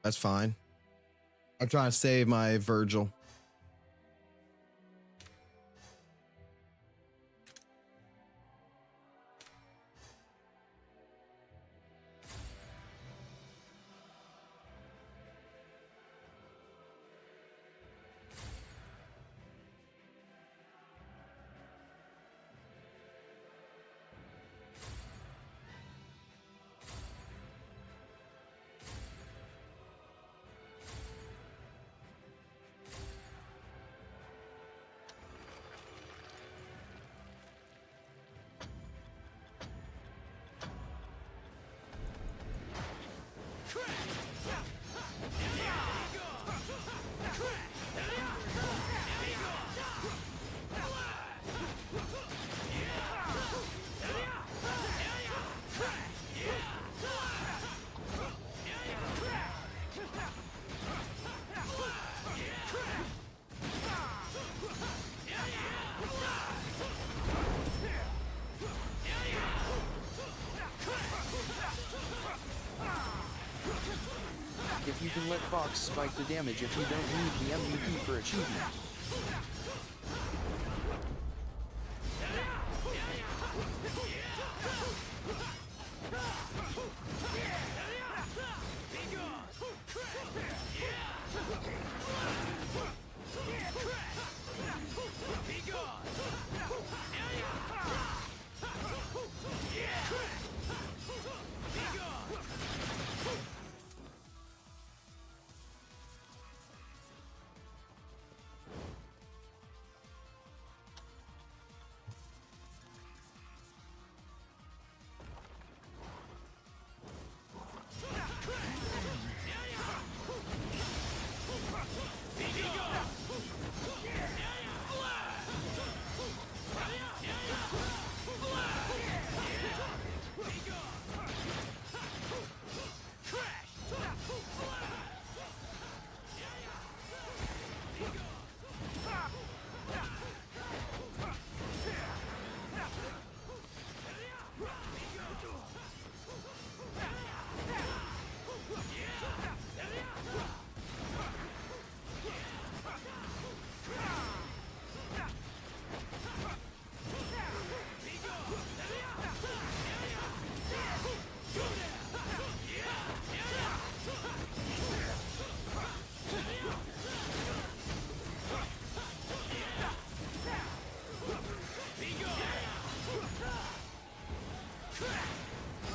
Speaker 1: That's fine. I'm trying to save my Virgil.
Speaker 3: If you can let Fox spike the damage if you don't need the MVP for achievement.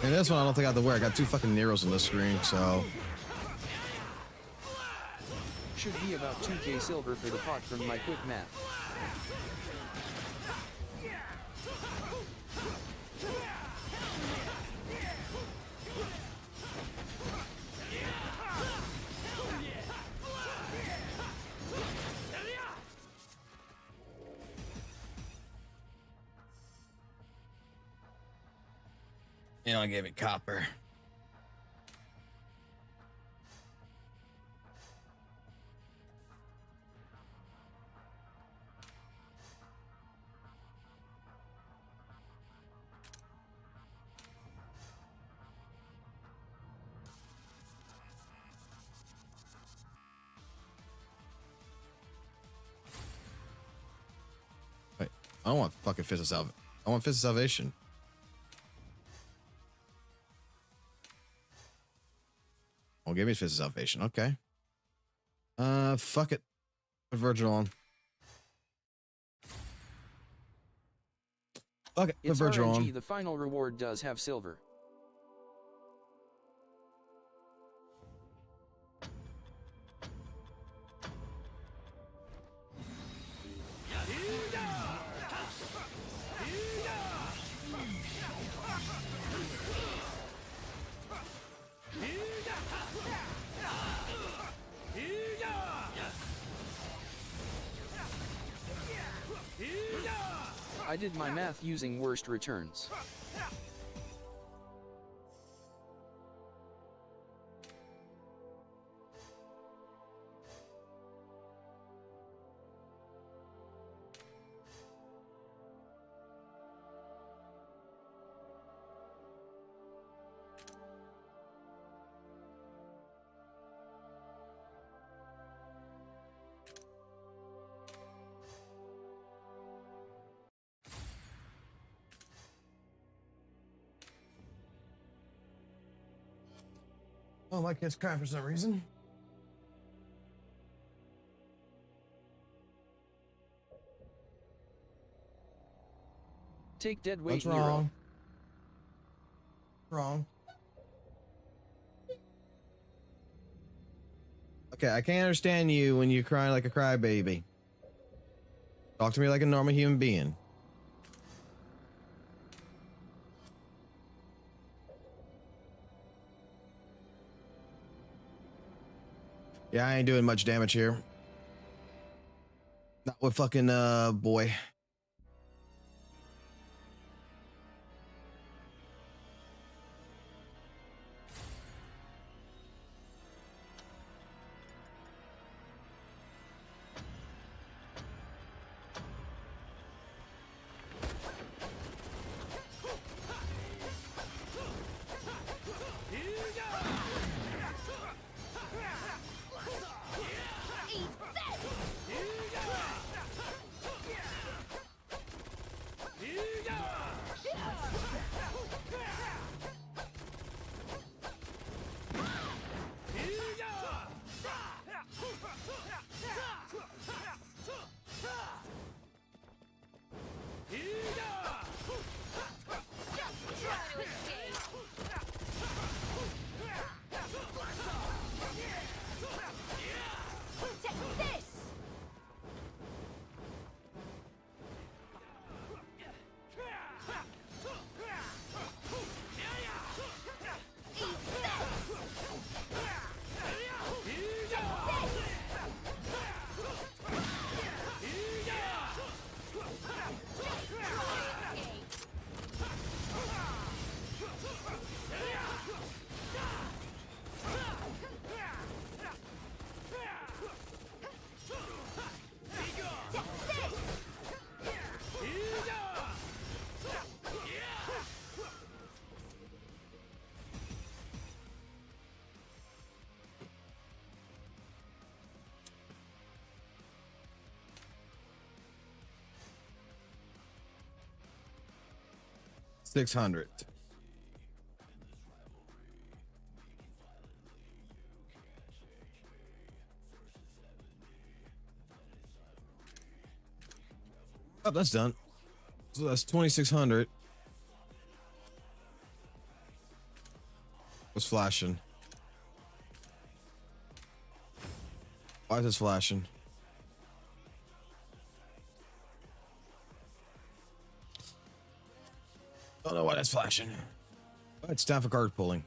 Speaker 1: And this one I don't think I have to wear. I got 2 fucking Neros on the screen, so.
Speaker 3: Should be about 2k silver for the pot from my quick math.
Speaker 1: You know, I gave it copper. Wait, I don't want fucking Fist of Salvation. I want Fist of Salvation. Oh, give me Fist of Salvation. Okay. Fuck it. Put Virgil on. Fuck it. Put
Speaker 3: It's
Speaker 1: Virgil
Speaker 3: RNG,
Speaker 1: on.
Speaker 3: the final reward does have silver. I did my math using worst returns.
Speaker 1: Oh, my kid's crying for some reason.
Speaker 3: Take dead weight
Speaker 1: What's
Speaker 3: Nero.
Speaker 1: wrong? Wrong. Okay, I can't understand you when you're crying like a crybaby. Talk to me like a normal human being. Yeah, I ain't doing much damage here. Not with fucking boy. $600. Oh, that's done. So that's 2,600. What's flashing? Why is this flashing? Don't know why that's flashing. But it's time for card pulling.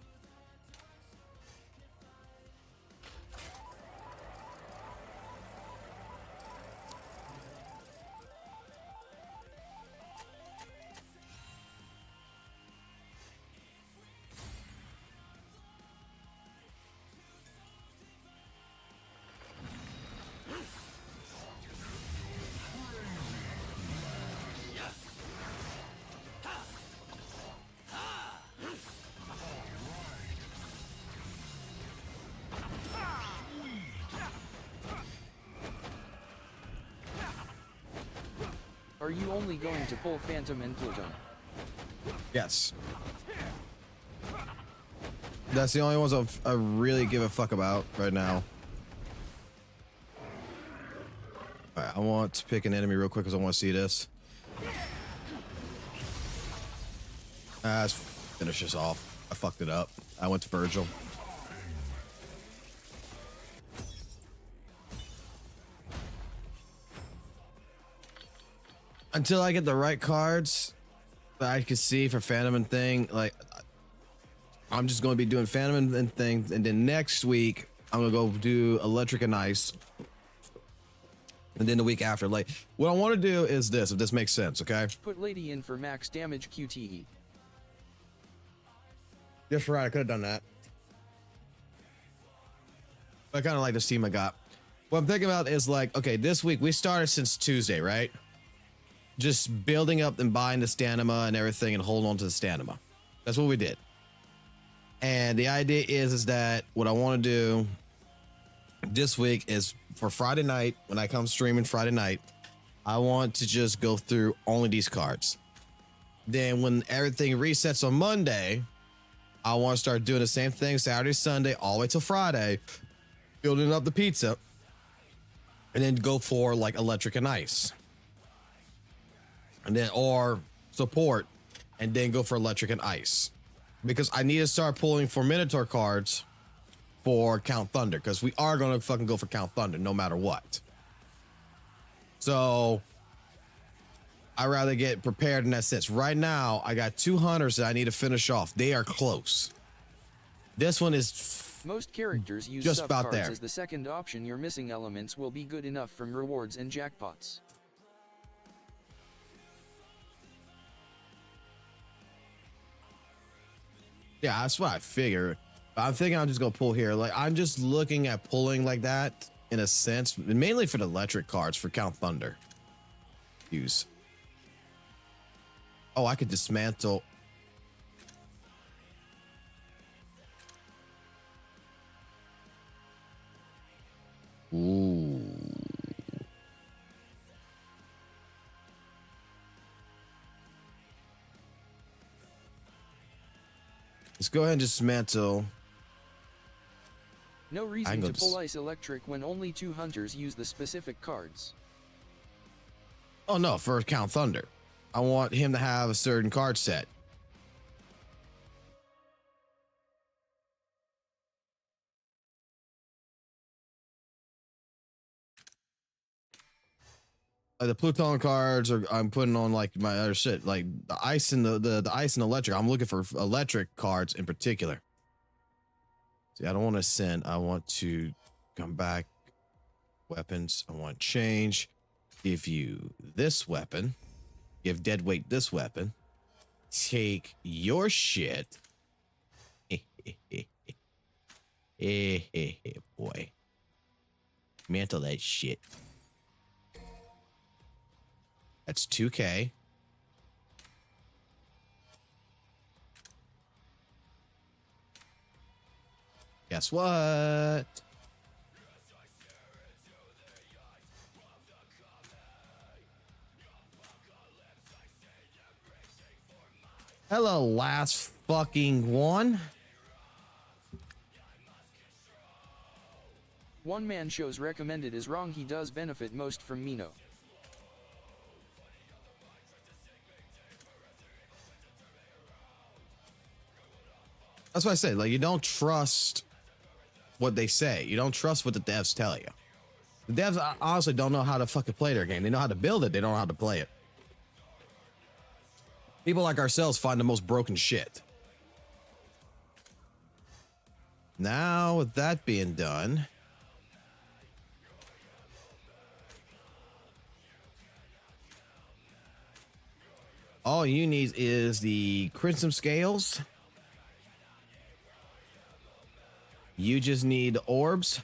Speaker 3: Are you only going to pull Phantom and Pluto?
Speaker 1: Yes. That's the only ones I really give a fuck about right now. Alright, I want to pick an enemy real quick because I want to see this. Let's finish this off. I fucked it up. I went to Virgil. Until I get the right cards that I can see for Phantom and Thing, like, I'm just going to be doing Phantom and Thing, and then next week I'm going to go do Electric and Ice, and then the week after, like, what I want to do is this, if this makes sense, okay?
Speaker 3: Put Lady in for max damage QTE.
Speaker 1: Just right, I could have done that. But I kind of like this team I got. What I'm thinking about is, like, okay, this week we started since Tuesday, right? Just building up and buying the stamina and everything and holding on to the stamina. That's what we did. And the idea is that what I want to do this week is for Friday night, when I come streaming Friday night, I want to just go through only these cards. Then when everything resets on Monday, I want to start doing the same thing Saturday, Sunday, all the way till Friday, building up the pizza, and then go for like electric and ice, and then or support, and then go for electric and ice, because I need to start pulling for Minotaur cards for Count Thunder, because we are gonna fucking go for Count Thunder no matter what. So I'd rather get prepared in that sense. Right now, I got 2 hunters that I need to finish off. They are close. This one is
Speaker 3: Most characters use
Speaker 1: just
Speaker 3: sub
Speaker 1: about
Speaker 3: cards
Speaker 1: there.
Speaker 3: as the second option. Your missing elements will be good enough from rewards and jackpots.
Speaker 1: Yeah, that's what I figure. I'm thinking I'm just gonna pull here. Like, I'm just looking at pulling like that in a sense, mainly for the electric cards for Count Thunder. Use. Oh, I could dismantle. Ooh. Let's go ahead and dismantle.
Speaker 3: No
Speaker 1: I
Speaker 3: reason
Speaker 1: can go
Speaker 3: to pull
Speaker 1: dis-
Speaker 3: Ice Electric when only 2 hunters use the specific cards.
Speaker 1: Oh no, for Count Thunder. I want him to have a certain card set. The Pluton cards are I'm putting on like my other shit, like the ice and the ice and electric. I'm looking for electric cards in particular. See, I don't want to send. I want to come back. Weapons. I want to change. Give you this weapon. Give deadweight this weapon. Take your shit. Boy. Mantle that shit. That's 2K. Guess what? Hello, last fucking one.
Speaker 3: One man shows recommended is wrong. He does benefit most from Mino.
Speaker 1: That's what I say. Like, you don't trust what they say. You don't trust what the devs tell you. The devs honestly don't know how to fucking play their game. They know how to build it. They don't know how to play it. People like ourselves find the most broken shit. Now, with that being done, all you need is the Crimson Scales. You just need orbs.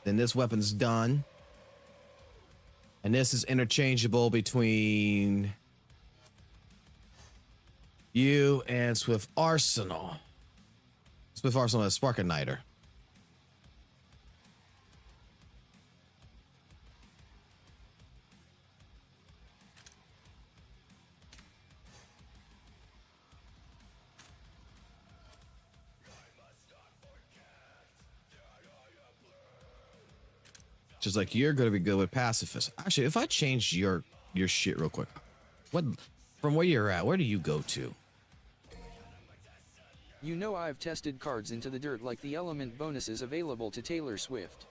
Speaker 1: Then this weapon's done. And this is interchangeable between you and Swift Arsenal. Swift Arsenal is Spark Igniter. Just like you're gonna be good with pacifist. Actually, if I change your shit real quick, what from where you're at, where do you go to?
Speaker 3: You know I've tested cards into the dirt like the element bonuses available to Taylor Swift.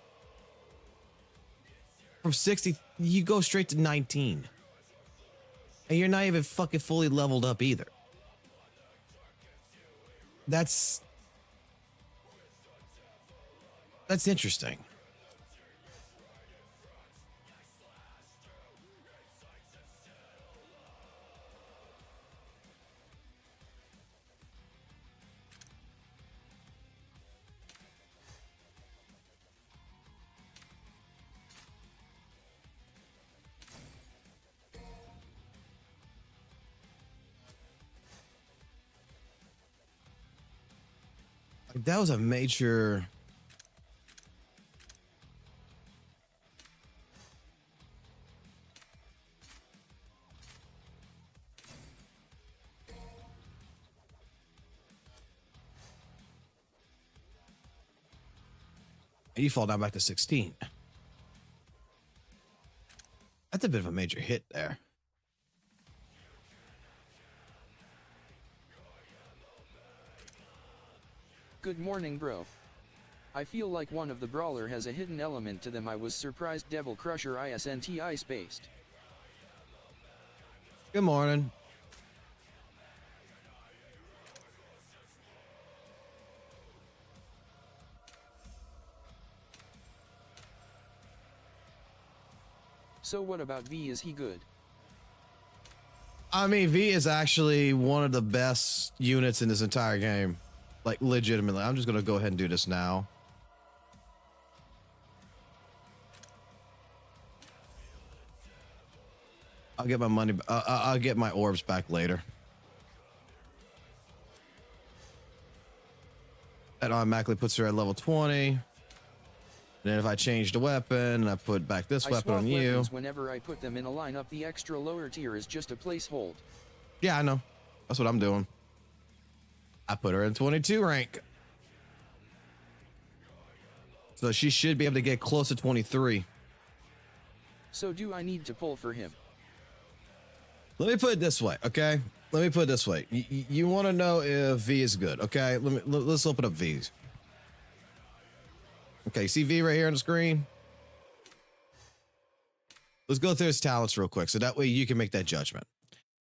Speaker 1: From 60, you go straight to 19. And you're not even fucking fully leveled up either. That's interesting. That was a major. And you fall down back to 16. That's a bit of a major hit there.
Speaker 3: Good morning, bro. I feel like one of the brawler has a hidden element to them. I was surprised Devil Crusher ISNT ice-based.
Speaker 1: Good morning.
Speaker 3: So what about V? Is he good?
Speaker 1: I mean, V is actually one of the best units in this entire game. Like, legitimately. I'm just going to go ahead and do this now. I'll get my money. I'll get my orbs back later. That automatically puts her at level 20. Then if I change the weapon, I put back this weapon on you.
Speaker 3: Whenever I put them in a lineup, the extra lower tier is just a placehold.
Speaker 1: Yeah, I know. That's what I'm doing. I put her in 22 rank. So she should be able to get close to 23.
Speaker 3: So do I need to pull for him?
Speaker 1: Let me put it this way, okay? Let me put it this way. You want to know if V is good, okay? Let's open up V's. Okay, see V right here on the screen? Let's go through his talents real quick, so that way you can make that judgment.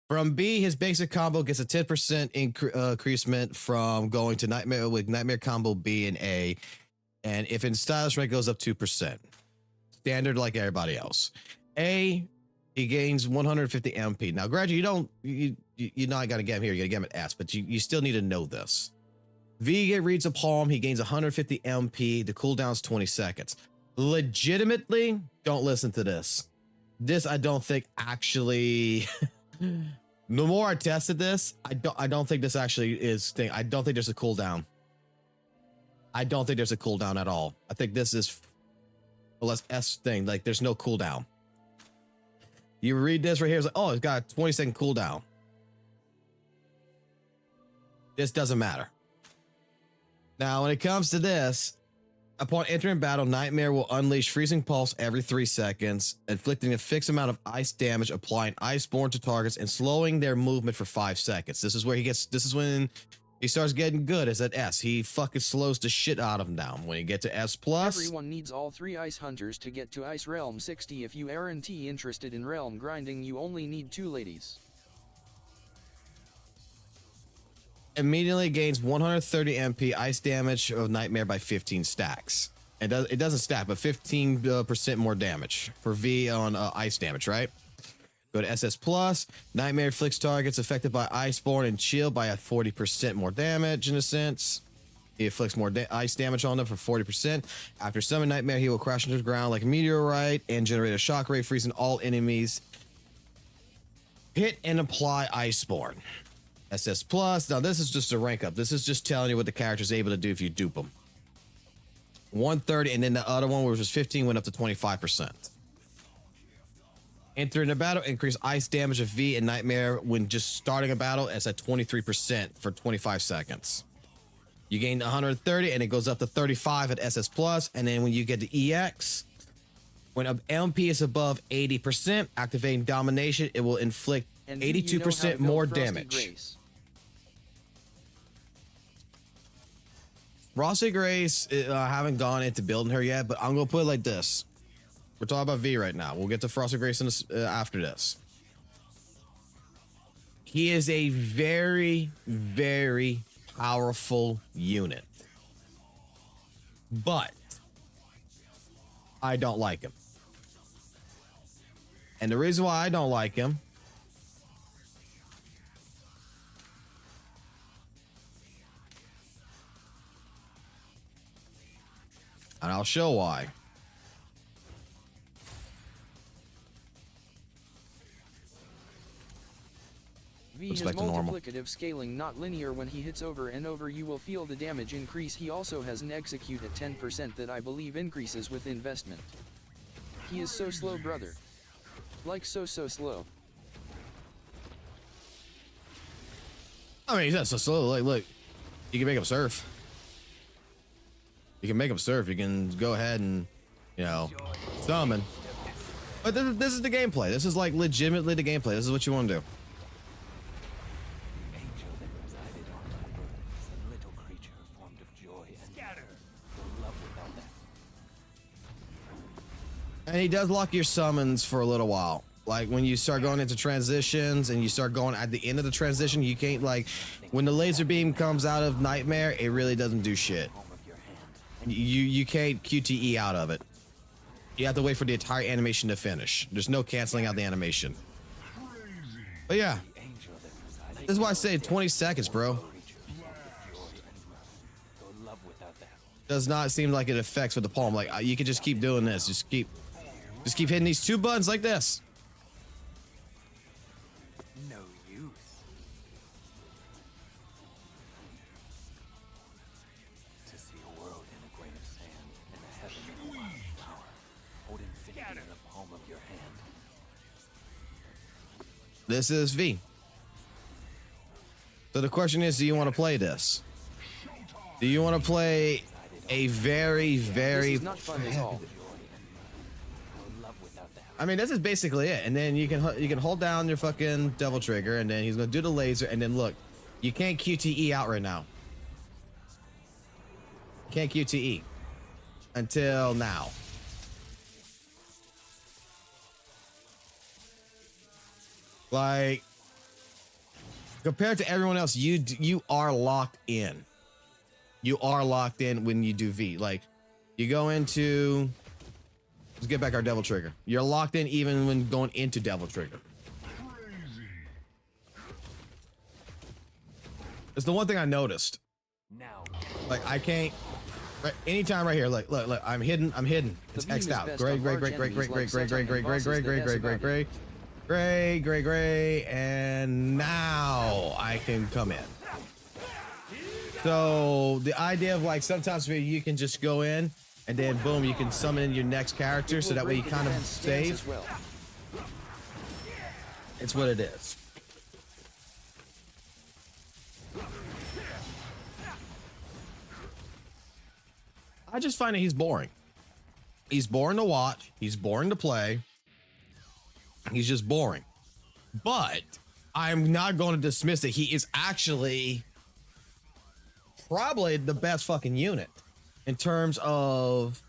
Speaker 1: From B, his basic combo gets a 10% increasement from going to Nightmare with Nightmare combo B and A. And if in stylish rank goes up 2%. Standard like everybody else. A, he gains 150 MP. Now, granted, you're not going to get him here. You're going to get him at S, but you still need to know this. V reads a palm. He gains 150 MP. The cooldown's 20 seconds. Legitimately, don't listen to this. This, I don't think actually... The more I tested this, I don't think this actually is thing. I don't think there's a cooldown. I don't think there's a cooldown at all. I think this is a less S thing. Like, there's no cooldown. You read this right here, it's like, oh, it's got a 20-second cooldown. This doesn't matter. Now, when it comes to this, upon entering battle, Nightmare will unleash Freezing Pulse every 3 seconds, inflicting a fixed amount of ice damage, applying Iceborne to targets, and slowing their movement for 5 seconds. This is when he starts getting good, is at S. He fucking slows the shit out of him down. When you get to S+.
Speaker 3: Everyone needs all 3 Ice Hunters to get to Ice Realm 60. If you aren't interested in realm grinding, you only need 2 ladies.
Speaker 1: Immediately gains 130 MP ice damage of Nightmare by 15 stacks. It doesn't stack, but 15% more damage for V on ice damage, right? Go to SS+. Nightmare inflicts targets affected by Iceborne and Chill by a 40% more damage, in a sense. He inflicts more ice damage on them for 40%. After summoning Nightmare, he will crash into the ground like a meteorite and generate a shock ray, freezing all enemies. Hit and apply Iceborne. SS+. Now, this is just a rank up. This is just telling you what the character is able to do if you dupe them. 130, and then the other one, which was 15, went up to 25%. Entering the battle, increase ice damage of V and Nightmare when just starting a battle as at 23% for 25 seconds. You gain 130, and it goes up to 35 at SS+, and then when you get to EX, when MP is above 80%, activating Domination, it will inflict 82% more damage. Frosty Grace, I haven't gone into building her yet, but I'm going to put it like this. We're talking about V right now. We'll get to Frosty Grace in this, after this. He is a very, very powerful unit. But I don't like him. And the reason why I don't like him and I'll show why.
Speaker 3: V has multiplicative scaling, not linear. When he hits over and over, you will feel the damage increase. He also has an execute at 10% that I believe increases with investment. He is so slow, brother. Like so slow.
Speaker 1: I mean, he's not so slow. Like, look, you can make him surf. You can make them surf. You can go ahead and, you know, summon. But this is the gameplay. This is like legitimately the gameplay. This is what you want to do.
Speaker 2: Angel that resided on my birth is a little creature formed of joy and scatter. No love without that.
Speaker 1: And he does lock your summons for a little while. Like when you start going into transitions and you start going at the end of the transition, you can't like when the laser beam comes out of Nightmare, it really doesn't do shit. You can't QTE out of it. You have to wait for the entire animation to finish. There's no canceling out the animation. But yeah, this is why I say 20 seconds, bro. Does not seem like it affects with the palm. Like you can just keep doing this. Just keep hitting these two buttons like this.
Speaker 2: No use. To see a world in a grain of sand and a heaven in a wild flower. Hold infinity in the palm of your hand.
Speaker 1: This is V. So the question is, do you want to play this? Do you want to play a very, very...
Speaker 3: This is not fun at all.
Speaker 1: I mean, this is basically it. And then you can hold down your fucking double trigger, and then he's gonna do the laser, and then look, you can't QTE out right now. Can't QTE until now. Like compared to everyone else, you are locked in. You are locked in when you do V. Like you go into. Let's get back our devil trigger. You're locked in even when going into devil trigger. It's the one thing I noticed.
Speaker 2: Now.
Speaker 1: Like I can't. Right, anytime right here. Look. I'm hidden. It's X'd out. Gray. And now I can come in. So the idea of like sometimes you can just go in and then boom, you can summon in your next character so that way you kind of save. It's what it is. I just find that he's boring. He's boring to watch. He's boring to play. He's just boring. But I'm not going to dismiss that he is actually probably the best fucking unit in terms of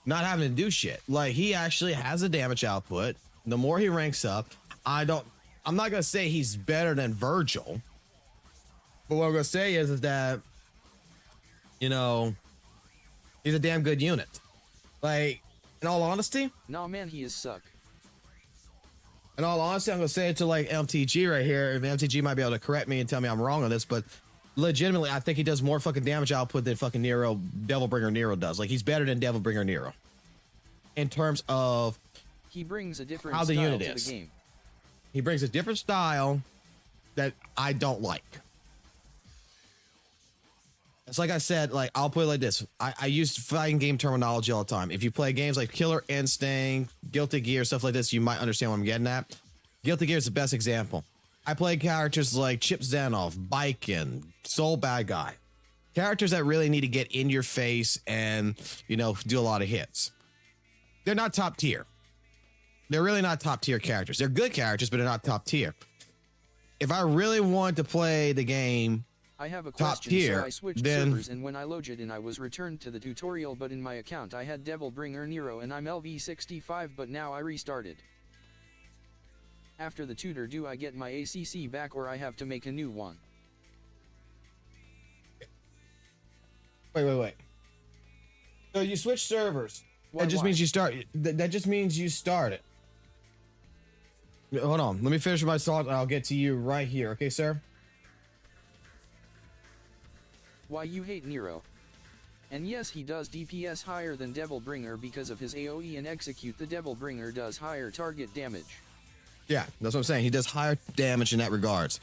Speaker 1: not having to do shit. Like he actually has a damage output. The more he ranks up, I'm not going to say he's better than Virgil. But what I'm going to say is that, you know, he's a damn good unit. Like, in all honesty.
Speaker 3: Nah, man, he is suck.
Speaker 1: In all honesty, I'm going to say it to like MTG right here. If MTG might be able to correct me and tell me I'm wrong on this, but legitimately, I think he does more fucking damage output than fucking Nero, Devilbringer Nero does. Like, he's better than Devilbringer Nero. In terms of
Speaker 3: he brings a different
Speaker 1: how the
Speaker 3: style
Speaker 1: unit
Speaker 3: to
Speaker 1: is.
Speaker 3: the game.
Speaker 1: He brings a different style that I don't like. It's like I said, like, I'll put it like this. I use fighting game terminology all the time. If you play games like Killer Instinct, Guilty Gear, stuff like this, you might understand what I'm getting at. Guilty Gear is the best example. I play characters like Chip Zanoff, Biken, Soul Bad Guy. Characters that really need to get in your face and, you know, do a lot of hits. They're not top tier. They're really not top tier characters. They're good characters, but they're not top tier. If I really want to play the game
Speaker 3: I have a
Speaker 1: top
Speaker 3: question,
Speaker 1: tier,
Speaker 3: so I switched
Speaker 1: then
Speaker 3: servers, and when I logged in I was returned to the tutorial, but in my account I had Devilbringer Nero and I'm LV65, but now I restarted. After the tutor, do I get my ACC back or I have to make a new one?
Speaker 1: Wait. So you switch servers.
Speaker 3: Why?
Speaker 1: That just means you start. That just means you start it. Hold on. Let me finish my thought and I'll get to you right here. Okay, sir?
Speaker 3: Why you hate Nero? And yes, he does DPS higher than Devilbringer because of his AoE and execute. The Devilbringer does higher target damage.
Speaker 1: Yeah, that's what I'm saying. He does higher damage in that regards.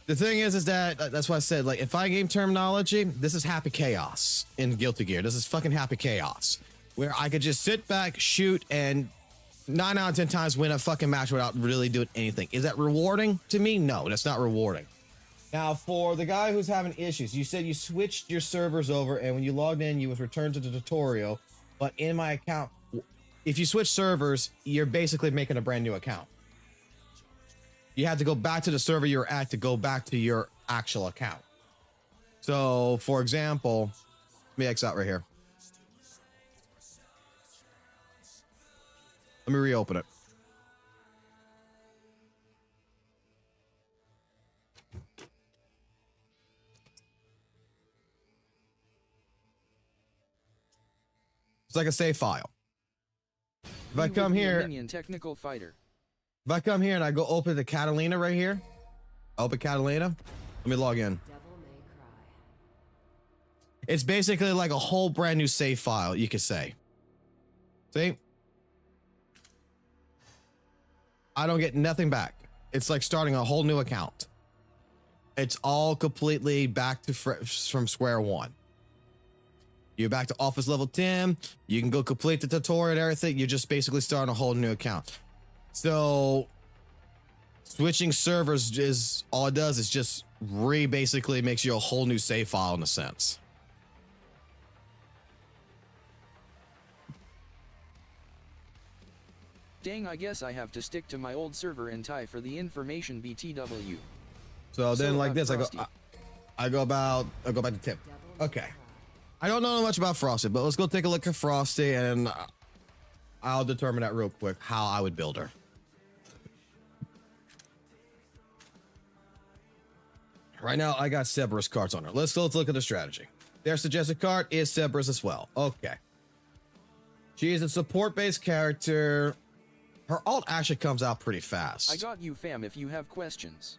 Speaker 1: The thing is that that's why I said, like, in fighting game terminology, this is happy chaos in Guilty Gear. This is fucking happy chaos, where I could just sit back, shoot, and 9 out of 10 times win a fucking match without really doing anything. Is that rewarding to me? No, that's not rewarding. Now, for the guy who's having issues, you said you switched your servers over, and when you logged in, you was returned to the tutorial. But in my account, if you switch servers, you're basically making a brand new account. You have to go back to the server you're at to go back to your actual account. So, for example, let me X out right here. Let me reopen it. It's like a save file. If I come here,
Speaker 3: Technical fighter.
Speaker 1: if I come here and I go open the Catalina right here, open Catalina, let me log in. It's basically like a whole brand new save file, you could say. See? I don't get nothing back. It's like starting a whole new account. It's all completely back to from square one. You're back to office level 10. You can go complete the tutorial and everything. You're just basically starting a whole new account. So switching servers is all it does is just basically makes you a whole new save file in a sense.
Speaker 3: Dang, I guess I have to stick to my old server and tie for the information BTW.
Speaker 1: So then like this, I go back to tip. Okay. I don't know much about Frosty, but let's go take a look at Frosty and I'll determine that real quick how I would build her. Right now, I got Cerberus cards on her. Let's look at the strategy. Their suggested card is Cerberus as well. Okay. She is a support-based character. Her ult actually comes out pretty fast.
Speaker 3: I got you, fam, if you have questions.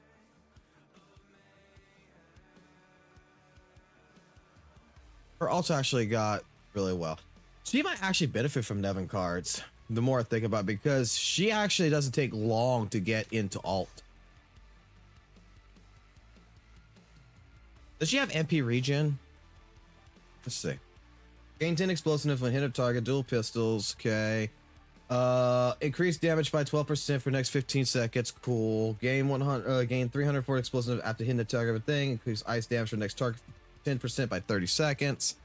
Speaker 1: Her ult actually got really well. She might actually benefit from Nevin cards, the more I think about it, because she actually doesn't take long to get into ult. Does she have MP regen? Let's see. Gain 10 explosiveness when hit a target, dual pistols, okay. Increase damage by 12% for the next 15 seconds, cool. Gain 340 explosiveness after hitting the target of a thing, increase ice damage for the next target 10% by 30 seconds.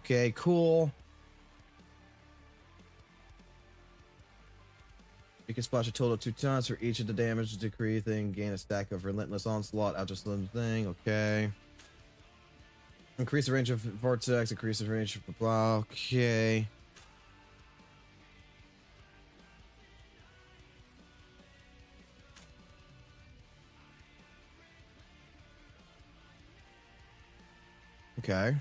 Speaker 1: Okay, cool. You can splash a total of 2 times for each of the damage decree thing. Gain a stack of relentless onslaught after slim thing. Okay. Increase the range of vortex. Increase the range of blah. Okay. Okay.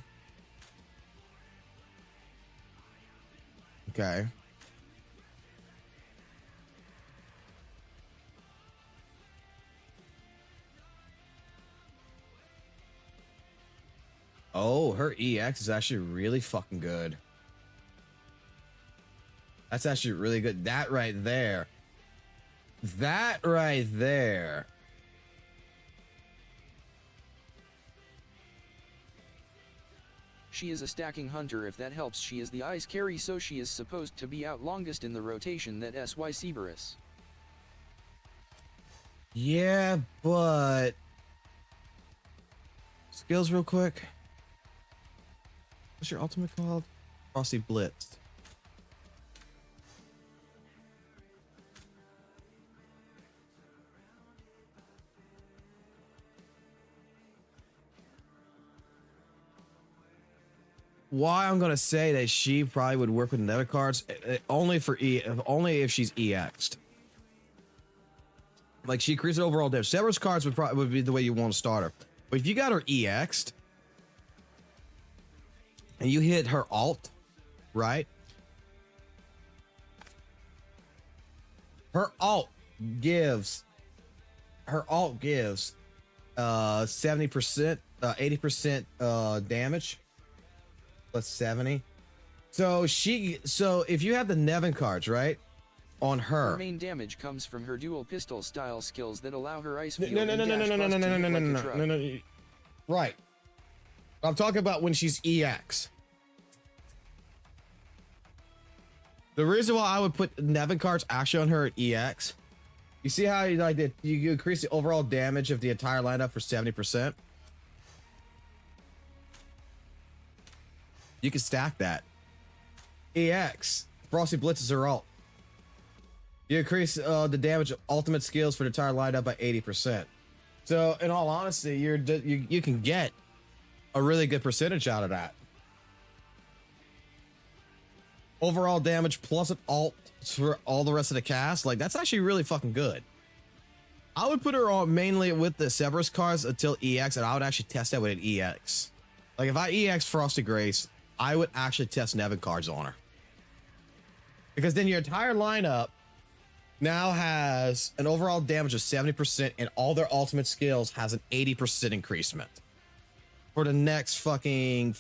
Speaker 1: Okay. Oh, her EX is actually really fucking good. That's actually really good. That right there. That right there.
Speaker 3: She is a stacking hunter, if that helps. She is the ice carry, so she is supposed to be out longest in the rotation. That SY Cerberus.
Speaker 1: Yeah, but skills real quick. What's your ultimate called? Frosty Blitz. Why I'm gonna say that she probably would work with nether cards only for only if she's EX'd. Like she increases overall damage. Cerberus cards would be the way you want to start her. But if you got her EX'd and you hit her alt, right? Her alt gives 70%, 80% damage. Plus 70. So if you have the Nevin cards, right? On her.
Speaker 3: Her main damage comes from her dual pistol style skills that allow her ice field
Speaker 1: No. Right. I'm talking about when she's EX. The reason why I would put Nevin cards actually on her at EX, You see how you like you increase the overall damage of the entire lineup for 70%? You can stack that. EX, Frosty Blitzes are alt. You increase the damage of ultimate skills for the entire lineup by 80%. So, in all honesty, you can get a really good percentage out of that. Overall damage plus an alt for all the rest of the cast, like that's actually really fucking good. I would put her on mainly with the Cerberus cards until EX, and I would actually test that with an EX. Like if I EX Frosty Grace, I would actually test Nevin cards on her. Because then your entire lineup now has an overall damage of 70%, and all their ultimate skills has an 80% increasement for the next fucking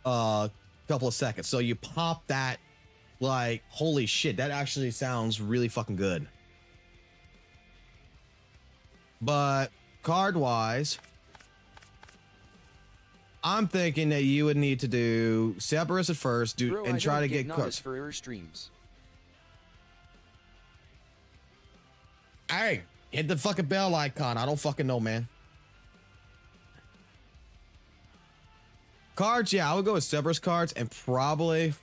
Speaker 1: couple of seconds. So you pop that, like, holy shit, that actually sounds really fucking good. But card wise, I'm thinking that you would need to do Cerberus at first,
Speaker 3: Bro,
Speaker 1: and
Speaker 3: I
Speaker 1: try
Speaker 3: don't
Speaker 1: to
Speaker 3: get
Speaker 1: get
Speaker 3: novice
Speaker 1: cards.
Speaker 3: for her streams.
Speaker 1: Hey, hit the fucking bell icon. I don't fucking know, man. Cards, yeah, I would go with Cerberus cards and probably.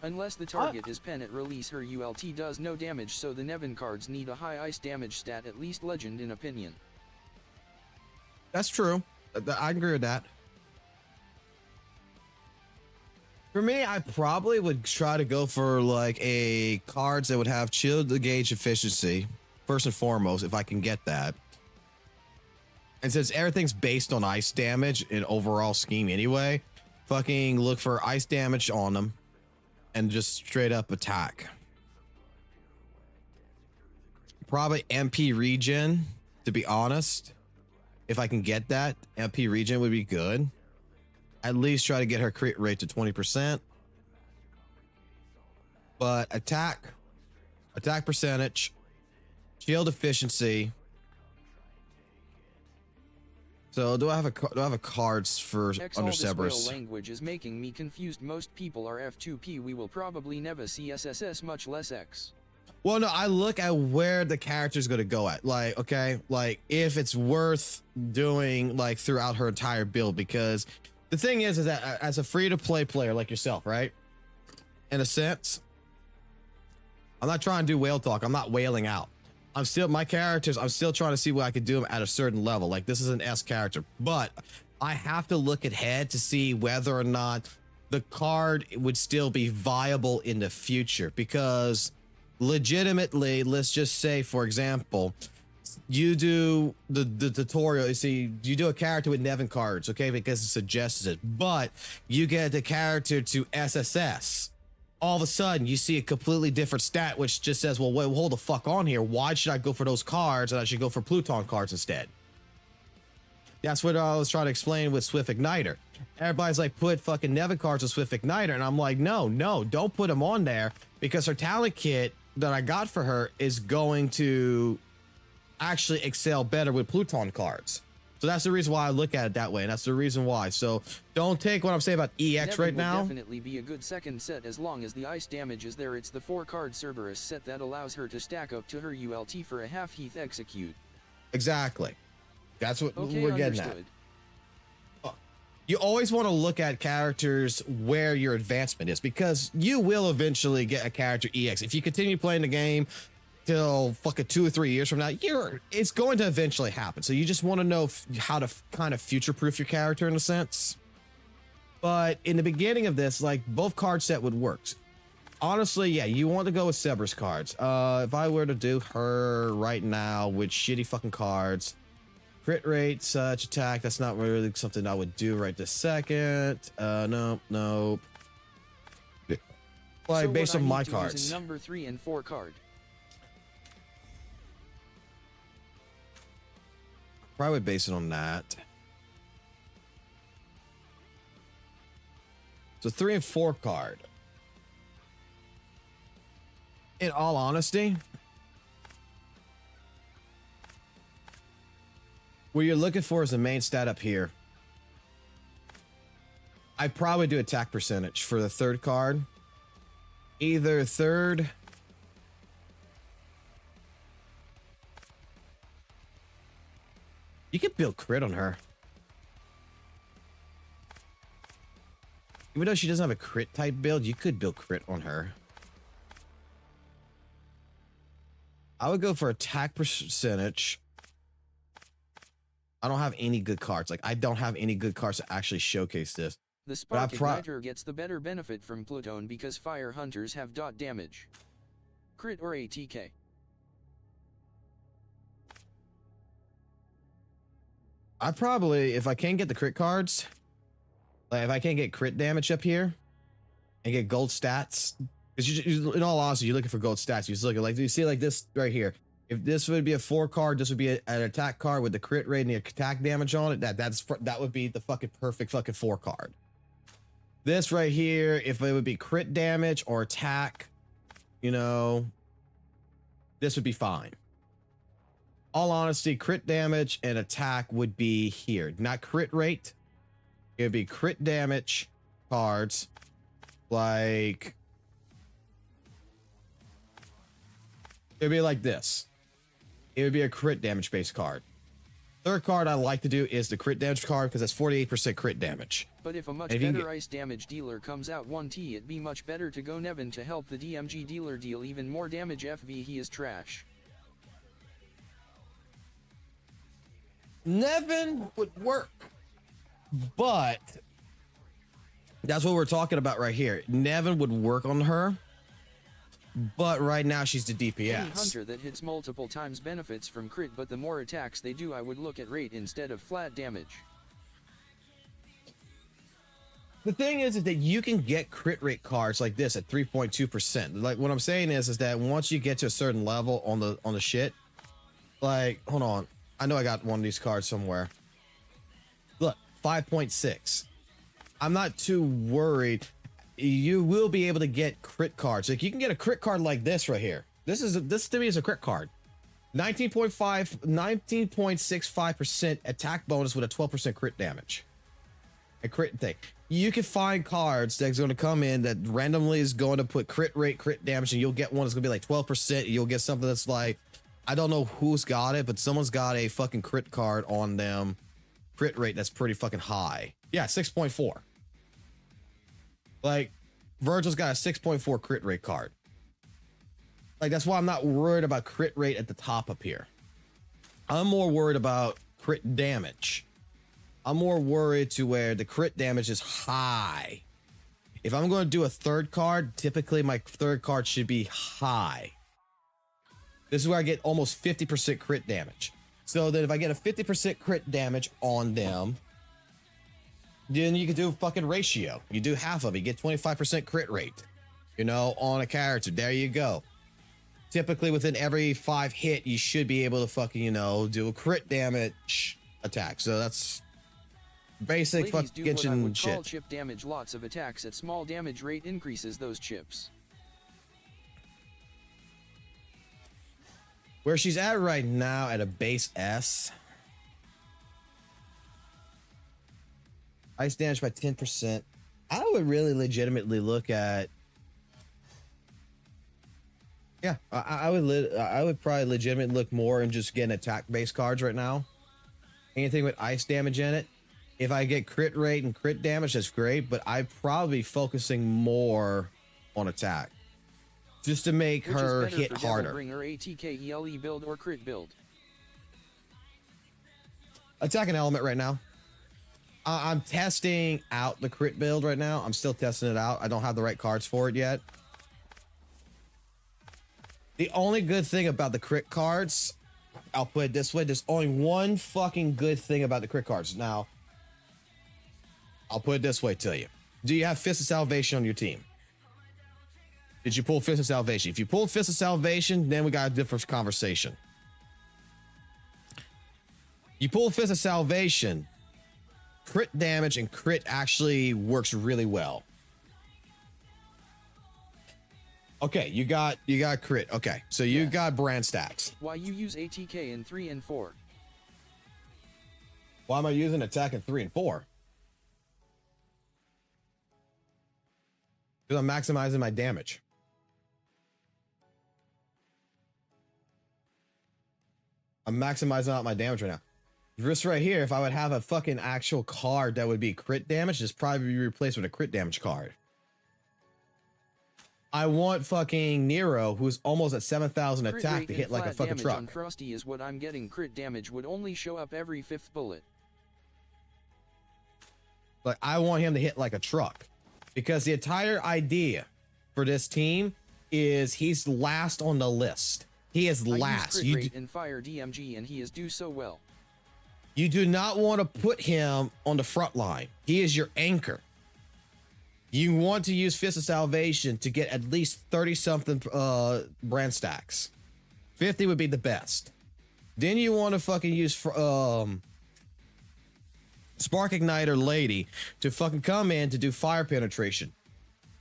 Speaker 3: Unless the target is pen at release, her ULT does no damage, so the Nevin cards need a high ice damage stat, at least legend in opinion.
Speaker 1: That's true. I agree with that. For me, I probably would try to go for like a cards that would have shield gauge efficiency first and foremost, if I can get that. And since everything's based on ice damage in overall scheme anyway, fucking look for ice damage on them and just straight up attack. Probably MP regen, to be honest. If I can get that, MP regen would be good. At least try to get her crit rate to 20%. But attack percentage, shield efficiency. So do I have a cards for under Cerberus?
Speaker 3: Language is making me confused. Most people are F2P. We will probably never see SSS, much less X.
Speaker 1: Well, no, I look at where the character's going to go at. Like, okay, like if it's worth doing like throughout her entire build, because the thing is that as a free-to-play player like yourself, right? In a sense, I'm not trying to do whale talk. I'm not whaling out. I'm still trying to see what I could do at a certain level. Like this is an S character, but I have to look ahead to see whether or not the card would still be viable in the future. Because legitimately, let's just say, for example, you do the tutorial. You see, you do a character with Nevin cards, okay, because it suggests it, but you get the character to SSS. All of a sudden, you see a completely different stat, which just says, well, wait, hold the fuck on here. Why should I go for those cards and I should go for Pluton cards instead? That's what I was trying to explain with Swift Igniter. Everybody's like, put fucking Nevin cards with Swift Igniter. And I'm like, no, don't put them on there, because her talent kit that I got for her is going to actually excel better with Pluton cards. So that's the reason why I look at it that way, and that's the reason why. So don't take what I'm saying about EX
Speaker 3: Nevin
Speaker 1: right
Speaker 3: will
Speaker 1: now.
Speaker 3: Definitely be a good second set as long as the ice damage is there. It's the 4-card Cerberus set that allows her to stack up to her ULT for a half Heath execute.
Speaker 1: Exactly. That's what
Speaker 3: Okay,
Speaker 1: we're getting
Speaker 3: understood.
Speaker 1: at. You always want to look at characters where your advancement is, because you will eventually get a character EX. If you continue playing the game till fucking 2 or 3 years from now, it's going to eventually happen. So you just want to know how to kind of future-proof your character in a sense. But in the beginning of this, like, both card set would work. Honestly, yeah, you want to go with Cerberus cards. If I were to do her right now with shitty fucking cards, crit rate, such attack, that's not really something I would do right this second. Nope. Like,
Speaker 3: So
Speaker 1: based
Speaker 3: what
Speaker 1: on
Speaker 3: I
Speaker 1: my
Speaker 3: need to use
Speaker 1: cards.
Speaker 3: in number 3 and 4 card.
Speaker 1: Probably base it on that. So 3 and 4 card. In all honesty, what you're looking for is the main stat up here. I probably do attack percentage for the third card. Either third. You could build crit on her. Even though she doesn't have a crit type build, you could build crit on her. I would go for attack percentage. I don't have any good cards. Like, I don't have any good cards to actually showcase this.
Speaker 3: The Spark Igniter gets the better benefit from Plutone because Fire Hunters have dot damage. Crit or ATK.
Speaker 1: I probably, if I can't get the crit cards, like if I can't get crit damage up here and get gold stats, because in all honesty, you're looking for gold stats. You just look at, like, you see like this right here. If this would be a 4 card, this would be an attack card with the crit rate and the attack damage on it. That would be the fucking perfect fucking 4 card. This right here, if it would be crit damage or attack, you know, this would be fine. All honesty, crit damage and attack would be here. Not crit rate. It would be crit damage cards. Like, it would be like this. It would be a crit damage based card. Third card I like to do is the crit damage card because that's 48% crit damage.
Speaker 3: But if a much better ice damage dealer comes out 1T, it'd be much better to go Nevin to help the DMG dealer deal even more damage. FV, he is trash.
Speaker 1: Nevin would work, but that's what we're talking about right here. Nevin would work on her, but right now she's the DPS.
Speaker 3: Any hunter that hits multiple times benefits from crit, but the more attacks they do, I would look at rate instead of flat damage.
Speaker 1: The thing is that you can get crit rate cards like this at 3.2%. Like, what I'm saying is that once you get to a certain level on the shit, like, hold on. I know I got one of these cards somewhere. Look, 5.6. I'm not too worried. You will be able to get crit cards. Like, you can get a crit card like this right here. This to me is a crit card. 19.65% attack bonus with a 12% crit damage. A crit thing. You can find cards that's going to come in that randomly is going to put crit rate, crit damage, and you'll get one that's going to be like 12%. You'll get something that's like, I don't know who's got it, but someone's got a fucking crit card on them. Crit rate that's pretty fucking high. Yeah, 6.4. Like, Virgil's got a 6.4 crit rate card. Like, that's why I'm not worried about crit rate at the top up here. I'm more worried about crit damage. I'm more worried to where the crit damage is high. If I'm going to do a third card, typically my third card should be high. This is where I get almost 50% crit damage. So that if I get a 50% crit damage on them, then you can do a fucking ratio. You do half of it, you get 25% crit rate, you know, on a character. There you go. Typically within every 5 hit, you should be able to fucking, you know, do a crit damage attack. So that's basic fucking shit.
Speaker 3: Chip damage. Lots of attacks at small damage rate increases those chips.
Speaker 1: Where she's at right now at a base S. Ice damage by 10%. I would really legitimately look at. Yeah, I would probably legitimately look more and just getting attack based cards right now. Anything with ice damage in it. If I get crit rate and crit damage, that's great, but I'd probably be focusing more on attack. Just to make her hit harder.
Speaker 3: Bring her ATK ELE build or crit build.
Speaker 1: Attack an element right now. I'm testing out the crit build right now. I'm still testing it out. I don't have the right cards for it yet. The only good thing about the crit cards, I'll put it this way, there's only one fucking good thing about the crit cards. Now, I'll put it this way to you. Do you have Fist of Salvation on your team? Did you pull Fist of Salvation? If you pulled Fist of Salvation, then we got a different conversation. You pull Fist of Salvation, crit damage and crit actually works really well. Okay, you got crit. Okay, so you got brand stacks.
Speaker 3: Why you use ATK in 3 and 4?
Speaker 1: Why am I using attack in 3 and 4? Because I'm maximizing my damage. I'm maximizing out my damage right now. This right here, if I would have a fucking actual card that would be crit damage, this probably be replaced with a crit damage card. I want fucking Nero, who's almost at 7,000 attack, to hit like a fucking truck.
Speaker 3: On Frosty is what I'm getting. Crit damage would only show up every 5th bullet.
Speaker 1: Like, I want him to hit like a truck. Because the entire idea for this team is he's last on the list. He is last.
Speaker 3: You rate in fire DMG and he is do so well.
Speaker 1: You do not want to put him on the front line. He is your anchor. You want to use Fist of Salvation to get at least 30 something brand stacks. 50 would be the best. Then you want to fucking use Spark Igniter Lady to fucking come in to do fire penetration.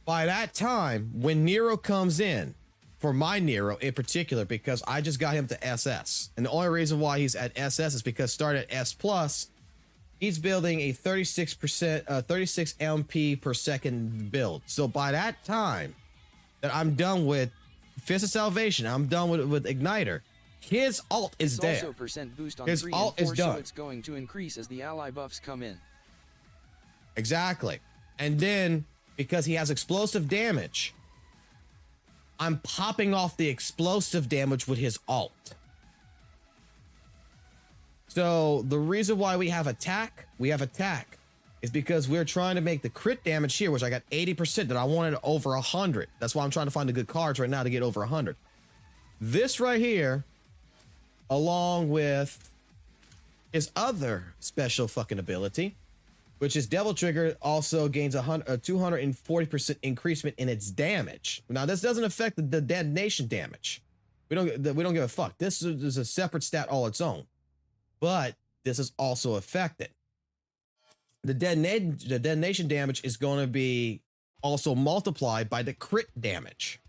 Speaker 1: By that time, when Nero comes in, for my Nero in particular, because I just got him to SS. And the only reason why he's at SS is because starting at S+, he's building a 36 MP per second build. So by that time that I'm done with Fist of Salvation, I'm done with Igniter, his alt is there.
Speaker 3: Also percent boost on
Speaker 1: his
Speaker 3: 3
Speaker 1: alt
Speaker 3: and 4,
Speaker 1: is done.
Speaker 3: so it's going to increase as the ally buffs come in.
Speaker 1: Exactly. And then, because he has explosive damage, I'm popping off the explosive damage with his alt. So the reason why we have attack is because we're trying to make the crit damage here, which I got 80% that I wanted over 100. That's why I'm trying to find the good cards right now to get over 100. This right here, along with his other special fucking ability, which is Devil Trigger, also gains a 240% increasement in its damage. Now, this doesn't affect the detonation damage. We don't give a fuck. This is a separate stat all its own. But this is also affected. The detonation damage is going to be also multiplied by the crit damage.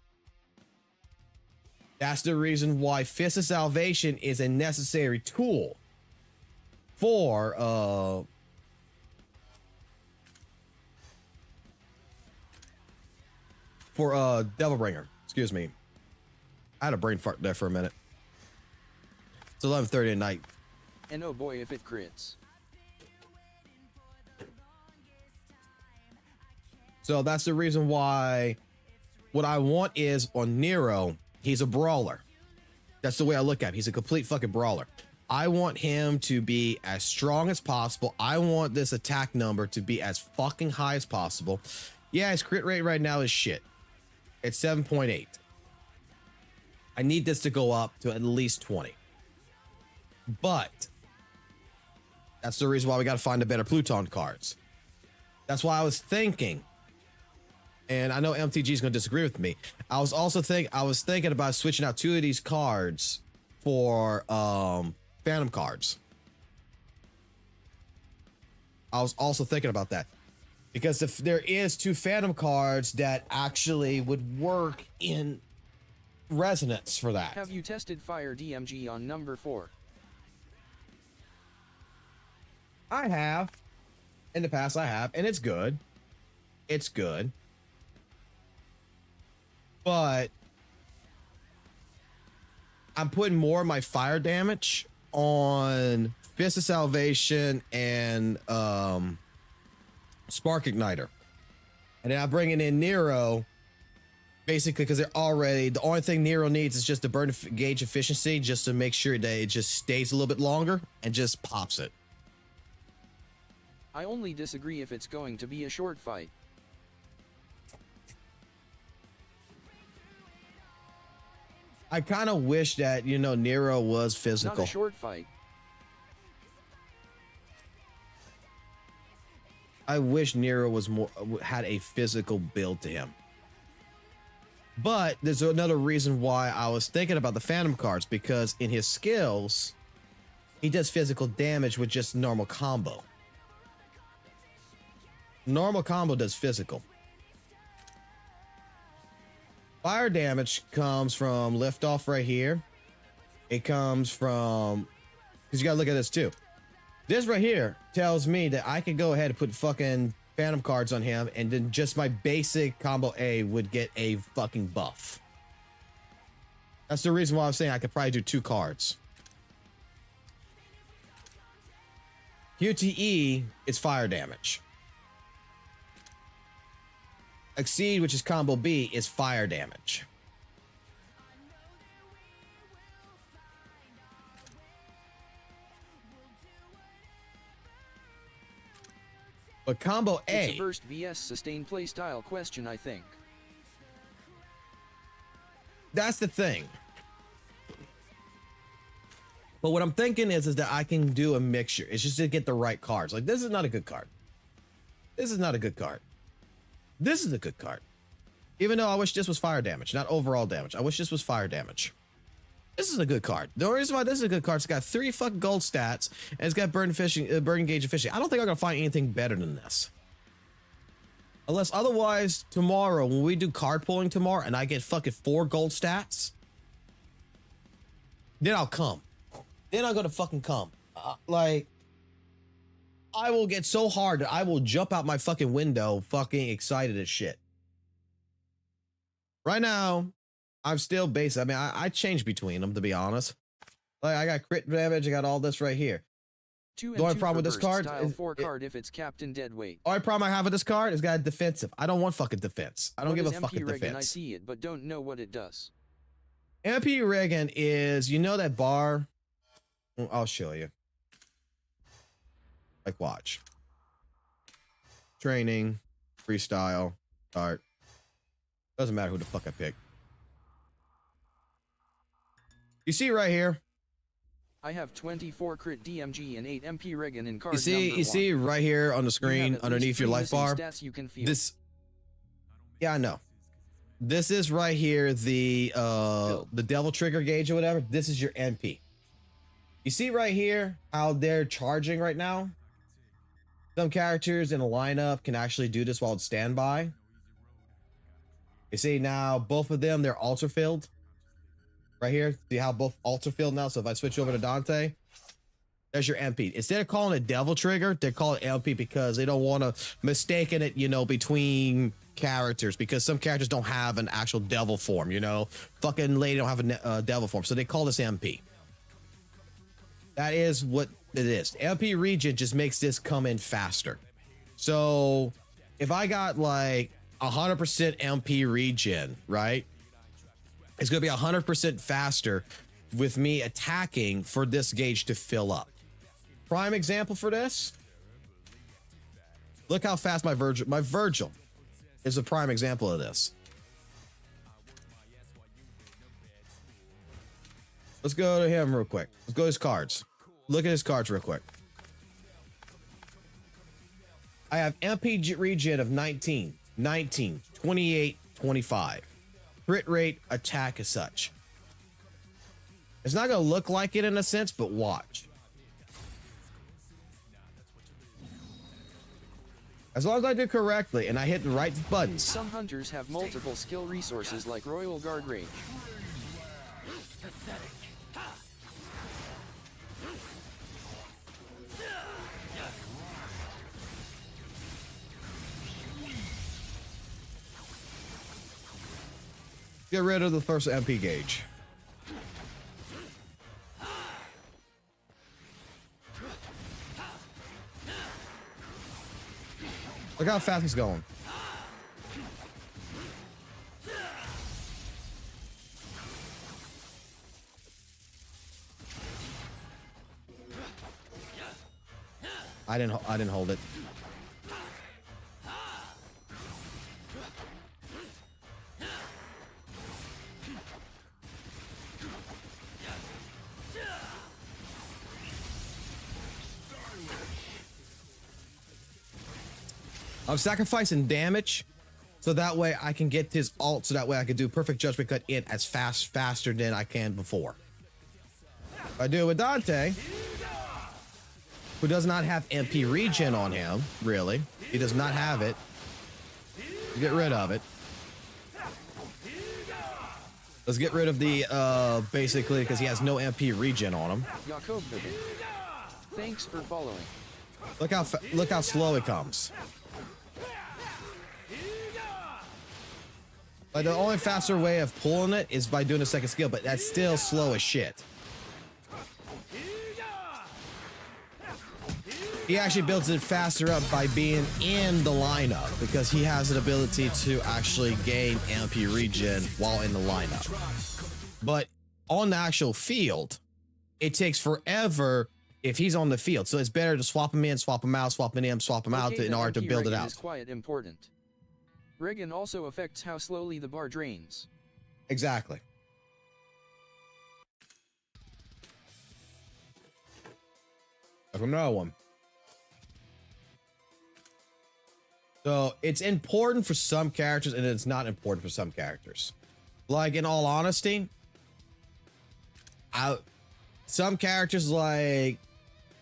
Speaker 1: That's the reason why Fist of Salvation is a necessary tool for Devilbringer. Excuse me. I had a brain fart there for a minute. It's 11:30 at night.
Speaker 3: And oh boy if it crits.
Speaker 1: So that's the reason why what I want is on Nero, he's a brawler. That's the way I look at him. He's a complete fucking brawler. I want him to be as strong as possible. I want this attack number to be as fucking high as possible. Yeah, his crit rate right now is shit. It's 7.8. I need this to go up to at least 20. But that's the reason why we got to find the better Pluton cards. That's why I was thinking, and I know MTG is going to disagree with me. I was thinking about switching out 2 of these cards for Phantom cards. I was also thinking about that. Because if there is 2 Phantom cards that actually would work in resonance for that.
Speaker 3: Have you tested Fire DMG on number 4?
Speaker 1: I have. In the past, I have. And it's good. It's good. But I'm putting more of my fire damage on Fist of Salvation and Spark Igniter. And then I'm bringing in Nero, basically because they're already, the only thing Nero needs is just the burn gauge efficiency, just to make sure that it just stays a little bit longer and just pops it.
Speaker 3: I only disagree if it's going to be a short fight.
Speaker 1: I kind of wish that, you know, Nero was physical.
Speaker 3: Not a short fight.
Speaker 1: I wish Nero was more, had a physical build to him. But there's another reason why I was thinking about the Phantom cards, because in his skills, he does physical damage with just normal combo. Normal combo does physical. Fire damage comes from liftoff right here. It comes from, because you gotta look at this too. This right here tells me that I can go ahead and put fucking Phantom cards on him, and then just my basic combo A would get a fucking buff. That's the reason why I'm saying I could probably do 2 cards. QTE is fire damage. Exceed, which is combo B, is fire damage. But combo A...
Speaker 3: It's a burst vs sustained playstyle question, I think.
Speaker 1: That's the thing. But what I'm thinking is that I can do a mixture. It's just to get the right cards. Like, this is not a good card. This is not a good card. This is a good card. Even though I wish this was fire damage, not overall damage. I wish this was fire damage. This is a good card. The only reason why this is a good card is it's got 3 fucking gold stats, and it's got burn gauge efficiency. I don't think I'm gonna find anything better than this. Unless otherwise, tomorrow, when we do card pulling tomorrow, and I get fucking 4 gold stats, then I'll come. Then I'm gonna fucking come. Like, I will get so hard that I will jump out my fucking window fucking excited as shit. Right now, I'm still basic. I mean, I change between them, to be honest. Like, I got crit damage. I got all this right here.
Speaker 3: 2 and
Speaker 1: The only
Speaker 3: 2
Speaker 1: problem
Speaker 3: for
Speaker 1: with this
Speaker 3: burst
Speaker 1: card
Speaker 3: style
Speaker 1: is
Speaker 3: 4 card if it's Captain Deadweight.
Speaker 1: Only problem I have with this card is got a defensive. I don't want fucking defense. I don't
Speaker 3: What
Speaker 1: give a
Speaker 3: is MP
Speaker 1: fucking
Speaker 3: Regan?
Speaker 1: defense.
Speaker 3: I see it, but don't know what it does.
Speaker 1: MP Regan is, you know that bar? I'll show you. Like, watch. Training, freestyle, start. Doesn't matter who the fuck I pick. You see right here?
Speaker 3: I have 24 crit DMG and 8 MP Regan in card
Speaker 1: You see,
Speaker 3: number
Speaker 1: you see
Speaker 3: 1.
Speaker 1: right here on the
Speaker 3: You have
Speaker 1: screen
Speaker 3: at
Speaker 1: underneath
Speaker 3: least
Speaker 1: your
Speaker 3: 3
Speaker 1: life
Speaker 3: missing
Speaker 1: bar.
Speaker 3: stats you can feel.
Speaker 1: This, yeah, I know. This is right here the devil trigger gauge or whatever. This is your MP. You see right here how they're charging right now? Some characters in a lineup can actually do this while it's standby. You see now both of them, they're ultra filled. Right here. See how both ultra filled now? So if I switch over to Dante, there's your MP. Instead of calling it devil trigger, they call it MP because they don't want to mistaken it, you know, between characters, because some characters don't have an actual devil form, you know. Fucking lady don't have a devil form, so they call this MP. That is what it is. MP regen just makes this come in faster. So if I got like 100% MP regen, right? It's going to be 100% faster with me attacking for this gauge to fill up. Prime example for this. Look how fast my Virgil is a prime example of this. Let's go to him real quick. Let's go to his cards. Look at his cards real quick. I have MP regen of 19, 19, 28, 25. Crit rate, attack as such. It's not going to look like it in a sense, but watch. As long as I do correctly and I hit the right buttons.
Speaker 3: Some hunters have multiple skill resources like Royal Guard Rage.
Speaker 1: Get rid of the first MP gauge. Look how fast he's going. I didn't hold it. I'm sacrificing damage so that way I can get his ult, so that way I can do perfect judgment cut in as faster than I can before. If I do it with Dante, who does not have MP regen on him, really. He does not have it. Get rid of it. Let's get rid of the, basically, because he has no MP regen on him.
Speaker 3: Jakob, thanks for following.
Speaker 1: Look how slow it comes. Like the only faster way of pulling it is by doing a second skill, but that's still slow as shit. He actually builds it faster up by being in the lineup because he has an ability to actually gain MP regen while in the lineup. But on the actual field, it takes forever if he's on the field. So it's better to swap him in, swap him out, swap him in, swap him out in order to build it out.
Speaker 3: Is quite important. Regen also affects how slowly the bar drains.
Speaker 1: Exactly. Like another one. So it's important for some characters and it's not important for some characters. Like in all honesty, some characters like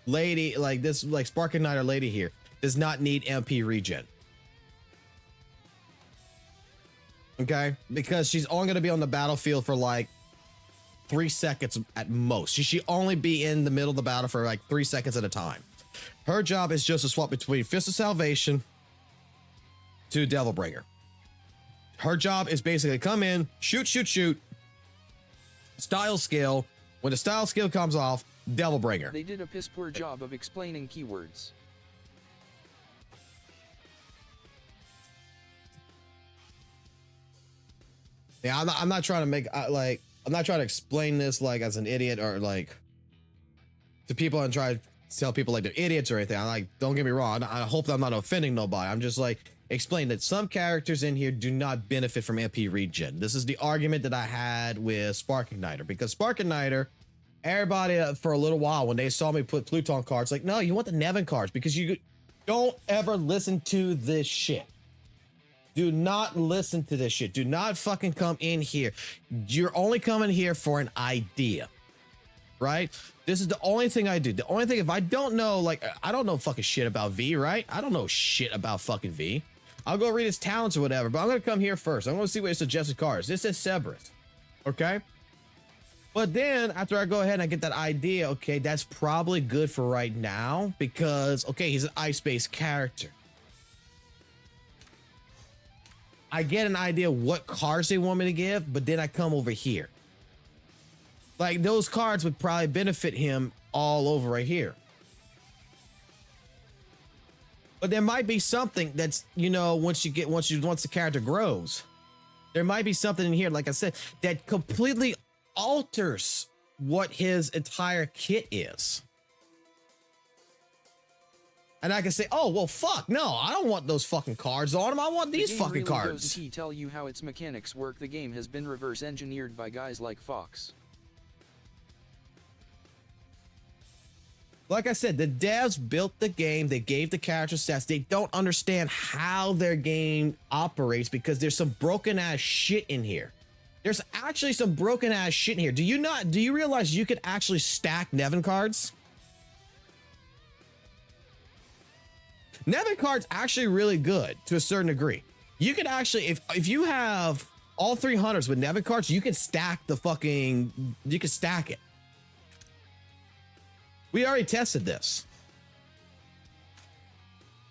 Speaker 1: Lady, like this, like Spark Igniter Lady here, does not need MP regen. Okay, because she's only going to be on the battlefield for like 3 seconds at most. She should only be in the middle of the battle for like 3 seconds at a time. Her job is just to swap between Fist of Salvation to Devil Bringer. Her job is basically come in, shoot, shoot, shoot, style skill. When the style skill comes off, Devil Bringer.
Speaker 3: They did a piss poor job of explaining keywords.
Speaker 1: Yeah, I'm not trying to make like I'm not trying to explain this like as an idiot or like to people and try to tell people like they're idiots or anything. I'm like, don't get me wrong. I hope that I'm not offending nobody. I'm just like explain that some characters in here do not benefit from MP regen. This is the argument that I had with Spark Igniter because Spark Igniter, everybody for a little while when they saw me put Pluton cards, like, no, you want the Nevin cards because you don't ever listen to this shit. Do not listen to this shit. Do not fucking come in here. You're only coming here for an idea, right? This is the only thing I do. The only thing, if I don't know, like, I don't know fucking shit about V, right? I don't know shit about fucking V. I'll go read his talents or whatever, but I'm going to come here first. I'm going to see what his suggested cards. This is Cerberus, okay? But then after I go ahead and I get that idea, okay, that's probably good for right now because, okay, he's an ice-based character. I get an idea what cards they want me to give, but then I come over here. Like those cards would probably benefit him all over right here. But there might be something that's, you know, once the character grows, there might be something in here, like I said, that completely alters what his entire kit is. And I can say, oh, well, fuck, no, I don't want those fucking cards on him. I want these fucking
Speaker 3: really
Speaker 1: cards.
Speaker 3: Goes to tell you how its mechanics work. The game has been reverse engineered by guys like Fox.
Speaker 1: Like I said, the devs built the game. They gave the character stats. They don't understand how their game operates because there's some broken ass shit in here. There's actually some broken ass shit in here. Do you realize you could actually stack Nevin cards? Nevin cards actually really good to a certain degree. You could actually, if you have all 3 hunters with Nevin cards, you can stack you can stack it. We already tested this.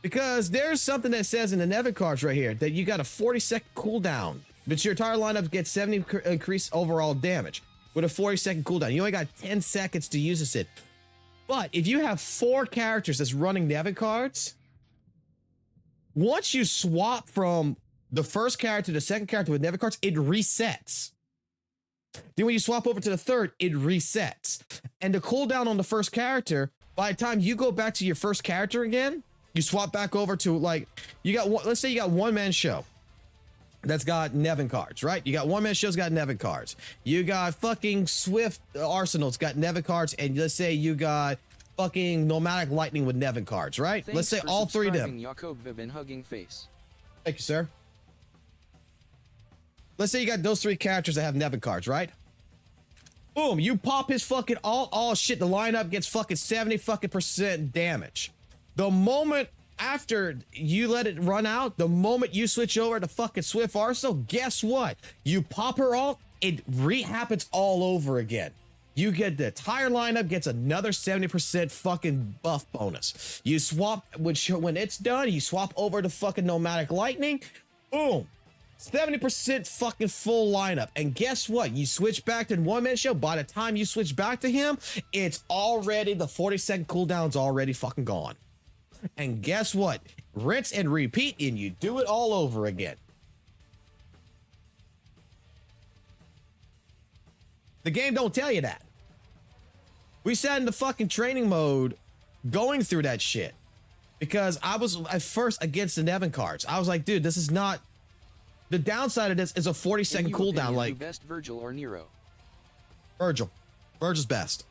Speaker 1: Because there's something that says in the Nevin cards right here that you got a 40-second cooldown, but your entire lineup gets 70 increased overall damage with a 40-second cooldown. You only got 10 seconds to use this. But if you have 4 characters that's running Nevin cards, once you swap from the first character to the second character with Nevin cards, it resets. Then when you swap over to the third, it resets. And the cooldown on the first character, by the time you go back to your first character again, you swap back over to like, you got one, let's say you got one man show that's got Nevin cards, right? You got one man show's got Nevin cards. You got fucking Swift Arsenal's got Nevin cards. And let's say you got fucking Nomadic Lightning with Nevin cards, right?
Speaker 3: Thanks
Speaker 1: let's say all 3 of them.
Speaker 3: Jakob Vibin hugging face.
Speaker 1: Thank you, sir. Let's say you got those 3 characters that have Nevin cards, right? Boom, you pop his fucking all shit. The lineup gets fucking 70% damage. The moment after you let it run out, the moment you switch over to fucking Swift Arsenal, guess what? You pop her alt, it happens all over again. You get the entire lineup gets another 70% fucking buff bonus. You swap, when it's done, you swap over to fucking Nomadic Lightning. Boom. 70% fucking full lineup. And guess what? You switch back to the one-man show. By the time you switch back to him, it's already, the 40-second cooldown's already fucking gone. And guess what? Rinse and repeat, and you do it all over again. The game don't tell you that. We sat in the fucking training mode going through that shit because I was at first against the Nevin cards. I was like, dude, this is not. The downside of this is a 40-second cooldown. Like,
Speaker 3: best Virgil or Nero?
Speaker 1: Virgil. Virgil's best.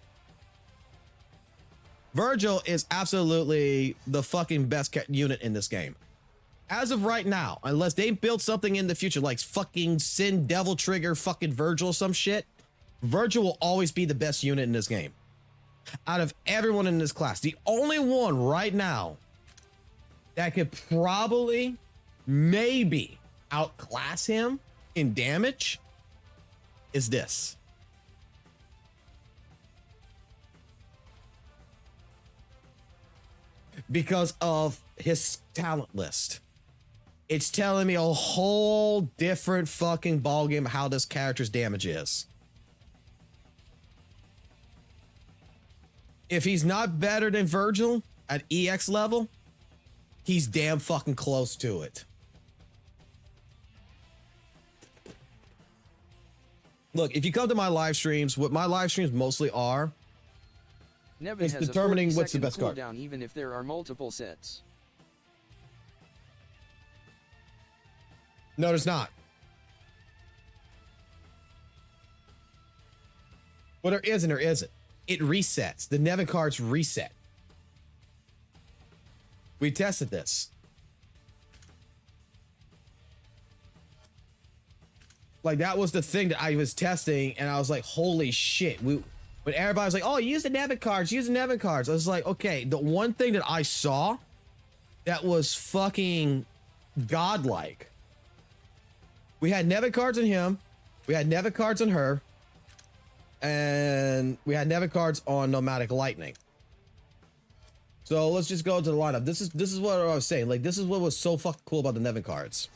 Speaker 1: Virgil is absolutely the fucking best unit in this game. As of right now, unless they build something in the future like fucking Sin Devil Trigger fucking Virgil or some shit, Virgil will always be the best unit in this game. Out of everyone in this class, the only one right now that could probably, maybe outclass him in damage is this. Because of his talent list. It's telling me a whole different fucking ballgame of how this character's damage is. If he's not better than Virgil at EX level, he's damn fucking close to it. Look, if you come to my live streams, what my live streams mostly are
Speaker 3: Nevin
Speaker 1: is
Speaker 3: has
Speaker 1: determining
Speaker 3: a
Speaker 1: what's the best card.
Speaker 3: Down even if there are multiple sets.
Speaker 1: No, there's not. Well, there is and there isn't. It resets. The Nevin cards reset. We tested this. Like, that was the thing that I was testing, and I was like, holy shit. When everybody was like, oh, use the Nevin cards, use the Nevin cards. I was like, okay, the one thing that I saw that was fucking godlike. We had Nevin cards on him. We had Nevin cards on her. And we had Nevin cards on Nomadic Lightning. So let's just go to the lineup. This is what I was saying. Like, this is what was so fucking cool about the Nevin cards.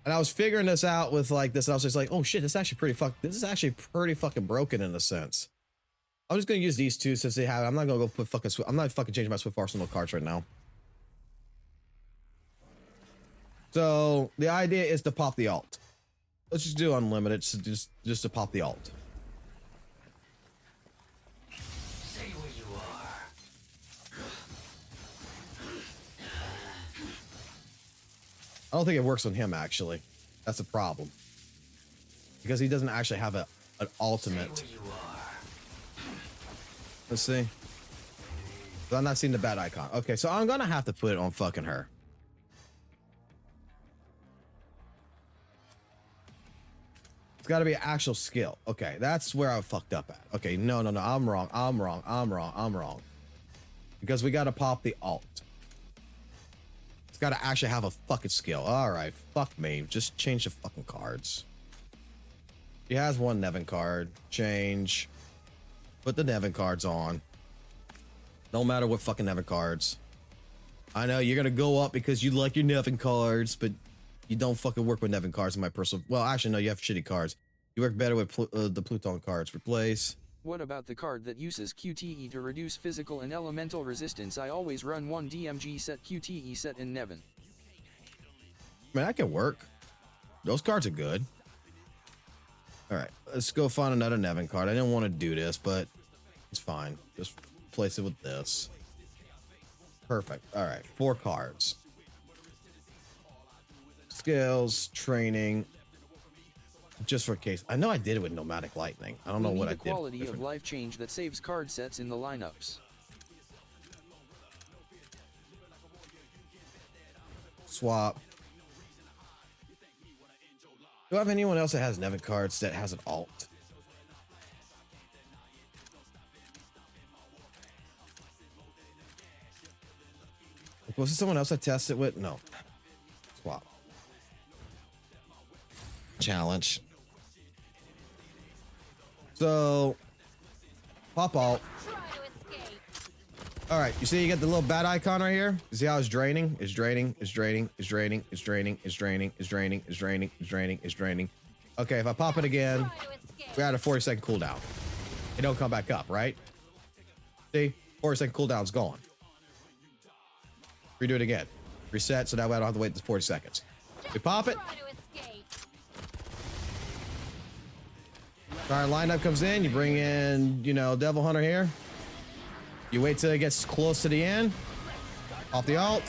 Speaker 1: And I was figuring this out with like this. And I was just like, oh shit, this is actually pretty fucking broken in a sense. I'm just gonna use these two since they have it. I'm not gonna go put fucking I'm not fucking changing my Swift Arsenal cards right now. So the idea is to pop the alt. Let's just do unlimited, so just to pop the alt.
Speaker 2: Stay where you are.
Speaker 1: I don't think it works on him actually. That's a problem. Because he doesn't actually have an ultimate.
Speaker 2: Stay where you are.
Speaker 1: Let's see. I'm not seeing the bad icon. Okay, so I'm gonna have to put it on fucking her. It's got to be an actual skill. Okay, that's where I fucked up at. Okay, no, I'm wrong. Because we got to pop the alt. It's got to actually have a fucking skill. All right, fuck me. Just change the fucking cards. He has one Nevin card. Change. Put the Nevin cards on. No matter what fucking Nevin cards. I know you're going to go up because you like your Nevin cards, but you don't fucking work with Nevin cards in my personal. Well, actually, no, you have shitty cards. You work better with the Pluton cards. Replace.
Speaker 3: What about the card that uses QTE to reduce physical and elemental resistance? I always run one DMG set QTE set in Nevin.
Speaker 1: Man, that can work. Those cards are good. All right, let's go find another Nevin card. I didn't want to do this, but it's fine. Just replace it with this. Perfect. All right, 4 cards. Skills, training, just for case. I know I did it with Nomadic Lightning. I don't know what I did.
Speaker 3: Quality of life change that saves card sets in the lineups.
Speaker 1: Swap. Do I have anyone else that has Nevin cards that has an alt? Was there someone else I tested with? No. Swap. Challenge. So, pop alt. All right, you see you got the little bat icon right here? You see how it's draining? It's draining, it's draining, it's draining, it's draining, it's draining, it's draining, it's draining, it's draining, it's draining. Okay, if I pop it again, we're at a 40-second cooldown. It don't come back up, right? See? 40-second cooldown's gone. Redo it again. Reset, so that way I don't have to wait the 40 seconds. We pop it. Our lineup comes in, you bring in, you know, Devil Hunter here. You wait till it gets close to the end. Off the alt.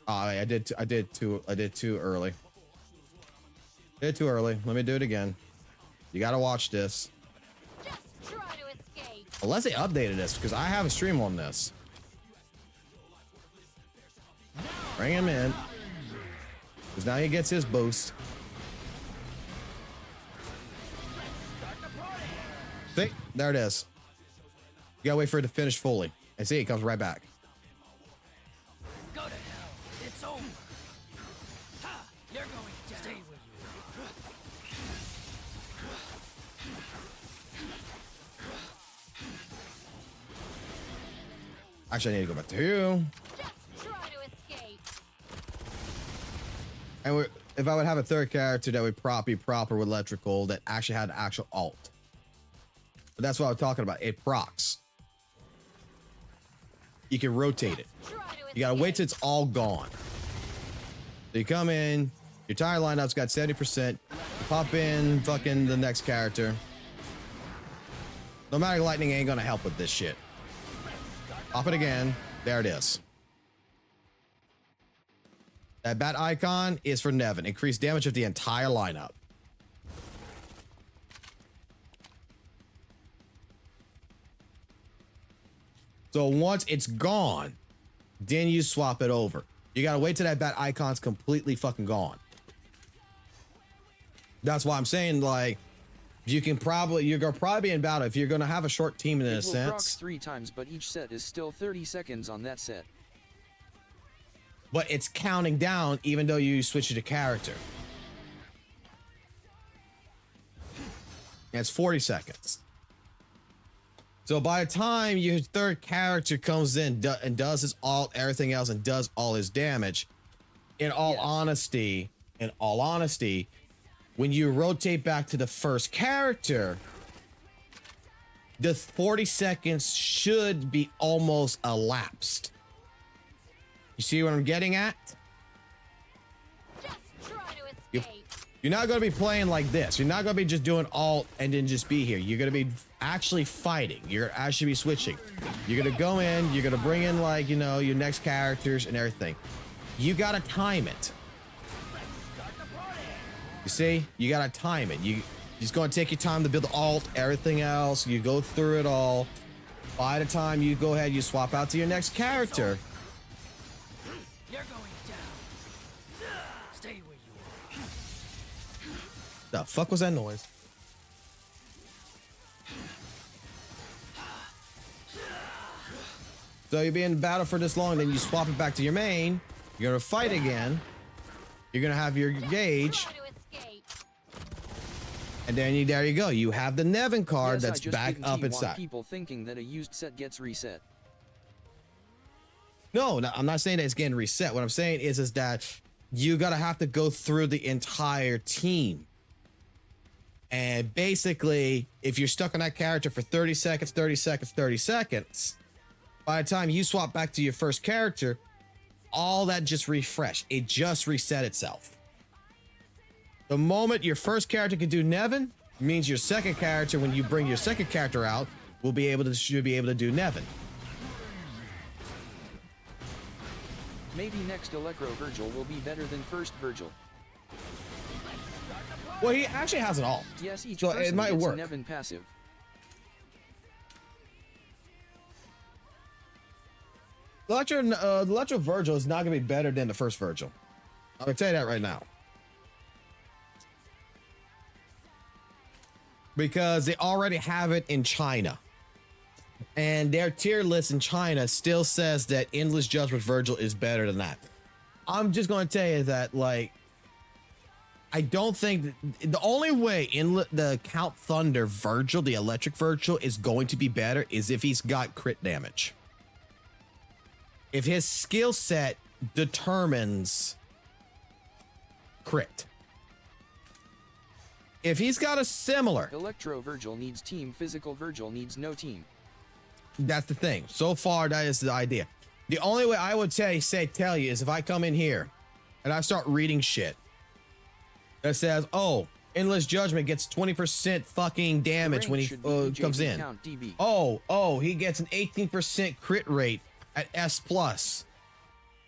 Speaker 1: Oh, I did too early. Did too early. Let me do it again. You gotta watch this. Unless they updated this, because I have a stream on this. Bring him in. Because now he gets his boost. See? There it is. You gotta wait for it to finish fully. And see, it comes right back.
Speaker 5: Go to hell. It's over. Ha! You're going to stay where you are.
Speaker 1: Actually, I need to go back to you.
Speaker 6: Just try to escape.
Speaker 1: And if I would have a third character that would be proper with electrical, that actually had actual alt. But that's what I'm talking about. It procs. You can rotate it. You gotta wait till it's all gone. So you come in, your tire lineup's got 70%. Pop in fucking the next character. Nomadic lightning ain't gonna help with this shit. Pop it again. There it is. That bat icon is for Nevin. Increased damage of the entire lineup. So once it's gone, then you swap it over. You gotta wait till that bat icon's completely fucking gone. That's why I'm saying, like, you're gonna probably be in battle if you're gonna have a short team in a
Speaker 3: It will proc
Speaker 1: sense.
Speaker 3: 3 times, but each set is still 30 seconds on that set.
Speaker 1: But it's counting down even though you switch to character. And it's 40 seconds. So by the time your third character comes in and does his alt, everything else, and does all his damage, in all honesty, when you rotate back to the first character, the 40 seconds should be almost elapsed. You see what I'm getting at?
Speaker 6: Just try to escape.
Speaker 1: You're not going to be playing like this. You're not going to be just doing alt and then just be here. You're going to be actually fighting. You're actually be switching. You're going to go in. You're going to bring in, like, you know, your next characters and everything. You got to time it. You see? You got to time it. It's going to take your time to build the alt, everything else. You go through it all. By the time you go ahead, you swap out to your next character.
Speaker 5: You're going down. Stay where you are.
Speaker 1: The fuck was that noise? So you'll be in battle for this long, then you swap it back to your main. You're gonna fight again. You're gonna have your gauge,
Speaker 6: Try to escape.
Speaker 1: and then there you go. You have the Nevin card
Speaker 3: Yes, I
Speaker 1: that's
Speaker 3: just
Speaker 1: back
Speaker 3: didn't
Speaker 1: up
Speaker 3: want
Speaker 1: inside.
Speaker 3: people thinking that a used set gets reset.
Speaker 1: No, I'm not saying that it's getting reset. What I'm saying is that you gotta have to go through the entire team. And basically, if you're stuck on that character for 30 seconds, 30 seconds, 30 seconds, by the time you swap back to your first character, all that just refreshed. It just reset itself. The moment your first character can do Nevin means your second character, when you bring your second character out, should be able to do Nevin.
Speaker 3: Maybe next Electro Virgil will be better than first Virgil.
Speaker 1: Well, he actually has it all.
Speaker 3: Yes, each
Speaker 1: So
Speaker 3: person
Speaker 1: it might
Speaker 3: gets
Speaker 1: work.
Speaker 3: a Nevin passive.
Speaker 1: Electro Virgil is not going to be better than the first Virgil. I'm going to tell you that right now. Because they already have it in China. And their tier list in China still says that Endless Judgment Virgil is better than that. I'm just going to tell you that, like, I don't think the only way in the Count Thunder Virgil, the electric Virgil, is going to be better is if he's got crit damage. If his skill set determines crit. If he's got a similar,
Speaker 3: Electro Virgil needs team, physical Virgil needs no team.
Speaker 1: that's the thing. So far, that is the idea. The only way I would tell you is if I come in here and I start reading shit that says, oh, Endless Judgment gets 20% fucking damage when he comes in. Oh, he gets an 18% crit rate at S+,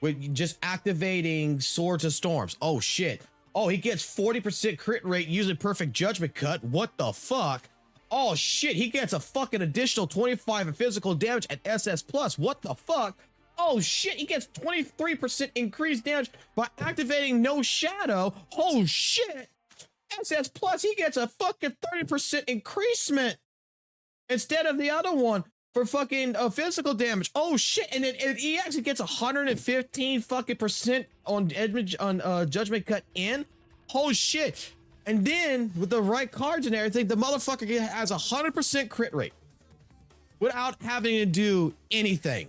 Speaker 1: with just activating Swords and Storms. Oh, shit. Oh, he gets 40% crit rate using Perfect Judgment Cut. What the fuck? Oh, shit. He gets a fucking additional 25 of physical damage at SS+. What the fuck? Oh, shit. He gets 23% increased damage by activating No Shadow. Oh, shit. SS+, he gets a fucking 30% increasement instead of the other one for fucking physical damage. Oh, shit. And then he actually gets 115 fucking percent on Judgment Cut in. Oh, shit. And then with the right cards and everything, the motherfucker has 100% crit rate without having to do anything.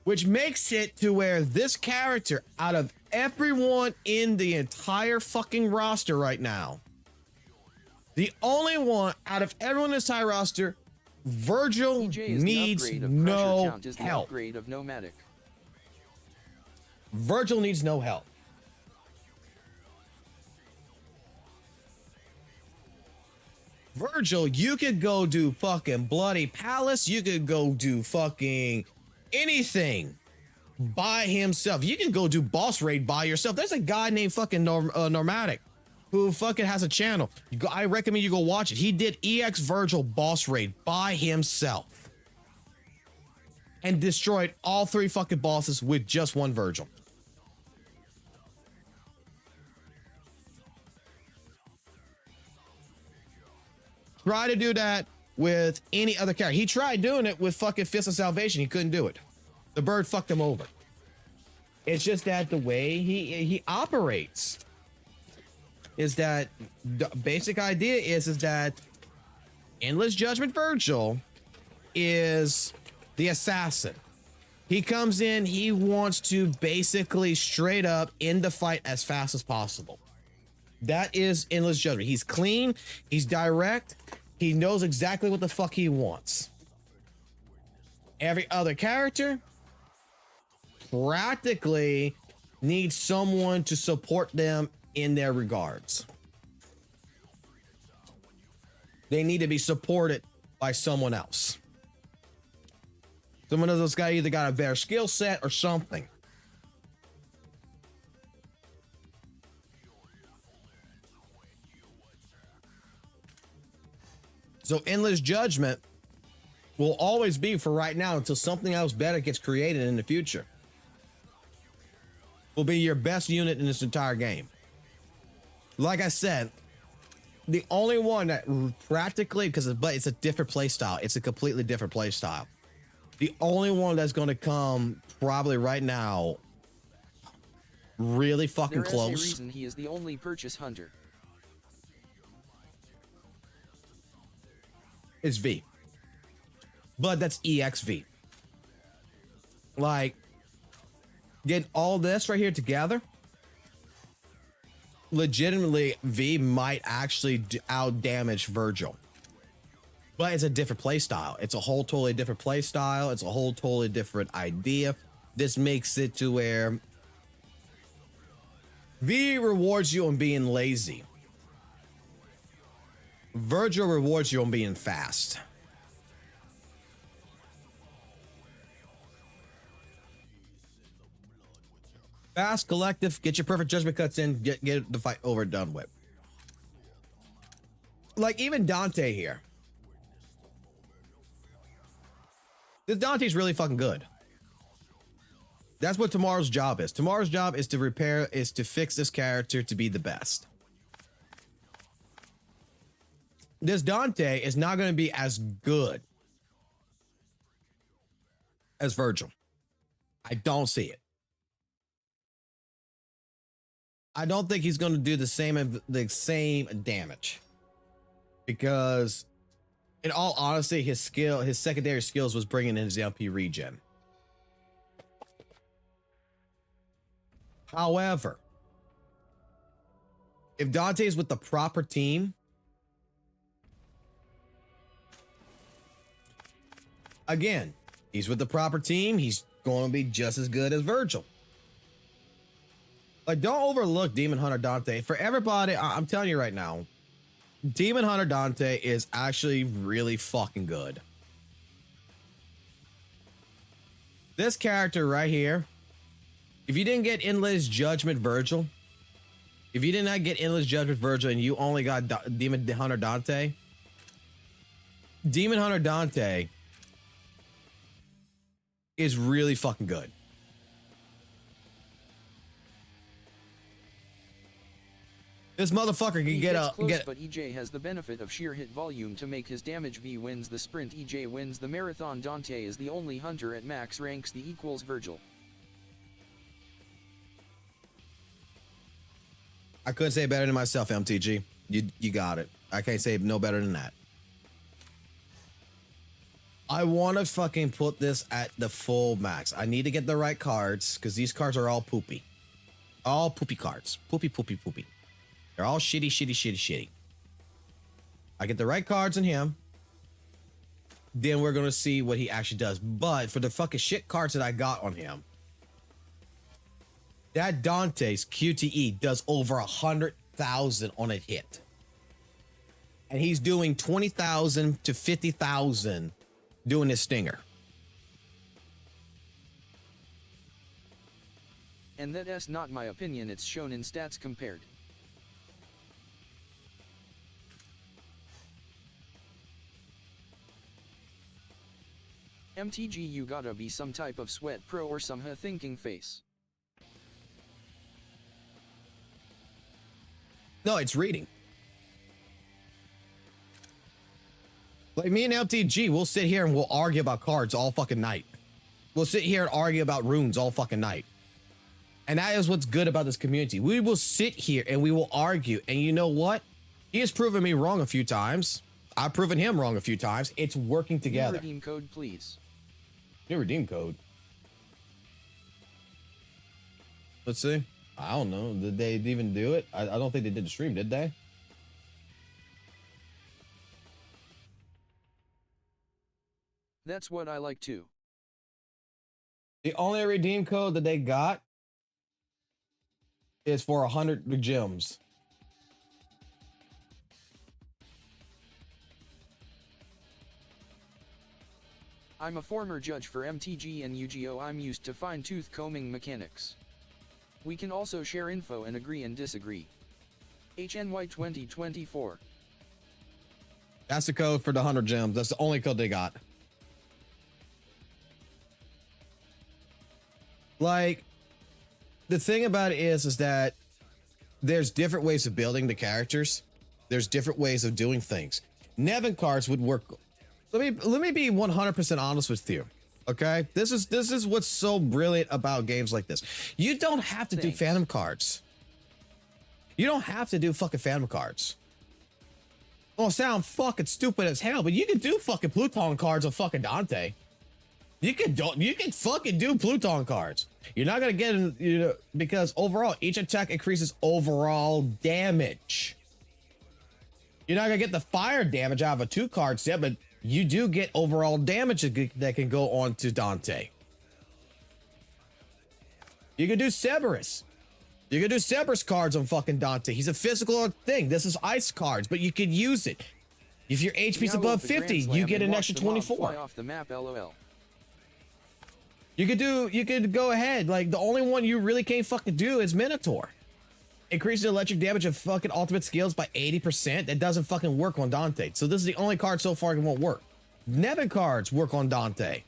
Speaker 1: Which makes it to where this character, out of everyone in the entire fucking roster right now, the only one out of everyone in this entire roster, Virgil needs no help.
Speaker 3: Of Nomadic.
Speaker 1: Virgil needs no help. Virgil, you could go do fucking Bloody Palace. You could go do fucking anything by himself. You can go do boss raid by yourself. There's a guy named fucking Normatic who fucking has a channel. I recommend you go watch it. He did EX Virgil boss raid by himself and destroyed all 3 fucking bosses with just one Virgil. Try to do that with any other character. He tried doing it with fucking Fist of Salvation. He couldn't do it. The bird fucked him over. It's just that the way he operates is that the basic idea is that Endless Judgment Virgil is the assassin. He comes in, he wants to basically straight up end the fight as fast as possible. That is Endless Judgment. He's clean, he's direct, he knows exactly what the fuck he wants. Every other character practically needs someone to support them in their regards. They need to be supported by someone else. Someone of those guys either got a better skill set or something. So Endless Judgment will always be for right now until something else better gets created in the future. Will be your best unit in this entire game. Like I said, the only one that practically, but it's a different play style. It's a completely different play style. The only one that's going to come probably right now, really fucking close.
Speaker 3: There is a reason he is the only purchase hunter.
Speaker 1: Is V. But that's EXV. Like, getting all this right here together, legitimately, V might actually out damage Virgil. But it's a different play style. It's a whole totally different play style. It's a whole totally different idea. This makes it to where V rewards you on being lazy. Virgil rewards you on being fast. Fast, collective, get your perfect judgment cuts in, get the fight over and done with. Like even Dante here. This Dante's really fucking good. That's what tomorrow's job is. Tomorrow's job is to fix this character to be the best. This Dante is not going to be as good as Virgil. I don't see it. I don't think he's going to do the same damage, because in all honesty, his secondary skills was bringing in his MP regen. However, if Dante's with the proper team, again, he's with the proper team, he's going to be just as good as Virgil. Like, don't overlook Demon Hunter Dante. For everybody, I'm telling you right now, Demon Hunter Dante is actually really fucking good. This character right here, if you didn't get Endless Judgment Virgil, if you did not get Endless Judgment Virgil and you only got Demon Hunter Dante, Demon Hunter Dante is really fucking good. This motherfucker can get
Speaker 3: close, but EJ has the benefit of sheer hit volume to make his damage. V wins the sprint, EJ wins the marathon. Dante is the only hunter at max ranks, the equals Virgil.
Speaker 1: I couldn't say it better than myself, MTG. You got it. I can't say no better than that. I want to fucking put this at the full max. I need to get the right cards, because these cards are all poopy. All poopy cards. Poopy, poopy, poopy. They're all shitty, shitty, shitty, shitty. I get the right cards in him. Then we're going to see what he actually does. But for the fucking shit cards that I got on him, that Dante's QTE does over 100,000 on a hit. And he's doing 20,000 to 50,000 doing his stinger.
Speaker 3: And that's not my opinion, it's shown in stats compared. MTG, you gotta be some type of sweat pro or some thinking face.
Speaker 1: No, it's reading. Like me and MTG, we'll sit here and we'll argue about cards all fucking night. We'll sit here and argue about runes all fucking night. And that is what's good about this community. We will sit here and we will argue. And you know what? He has proven me wrong a few times. I've proven him wrong a few times. It's working together.
Speaker 3: New redeem code, please.
Speaker 1: New redeem code. Let's see. I don't know. Did they even do it? I don't think they did the stream, did they?
Speaker 3: That's what I like too.
Speaker 1: The only redeem code that they got is for 100 gems.
Speaker 3: I'm a former judge for MTG and UGO. I'm used to fine-tooth combing mechanics. We can also share info and agree and disagree. HNY 2024.
Speaker 1: That's the code for the 100 gems. That's the only code they got. Like, the thing about it is that there's different ways of building the characters. There's different ways of doing things. Nevin cards would work. Let me be 100% honest with you. Okay, this is what's so brilliant about games like this. You don't have to do Phantom cards. You don't have to do fucking Phantom cards. Well, sound fucking stupid as hell, but you can do fucking Pluton cards on fucking Dante. You can fucking do Pluton cards. You're not gonna get in, you know, because overall each attack increases overall damage. You're not gonna get the fire damage out of a 2-card set, but you do get overall damage that can go on to Dante. You can do Cerberus. You can do Cerberus cards on fucking Dante. He's a physical thing. This is ice cards, but you can use it. If your HP's above 50, you get an extra 24.
Speaker 3: Fly off the map, LOL.
Speaker 1: You could go ahead. Like, the only one you really can't fucking do is Minotaur. Increases electric damage of fucking ultimate skills by 80%. That doesn't fucking work on Dante. So this is the only card so far that won't work. Nevin cards work on Dante.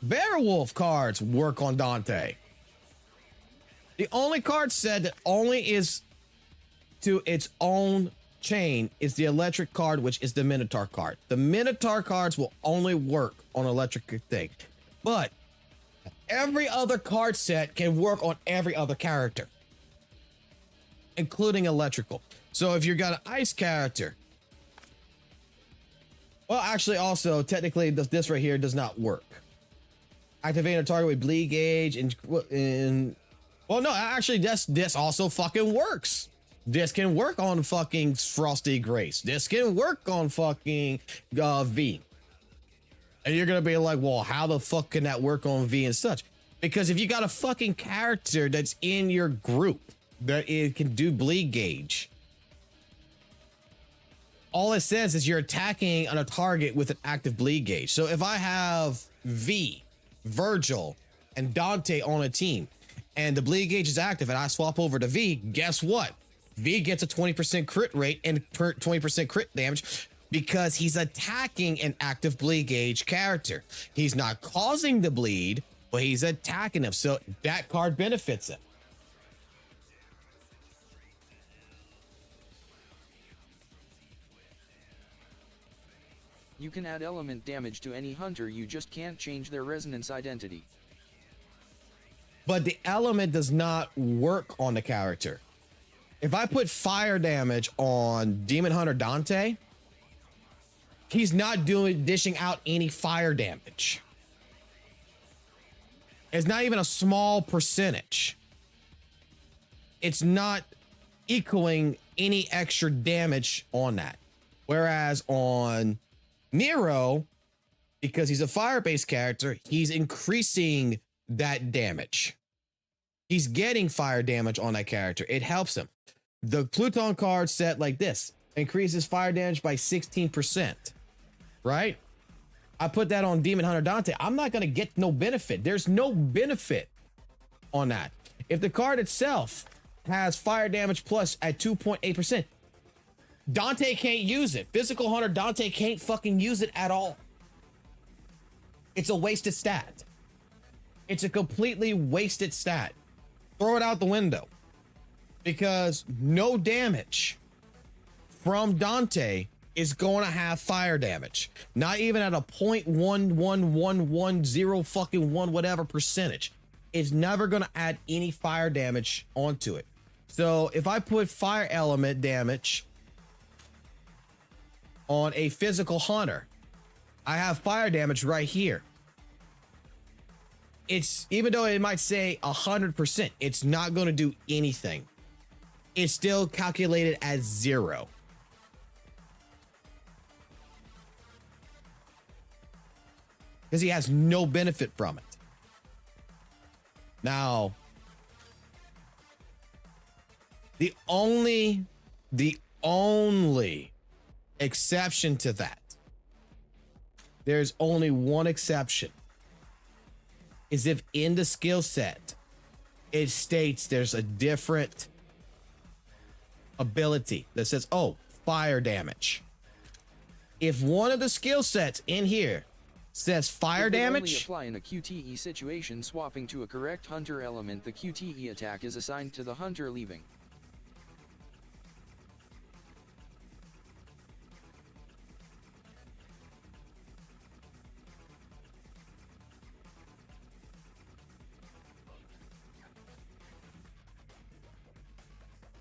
Speaker 1: Beowulf cards work on Dante. The only card set that only is to its own chain is the electric card, which is the Minotaur card. The Minotaur cards will only work on electric thing. But every other card set can work on every other character. including electrical. So if you've got an ice character, well, actually, also technically, this right here does not work. Activating a target with bleed gauge and well, no, actually, this also fucking works. This can work on fucking Frosty Grace. This can work on fucking V. And you're gonna be like, well, how the fuck can that work on V and such? Because if you got a fucking character that's in your group that it can do bleed gauge, all it says is you're attacking on a target with an active bleed gauge. So if I have V, Virgil, and Dante on a team, and the bleed gauge is active and I swap over to V, guess what? V gets a 20% crit rate and 20% crit damage because he's attacking an active bleed gauge character. He's not causing the bleed, but he's attacking him. So that card benefits him.
Speaker 3: You can add element damage to any hunter, you just can't change their resonance identity.
Speaker 1: But the element does not work on the character. If I put fire damage on Demon Hunter Dante, he's not dishing out any fire damage. It's not even a small percentage. It's not equaling any extra damage on that. Whereas on Nero, because he's a fire-based character, he's increasing that damage. He's getting fire damage on that character. It helps him. The Pluton card set like this increases fire damage by 16%, right? I put that on Demon Hunter Dante. I'm not going to get no benefit. There's no benefit on that. If the card itself has fire damage plus at 2.8%, Dante can't use it. Physical Hunter Dante can't fucking use it at all. It's a wasted stat. It's a completely wasted stat. Throw it out the window. Because no damage from Dante is going to have fire damage. Not even at a 0.11110 fucking one whatever percentage. It's never going to add any fire damage onto it. So if I put fire element damage on a physical hunter, I have fire damage right here. It's, even though it might say 100%, it's not going to do anything. It's still calculated as 0. Because he has no benefit from it. Now, the only exception to that, there's only one exception, is if in the skill set it states there's a different ability that says, oh, fire damage. If one of the skill sets in here says fire
Speaker 3: It will only
Speaker 1: damage,
Speaker 3: apply in a QTE situation. Swapping to a correct hunter element, the QTE attack is assigned to the hunter leaving.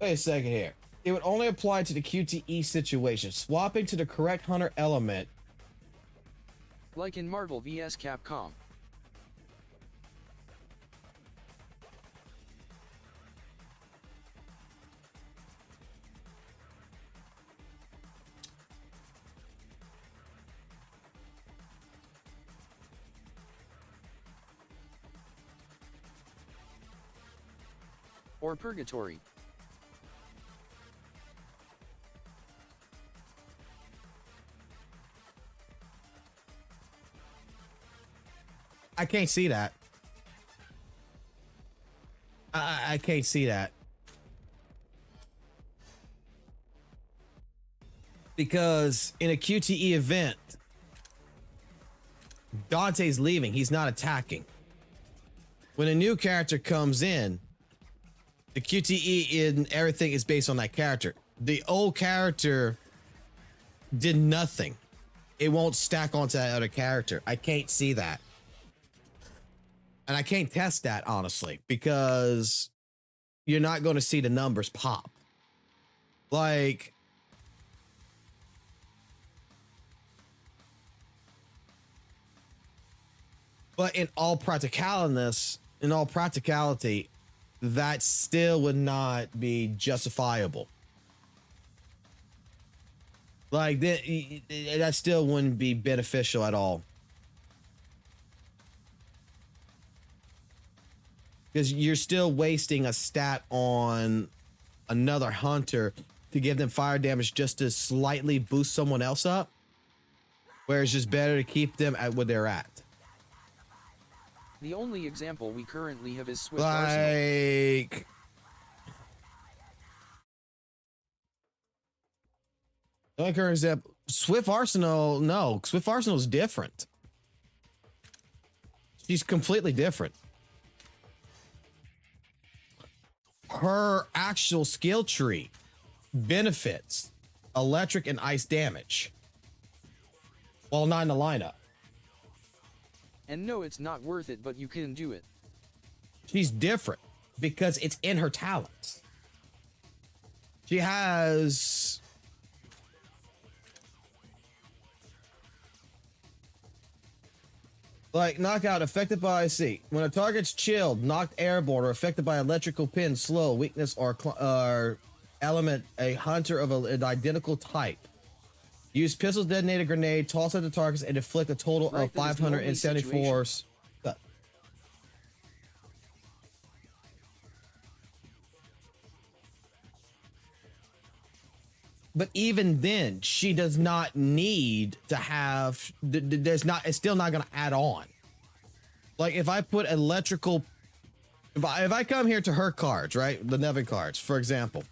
Speaker 1: wait a second here. It would only apply to the QTE situation. Swapping to the correct hunter element.
Speaker 3: Like in Marvel vs Capcom. Or Purgatory.
Speaker 1: I can't see that. I can't see that. Because in a QTE event, Dante's leaving. He's not attacking. When a new character comes in, the QTE in everything is based on that character. The old character did nothing. It won't stack onto that other character. I can't see that. And I can't test that, honestly, because you're not going to see the numbers pop. Like, but in all practicality, that still would not be justifiable. Like that still wouldn't be beneficial at all. Because you're still wasting a stat on another hunter to give them fire damage just to slightly boost someone else up. Where it's just better to keep them at where they're at.
Speaker 3: The only example we currently have is Swift Arsenal.
Speaker 1: Like, the only current example, Swift Arsenal, no, Swift Arsenal is different. She's completely different. Her actual skill tree benefits electric and ice damage while not in the lineup.
Speaker 3: And no, it's not worth it, but you can do it.
Speaker 1: She's different because it's in her talents. She has like knockout affected by icy. When a target's chilled, knocked airborne, or affected by electrical pin, slow, weakness, or element, a hunter of an identical type. Use pistol detonated grenade, toss at the targets, and inflict a total
Speaker 3: Right,
Speaker 1: of
Speaker 3: that is the only
Speaker 1: 574. But even then, she does not need to have. There's not. It's still not going to add on. Like if I put electrical, if I come here to her cards, right, the Nevin cards, for example,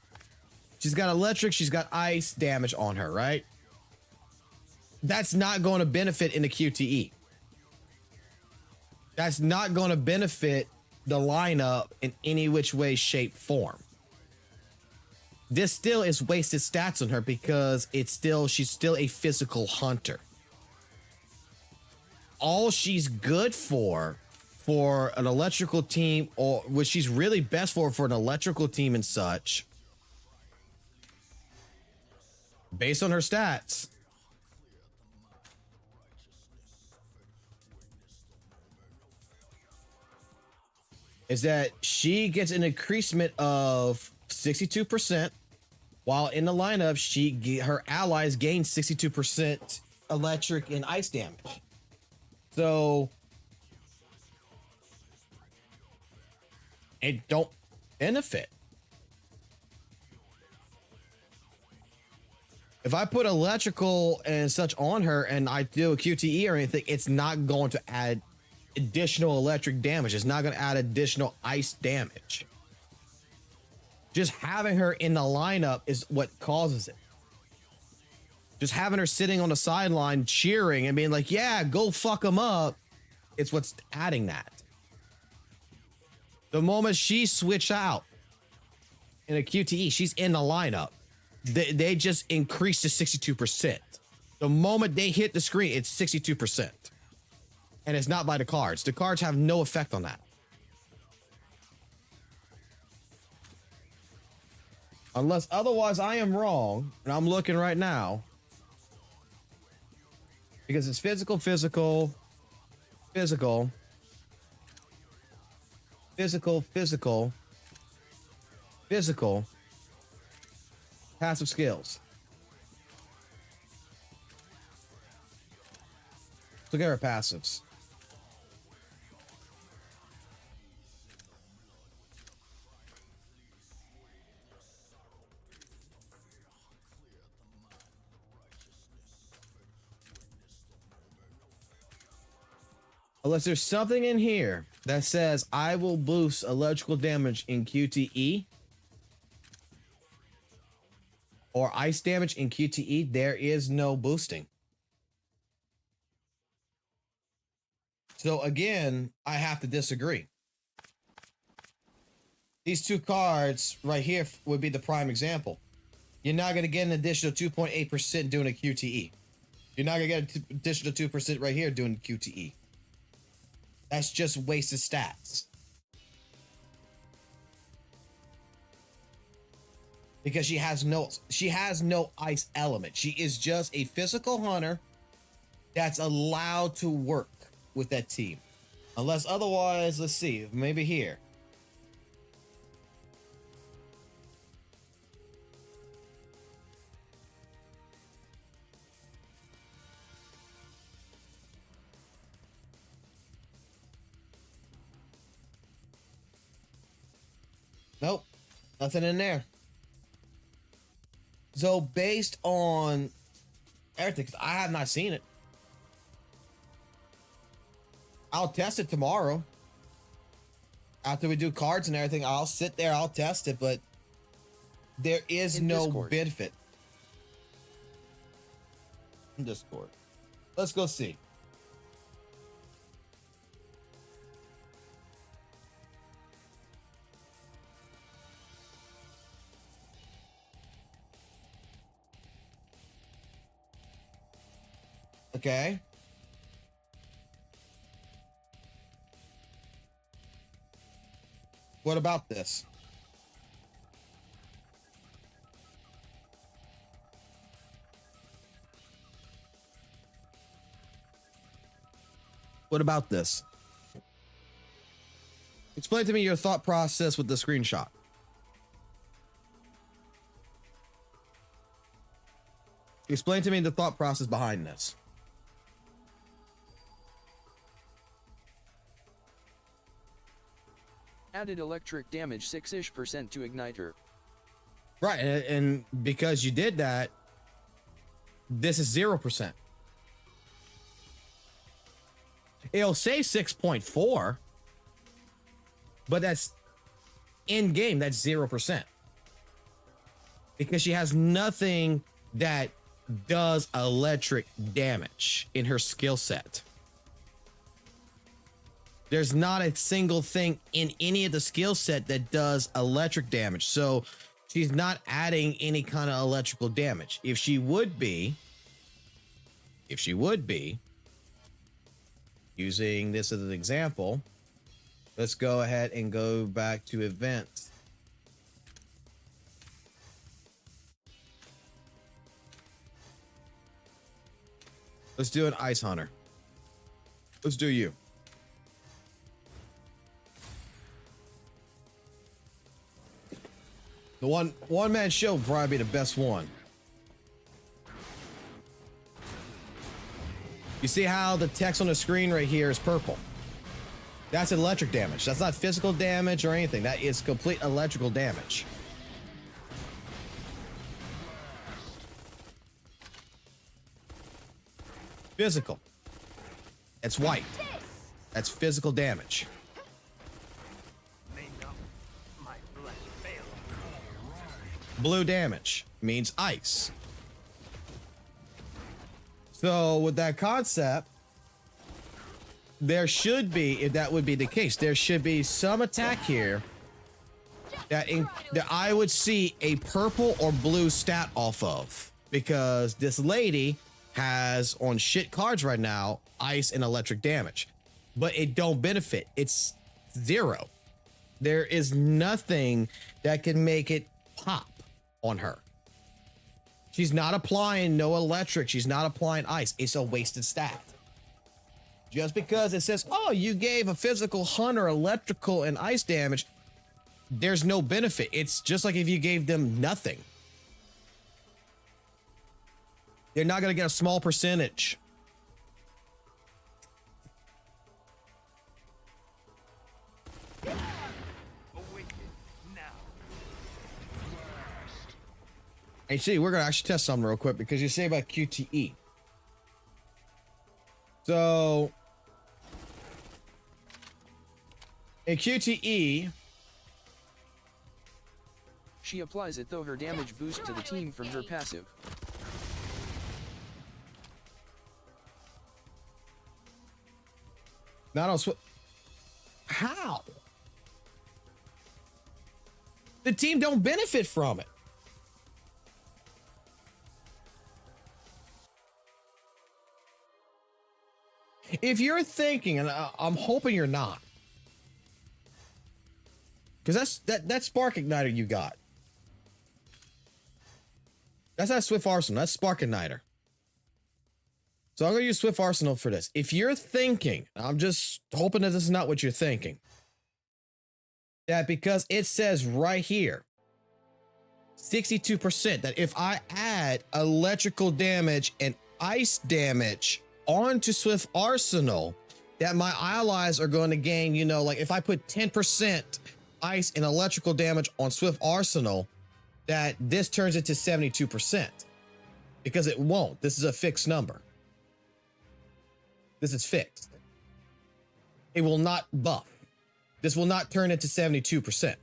Speaker 1: she's got electric, she's got ice damage on her, right? That's not going to benefit in the QTE. That's not going to benefit the lineup in any which way, shape, form. This still is wasted stats on her because she's still a physical hunter. All she's good for an electrical team, or what she's really best for an electrical team and such, based on her stats, is that she gets an increasement of 62%, while in the lineup, her allies gain 62% electric and ice damage. So it don't benefit. If I put electrical and such on her and I do a QTE or anything, it's not going to add additional electric damage. It's not going to add additional ice damage. Just having her in the lineup is what causes it. Just having her sitting on the sideline cheering and being like, yeah, go fuck them up. It's what's adding that. The moment she switch out in a QTE, she's in the lineup. They just increase to 62%. The moment they hit the screen, it's 62%. And it's not by the cards. The cards have no effect on that. Unless otherwise I am wrong, and I'm looking right now. Because it's physical, physical, physical, physical, physical, physical, passive skills. Look at her passives. Unless there's something in here that says I will boost electrical damage in QTE or ice damage in QTE, there is no boosting. So again, I have to disagree. These two cards right here would be the prime example. You're not going to get an additional 2.8% doing a QTE. You're not going to get an additional 2% right here doing QTE. That's just wasted stats. because she has no ice element. She is just a physical hunter that's allowed to work with that team. Unless otherwise, let's see, maybe here. Nope, nothing in there. So based on everything, 'cause I have not seen it. I'll test it tomorrow. After we do cards and everything, I'll sit there, I'll test it, but there is
Speaker 3: In
Speaker 1: no
Speaker 3: Discord.
Speaker 1: benefit. In Discord. Let's go see. Okay. What about this? What about this? Explain to me your thought process with the screenshot. Explain to me the thought process behind this.
Speaker 3: Added electric damage 6-ish% to Igniter.
Speaker 1: Right, and because you did that, this is 0%. It'll say 6.4, but that's in game, that's 0%. Because she has nothing that does electric damage in her skill set. There's not a single thing in any of the skill set that does electric damage. So she's not adding any kind of electrical damage. If she would be, using this as an example, let's go ahead and go back to events. Let's do an ice hunter. Let's do you. The one man show will probably be the best one. You see how the text on the screen right here is purple? That's electric damage. That's not physical damage or anything. That is complete electrical damage. Physical. It's white. That's physical damage. Blue damage means ice. So with that concept, there should be, if that would be the case, there should be some attack here that I would see a purple or blue stat off of, because this lady has on shit cards right now ice and electric damage, but it don't benefit. It's 0. There is nothing that can make it pop on her. She's not applying no electric. She's not applying ice. It's a wasted stat. Just because it says, oh, you gave a physical hunter electrical and ice damage, there's no benefit. It's just like if you gave them nothing. They're not going to get a small percentage. Hey, see, we're going to actually test something real quick because you say about QTE. So, in QTE,
Speaker 3: She applies it though her damage boost to the team from her passive.
Speaker 1: not on how? The team don't benefit from it. If you're thinking, and I'm hoping you're not, because that spark igniter you got, That's not Swift Arsenal. That's Spark Igniter. So I'm going to use Swift Arsenal for this. If you're thinking, I'm just hoping that this is not what you're thinking, that because it says right here, 62%, that if I add electrical damage and ice damage onto Swift Arsenal, that my allies are going to gain, you know, like if I put 10% ice and electrical damage on Swift Arsenal, that this turns it to 72%. Because it won't. This is a fixed number. This is fixed. It will not buff. This will not turn into 72%.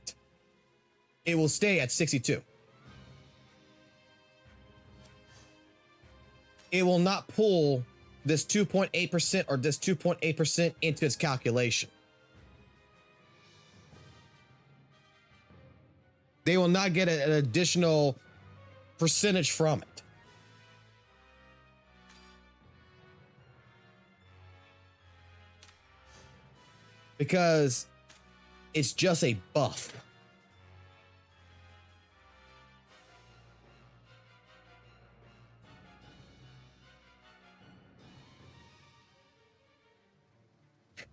Speaker 1: It will stay at 62. It will not pull this 2.8% or this 2.8% into its calculation. They will not get an additional percentage from it. Because it's just a buff.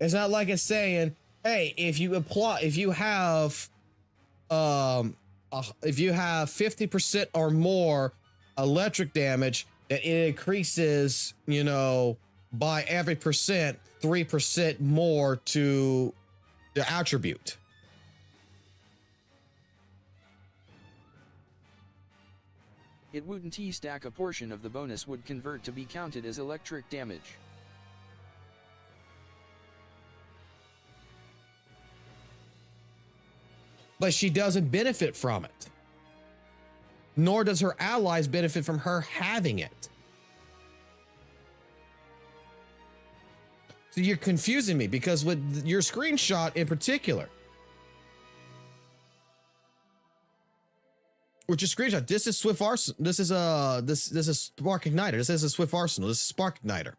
Speaker 1: It's not like it's saying, hey, if you have 50% or more electric damage, that it increases, you know, by every percent, 3% more to the attribute.
Speaker 3: It wouldn't stack a portion of the bonus would convert to be counted as electric damage.
Speaker 1: But she doesn't benefit from it. Nor does her allies benefit from her having it. So you're confusing me because with your screenshot in particular, which is screenshot, this is Swift Arsenal. This is Spark Igniter. This is a Swift Arsenal. This is Spark Igniter.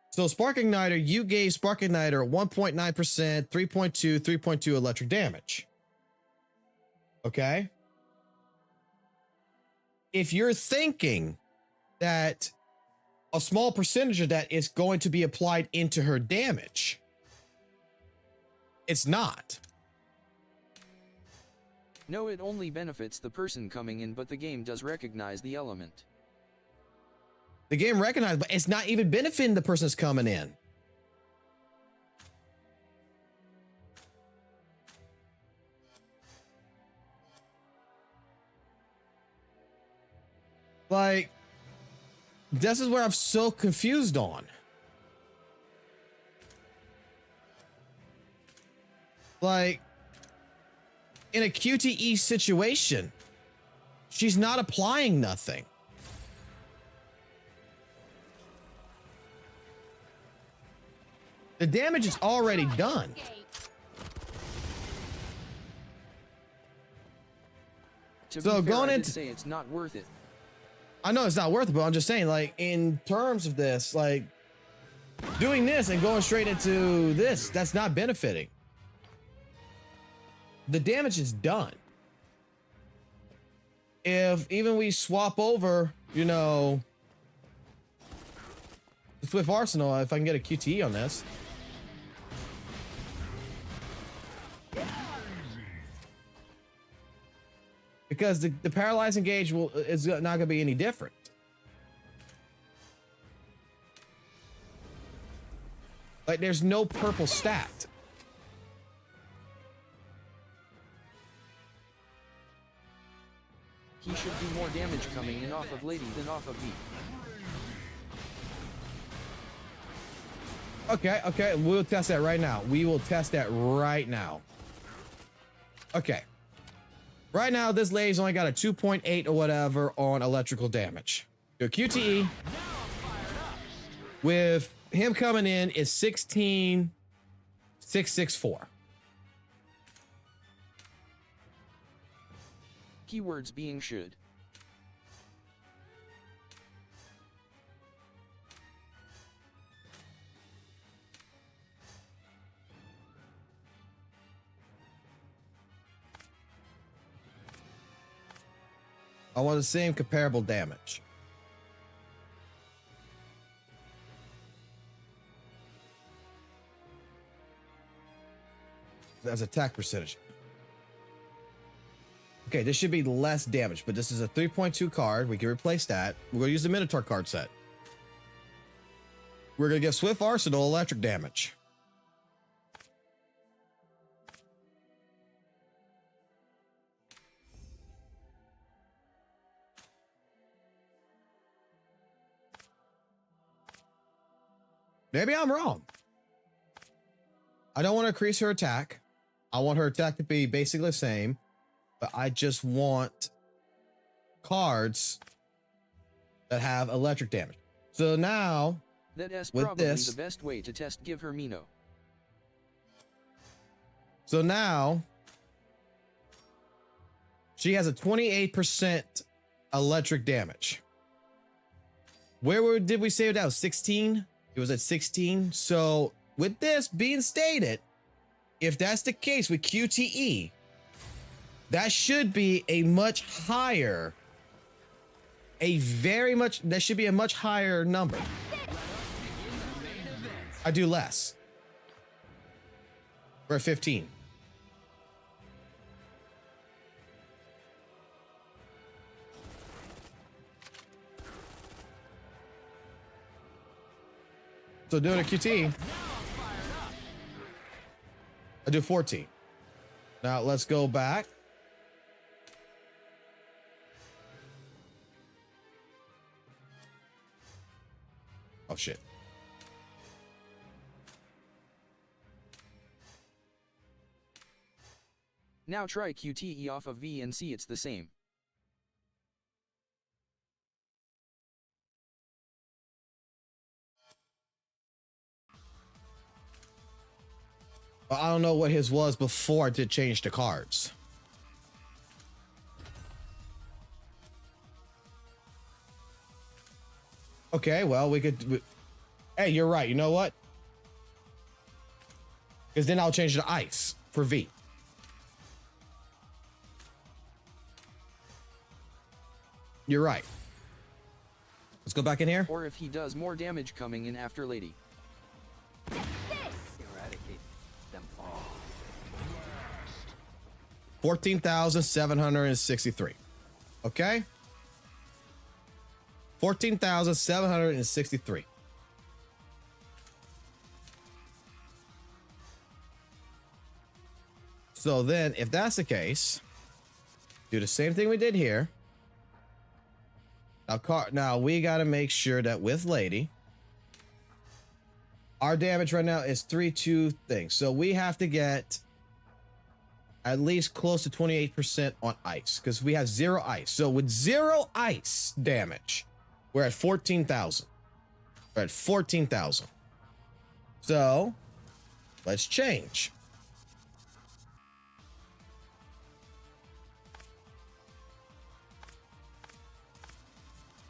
Speaker 1: So Spark Igniter, you gave Spark Igniter 1.9%, 3.2, 3.2 electric damage. Okay. If you're thinking that a small percentage of that is going to be applied into her damage, it's not.
Speaker 3: No, it only benefits the person coming in, but the game does recognize the element.
Speaker 1: The game recognizes, but it's not even benefiting the person that's coming in. Like, this is where I'm so confused on. Like, in a QTE situation, she's not applying nothing. The damage is already done.
Speaker 3: To
Speaker 1: So
Speaker 3: be fair,
Speaker 1: going
Speaker 3: I did
Speaker 1: into-
Speaker 3: say it's not worth it.
Speaker 1: I know it's not worth it, but I'm just saying, like, in terms of this, like, doing this and going straight into this, that's not benefiting. The damage is done. If even we swap over, you know, the Swift Arsenal, if I can get a QTE on this. Because the paralyzing gauge is not going to be any different. Like, there's no purple stat.
Speaker 3: He should do more damage coming in off of Lady than off of me.
Speaker 1: Okay, we'll test that right now. We will test that right now. Okay. Right now, this lady's only got a 2.8 or whatever on electrical damage. Your QTE with him coming in is 16,664.
Speaker 3: Keywords being should.
Speaker 1: I want the same comparable damage. That's attack percentage. Okay, this should be less damage, but this is a 3.2 card. We can replace that. We're going to use the Minotaur card set. We're going to give Swift Arsenal electric damage. Maybe I'm wrong. I don't want to increase her attack. I want her attack to be basically the same, but I just want cards that have electric damage. So now,
Speaker 3: That's
Speaker 1: with
Speaker 3: probably
Speaker 1: this,
Speaker 3: the best way to test give her Mino.
Speaker 1: so now she has a 28% electric damage. Did we say that was 16? It was at 16. So with this being stated, if that's the case with QTE, that should be a much higher, that should be a much higher number. I do less. We're at 15. So doing a QT, I do 14. Now let's go back. Oh shit.
Speaker 3: Now try QTE off of V and see it's the same.
Speaker 1: I don't know what his was before I did change the cards. Okay, well, hey, you're right. You know what? Because then I'll change it to ice for V. You're right. Let's go back in here.
Speaker 3: Or if he does more damage coming in after Lady.
Speaker 2: Eradicate them all.
Speaker 1: 14,763. Okay? 14,763. So then, if that's the case, do the same thing we did here. Now we got to make sure that with Lady, our damage right now is 3-2 things. So we have to get at least close to 28% on ice because we have 0 ice. So with 0 ice damage, we're at 14,000. We're at 14,000. So let's change.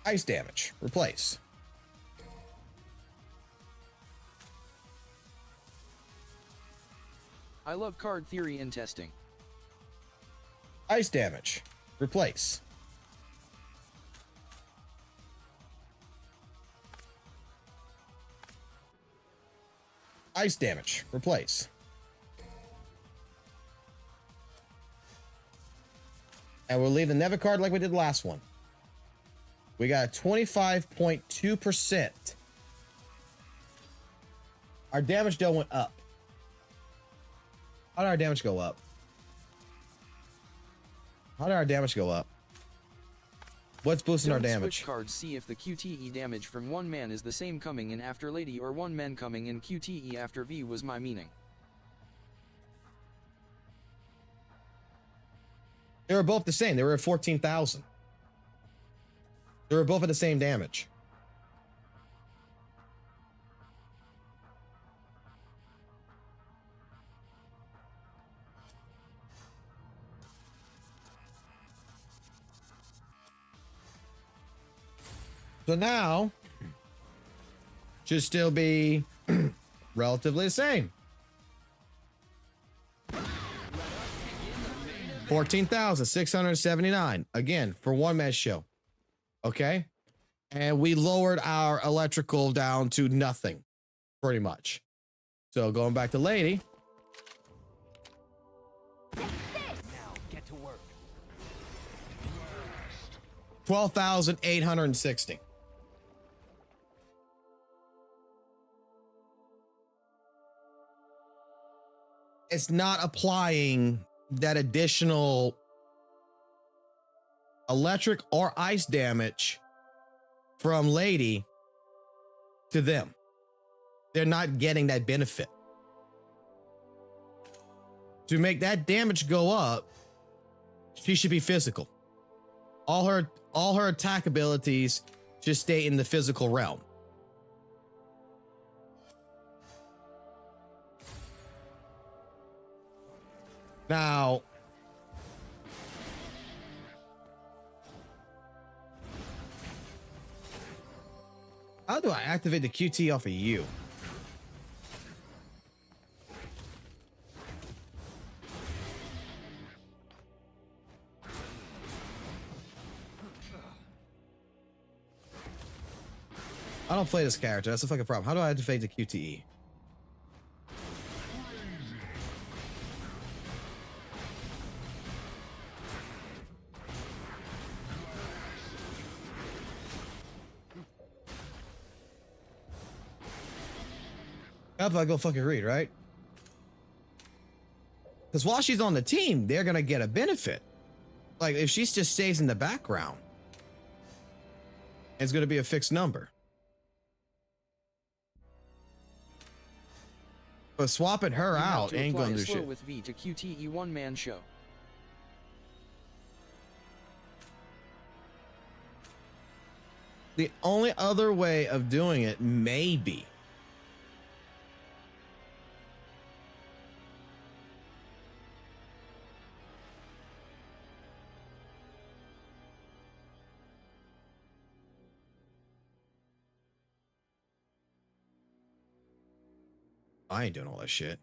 Speaker 1: Ice damage. Replace.
Speaker 3: I love card theory and testing.
Speaker 1: Ice damage. Replace. Ice damage. Replace. And we'll leave the Never card like we did the last one. We got 25.2%. Our damage deal went up. How did our damage go up? How did our damage go up? What's boosting our
Speaker 3: Don't
Speaker 1: damage?
Speaker 3: switch cards, see if the QTE damage from one man is the same coming in after Lady or one man coming in QTE after V was my meaning.
Speaker 1: They were both the same. They were at 14,000. They were both at the same damage. So now, should still be relatively the same. 14,679 again for one mesh show. Okay. And we lowered our electrical down to nothing pretty much. So going back to lady.
Speaker 2: Now get to work.
Speaker 1: 12,860. It's not applying that additional electric or ice damage from lady to them. They're not getting that benefit. To make that damage go up, she should be physical. All her attack abilities should stay in the physical realm. Now, how do I activate the QT off of you? I don't play this character. That's the fucking problem. How do I activate the QTE? How about I go fucking read, right? Because while she's on the team, they're gonna get a benefit. Like if she just stays in the background, it's gonna be a fixed number. But swapping her out ain't gonna do shit.
Speaker 3: With V to QTE one-man show.
Speaker 1: The only other way of doing it may be I ain't doing all that shit.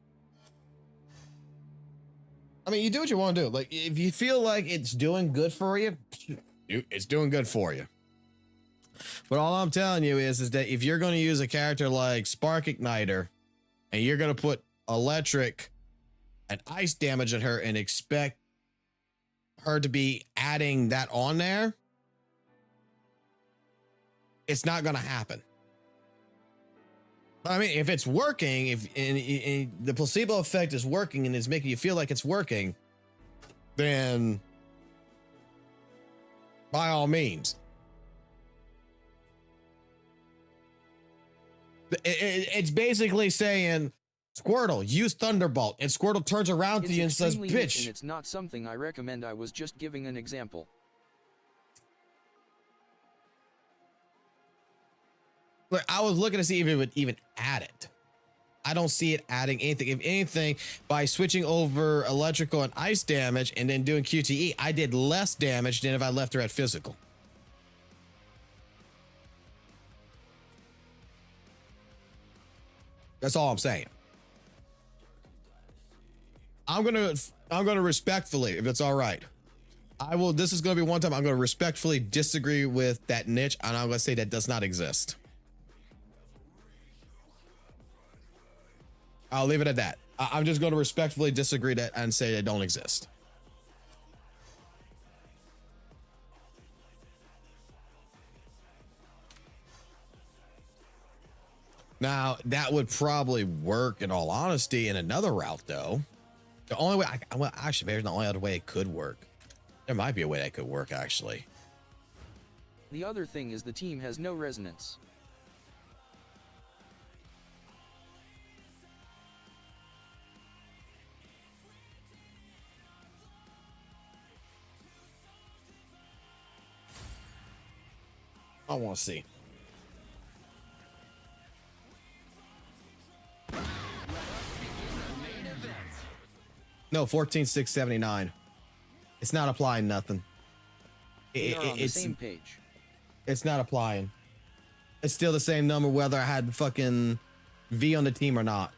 Speaker 1: I mean, you do what you want to do. Like, if you feel like it's doing good for you, it's doing good for you. But all I'm telling you is that if you're going to use a character like Spark Igniter and you're going to put electric and ice damage on her and expect her to be adding that on there, it's not going to happen. I mean, if it's working, if the placebo effect is working and is making you feel like it's working, then by all means. It's basically saying, Squirtle, use Thunderbolt, and Squirtle turns around to you and says, bitch.
Speaker 3: And it's not something I recommend. I was just giving an example.
Speaker 1: Look, I was looking to see if it would even add it. I don't see it adding anything. If anything, by switching over electrical and ice damage and then doing QTE, I did less damage than if I left her at physical. That's all I'm saying. I'm gonna respectfully, if it's all right. This is gonna be one time I'm gonna respectfully disagree with that niche, and I'm gonna say that does not exist. I'll leave it at that. I'm just going to respectfully disagree that and say they don't exist. Now, that would probably work in all honesty in another route, though. The only way, well, actually, there's the only other way it could work. There might be a way that could work, actually.
Speaker 3: The other thing is the team has no resonance.
Speaker 1: I want to see. No, 14,679. It's not applying nothing.
Speaker 3: They are on the same page.
Speaker 1: It's not applying. It's still the same number whether I had fucking V on the team or not.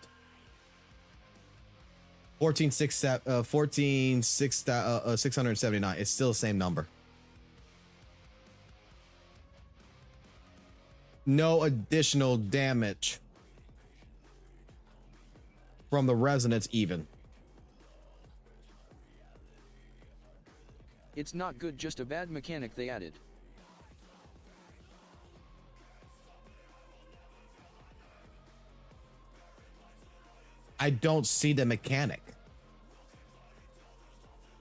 Speaker 1: 679. It's still the same number. No additional damage from the resonance even.
Speaker 3: It's not good, just a bad mechanic they added.
Speaker 1: I don't see the mechanic.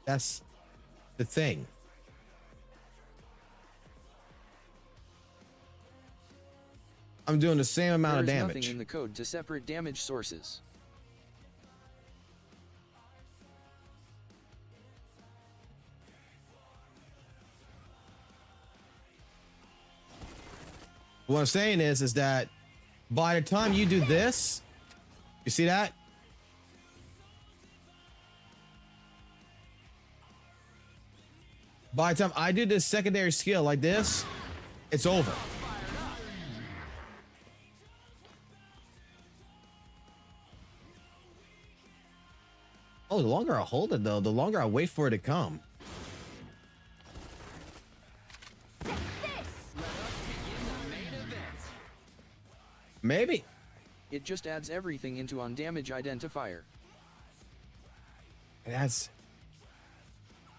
Speaker 1: That's the thing. I'm doing the same amount of
Speaker 3: There is
Speaker 1: damage.
Speaker 3: nothing in the code to separate damage sources.
Speaker 1: What I'm saying is that by the time you do this, you see that? By the time I do this secondary skill like this, it's over. Oh, the longer I hold it though, the longer I wait for it to come. Maybe.
Speaker 3: It just adds everything into on damage identifier.
Speaker 1: That's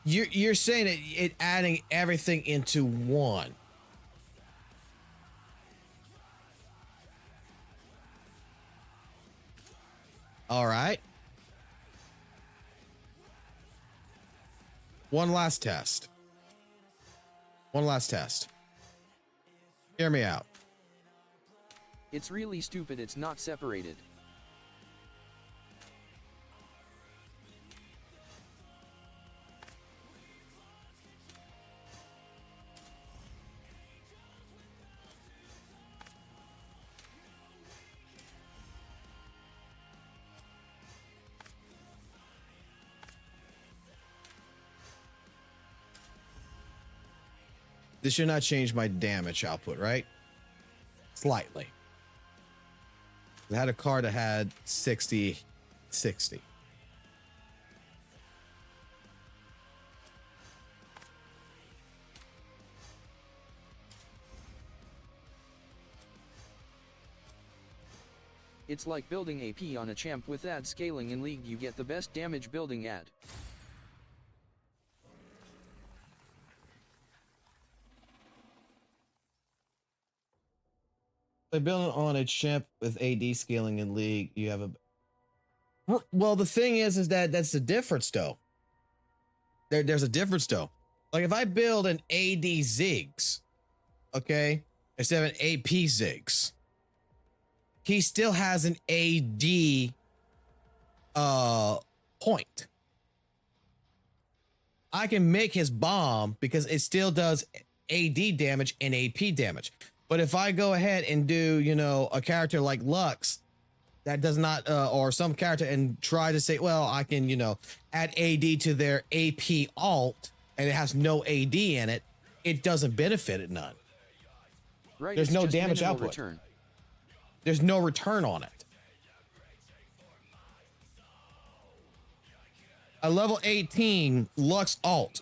Speaker 1: you're saying it adding everything into one. All right. One last test. One last test. Hear me out.
Speaker 3: It's really stupid it's not separated.
Speaker 1: This should not change my damage output, right? Slightly. I had a card that had 60.
Speaker 3: It's like building AP on a champ with ad scaling in League, you get the best damage building ad.
Speaker 1: By building on a champ with AD scaling in League, you have a... Well, the thing is that that's the difference, though. There's a difference, though. Like, if I build an AD Ziggs, okay, instead of an AP Ziggs, he still has an AD point. I can make his bomb because it still does AD damage and AP damage. But if I go ahead and do, you know, a character like Lux that does not, or some character and try to say, well, I can, you know, add AD to their AP alt and it has no AD in it, it doesn't benefit it none.
Speaker 3: Right,
Speaker 1: There's
Speaker 3: it's
Speaker 1: no
Speaker 3: just
Speaker 1: damage
Speaker 3: minimal
Speaker 1: output.
Speaker 3: Return.
Speaker 1: There's no return on it. A level 18 Lux alt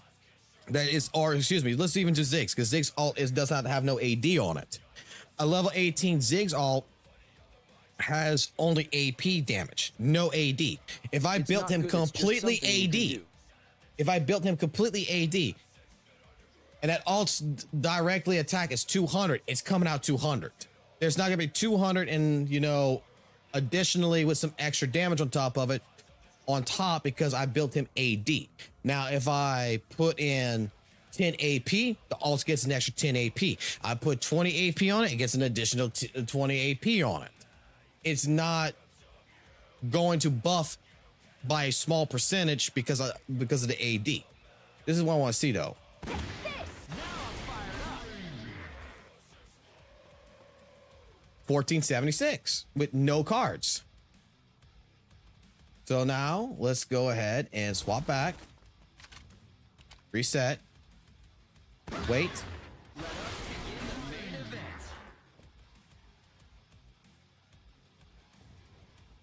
Speaker 1: that is, or excuse me, let's even do Ziggs, because Ziggs alt does not have no AD on it. A level 18 Ziggs alt has only AP damage, no AD. If I
Speaker 3: It's
Speaker 1: built
Speaker 3: not
Speaker 1: him
Speaker 3: good, it's just
Speaker 1: completely
Speaker 3: something you can
Speaker 1: AD,
Speaker 3: do.
Speaker 1: if I built him completely AD, and that alt's directly attack is 200, it's coming out 200. There's not gonna be 200 and, you know, additionally with some extra damage on top of it, on top because I built him AD. Now, if I put in 10 AP, the alt gets an extra 10 AP. I put 20 AP on it, it gets an additional 20 AP on it. It's not going to buff by a small percentage because of the AD. This is what I want to see though. 1476 with no cards. So now let's go ahead and swap back. Reset. Wait. A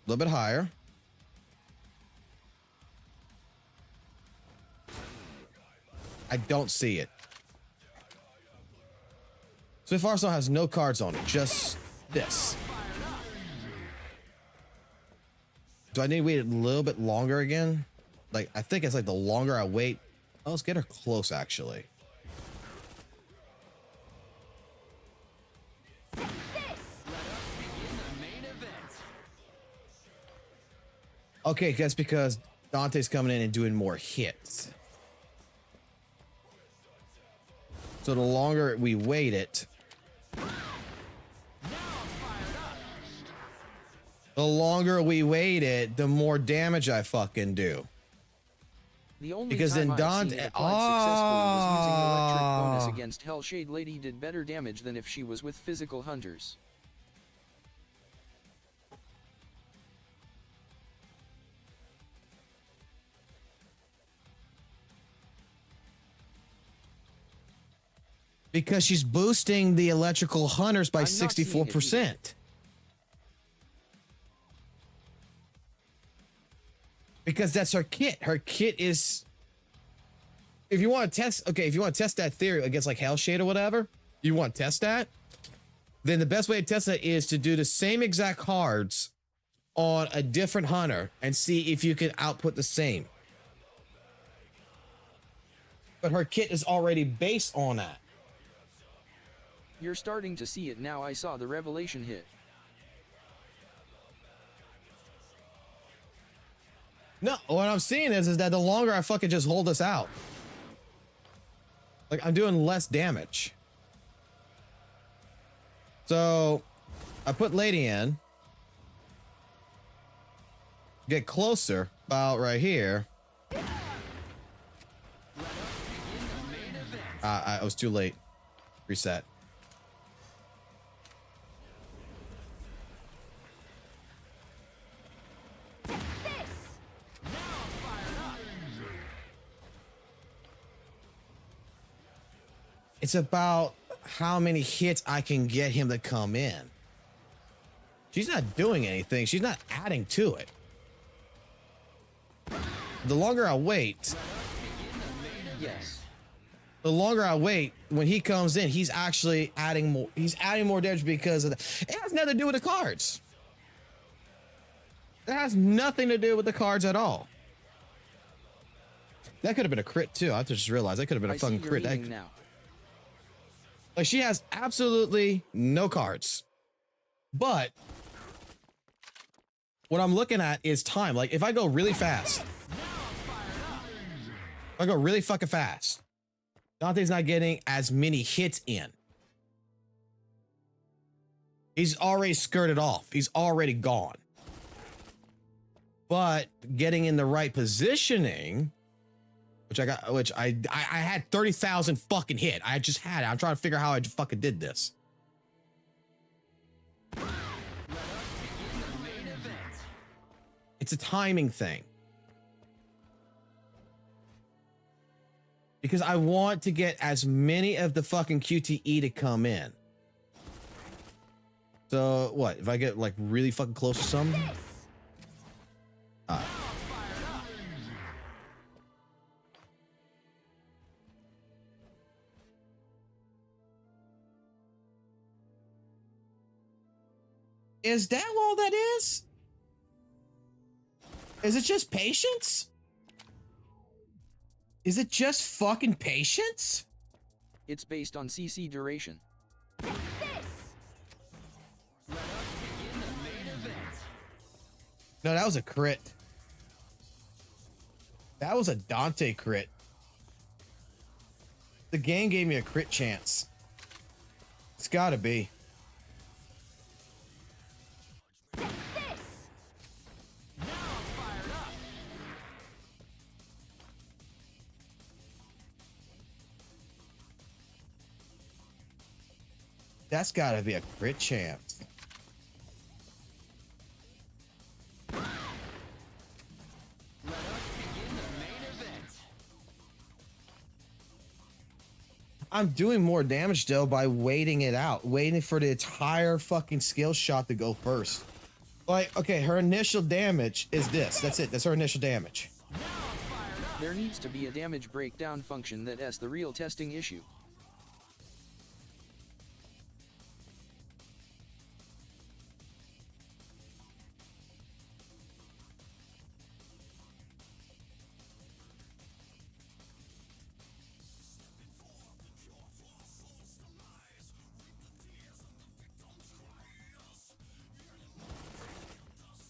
Speaker 1: little bit higher. I don't see it. So FOXSOL has no cards on it, just this. Do I need to wait a little bit longer again? Like, I think it's like the longer I wait. Oh, let's get her close, actually. Okay, that's because Dante's coming in and doing more hits. So the longer we wait it, the longer we wait it, the more damage I fucking do.
Speaker 3: The only
Speaker 1: Because
Speaker 3: time
Speaker 1: then
Speaker 3: I've
Speaker 1: Dante-
Speaker 3: seen it applied successfully was using electric bonus
Speaker 1: Ah.
Speaker 3: against Hellshade Lady did better damage than if she was with physical hunters.
Speaker 1: Because she's boosting the electrical hunters by
Speaker 3: I'm not seeing it
Speaker 1: 64%. Because that's her kit. Her kit is, if you want to test, okay, if you want to test that theory against like Hellshade or whatever, you want to test that, then the best way to test that is to do the same exact cards on a different hunter and see if you can output the same. But her kit is already based on that.
Speaker 3: You're starting to see it now. I saw the revelation hit.
Speaker 1: No, what I'm seeing is that the longer I fucking just hold this out, like I'm doing less damage. So I put Lady in, get closer, about right here. I was too late. Reset. It's about how many hits I can get him to come in. She's not doing anything. She's not adding to it. The longer I wait,
Speaker 3: Yes.
Speaker 1: the longer I wait, when he comes in, he's actually adding more. He's adding more damage because of that. It has nothing to do with the cards. That has nothing to do with the cards at all. That could have been a crit too. I just realized that could have been a
Speaker 3: I see
Speaker 1: fucking
Speaker 3: your
Speaker 1: crit.
Speaker 3: meaning now.
Speaker 1: Like she has absolutely no cards. But what I'm looking at is time. Like if I go really fast, if I go really fucking fast, Dante's not getting as many hits in. He's already skirted off. He's already gone. But getting in the right positioning, which I had 30,000 fucking hit. I just had it. I'm trying to figure out how I fucking did this. It's a timing thing. Because I want to get as many of the fucking QTE to come in. So what? If I get like really fucking close to something? Is that all that is? Is it just patience? Is it just fucking patience?
Speaker 3: It's based on CC duration.
Speaker 1: No, that was a crit. That was a Dante crit. The game gave me a crit chance. It's gotta be. That's gotta be a crit chance. I'm doing more damage though by waiting it out, waiting for the entire fucking skill shot to go first. Like, okay, her initial damage is this. That's it. That's her initial damage.
Speaker 3: There needs to be a damage breakdown function that's the real testing issue.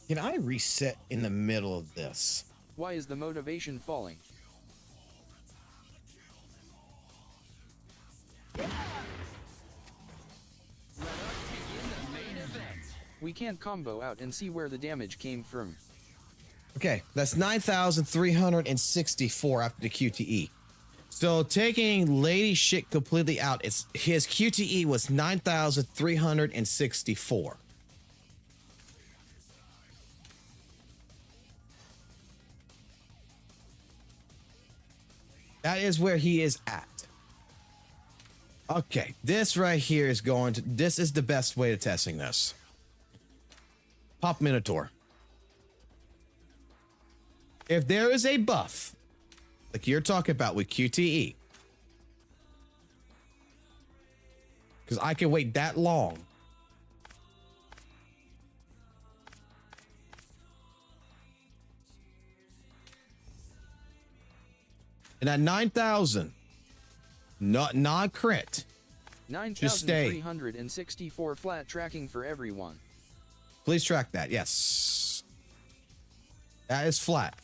Speaker 1: Can I reset in the middle of this?
Speaker 3: Why is the motivation falling? We can't combo out and see where the damage came from.
Speaker 1: Okay, that's 9,364 after the QTE. So taking Lady shit completely out, his QTE was 9,364. That is where he is at. Okay, this right here is this is the best way of testing this. Pop Minotaur. If there is a buff, like you're talking about with QTE, because I can wait that long. And at 9,000, not crit.
Speaker 3: 9,364 flat tracking for everyone.
Speaker 1: Please track that. Yes. That is flat.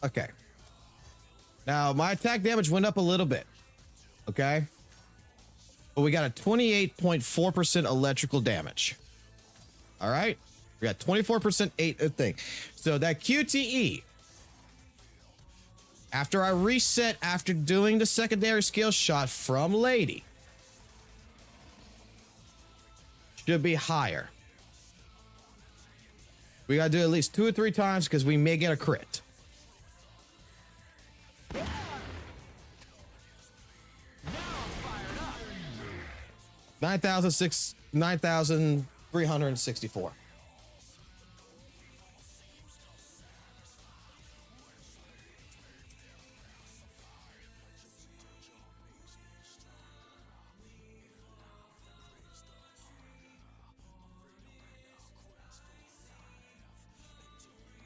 Speaker 1: Okay. Now, my attack damage went up a little bit. Okay. But we got a 28.4% electrical damage. All right. We got 24% thing. So that QTE, after I reset after doing the secondary skill shot from Lady, should be higher. We got to do it at least 2 or 3 times because we may get a crit. Nine thousand 364.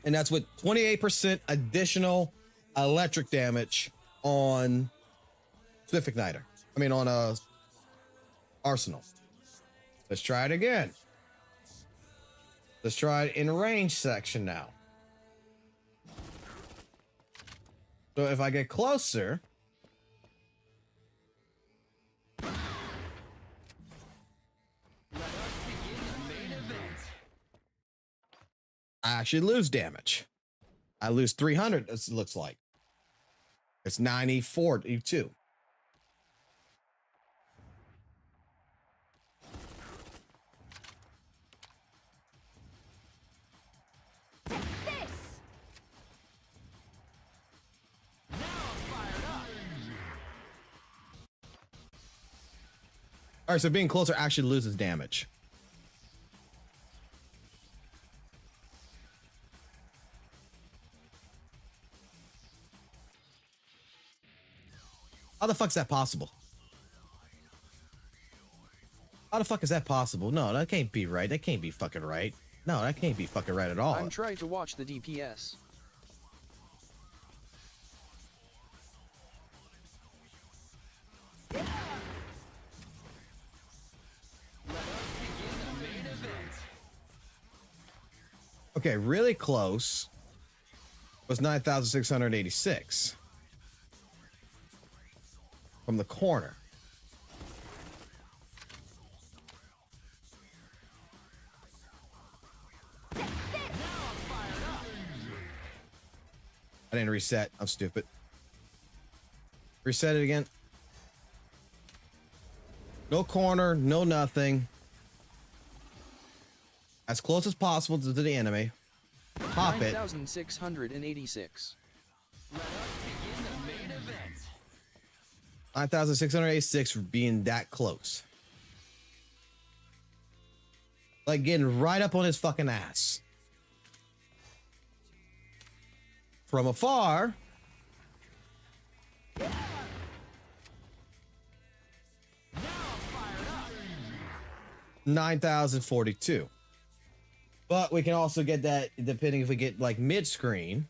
Speaker 1: And that's with 28% additional electric damage on Swift Igniter. I mean, on a Arsenal. Let's try it again. Let's try it in range section now. So if I get closer, I actually lose damage. I lose 300, it looks like. It's 94.2. All right, so being closer actually loses damage. How the fuck is that possible? How the fuck is that possible? No, that can't be right. That can't be fucking right. No, that can't be fucking right at all.
Speaker 3: I'm trying to watch the DPS.
Speaker 1: Okay, really close was 9,686 from the corner. I didn't reset. I'm stupid. Reset it again. No corner, no nothing. As close as possible to the enemy. Pop it.
Speaker 3: 9,686.
Speaker 1: 9,686 for being that close. Like getting right up on his fucking ass. From afar. 9,042. But we can also get that depending if we get like mid screen.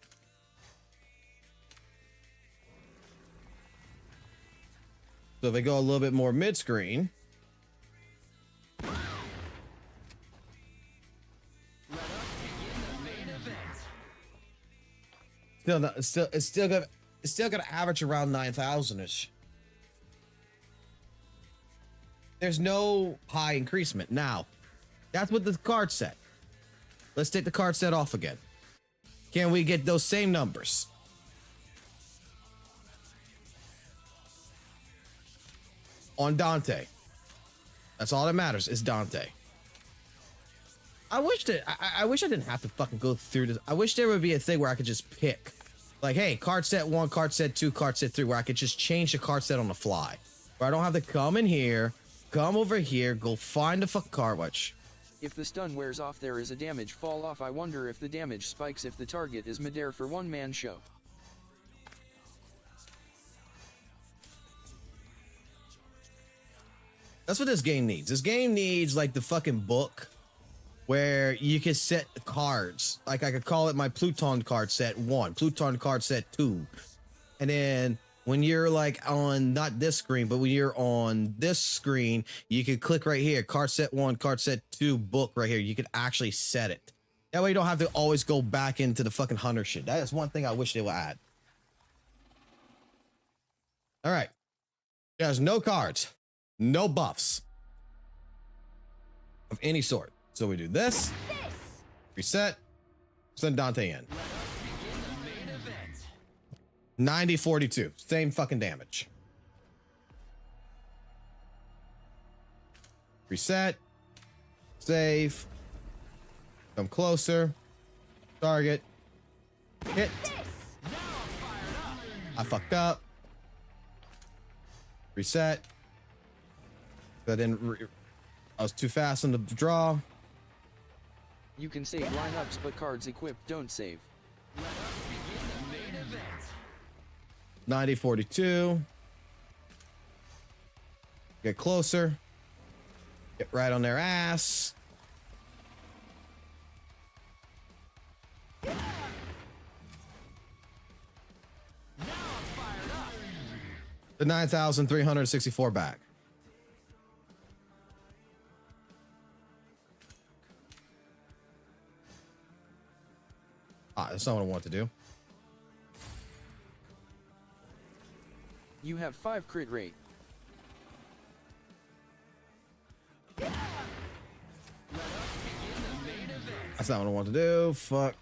Speaker 1: So if we go a little bit more mid screen. Still not, it's still gonna average around 9,000-ish. There's no high increasement. Now, that's with the card set. Let's take the card set off again. Can we get those same numbers? On Dante. That's all that matters is Dante. I wish I didn't have to fucking go through this. I wish there would be a thing where I could just pick. Like, hey, card set 1, card set 2, card set 3, where I could just change the card set on the fly. Where I don't have to come in here, come over here, go find the fuck card watch.
Speaker 3: If the stun wears off, there is a damage fall off. I wonder if the damage spikes if the target is midair for one-man show.
Speaker 1: That's what this game needs. This game needs like the fucking book where you can set cards. Like I could call it my Pluton card set 1, Pluton card set 2. And then when you're like on not this screen, but when you're on this screen, you can click right here, card set 1, card set 2, book right here. You can actually set it. That way you don't have to always go back into the fucking hunter shit. That is one thing I wish they would add. All right. There's no cards, no buffs of any sort. So we do this, reset, send Dante in. 90-42, same fucking damage. Reset, save, come closer, target, hit. I fucked up. Reset. I was too fast on the draw.
Speaker 3: You can save lineups, but cards equipped don't save.
Speaker 1: 90-42. Get closer. Get right on their ass. The 9,364 back. That's not what I want to do.
Speaker 3: You have 5 crit rate.
Speaker 1: That's not what I want to do. Fuck.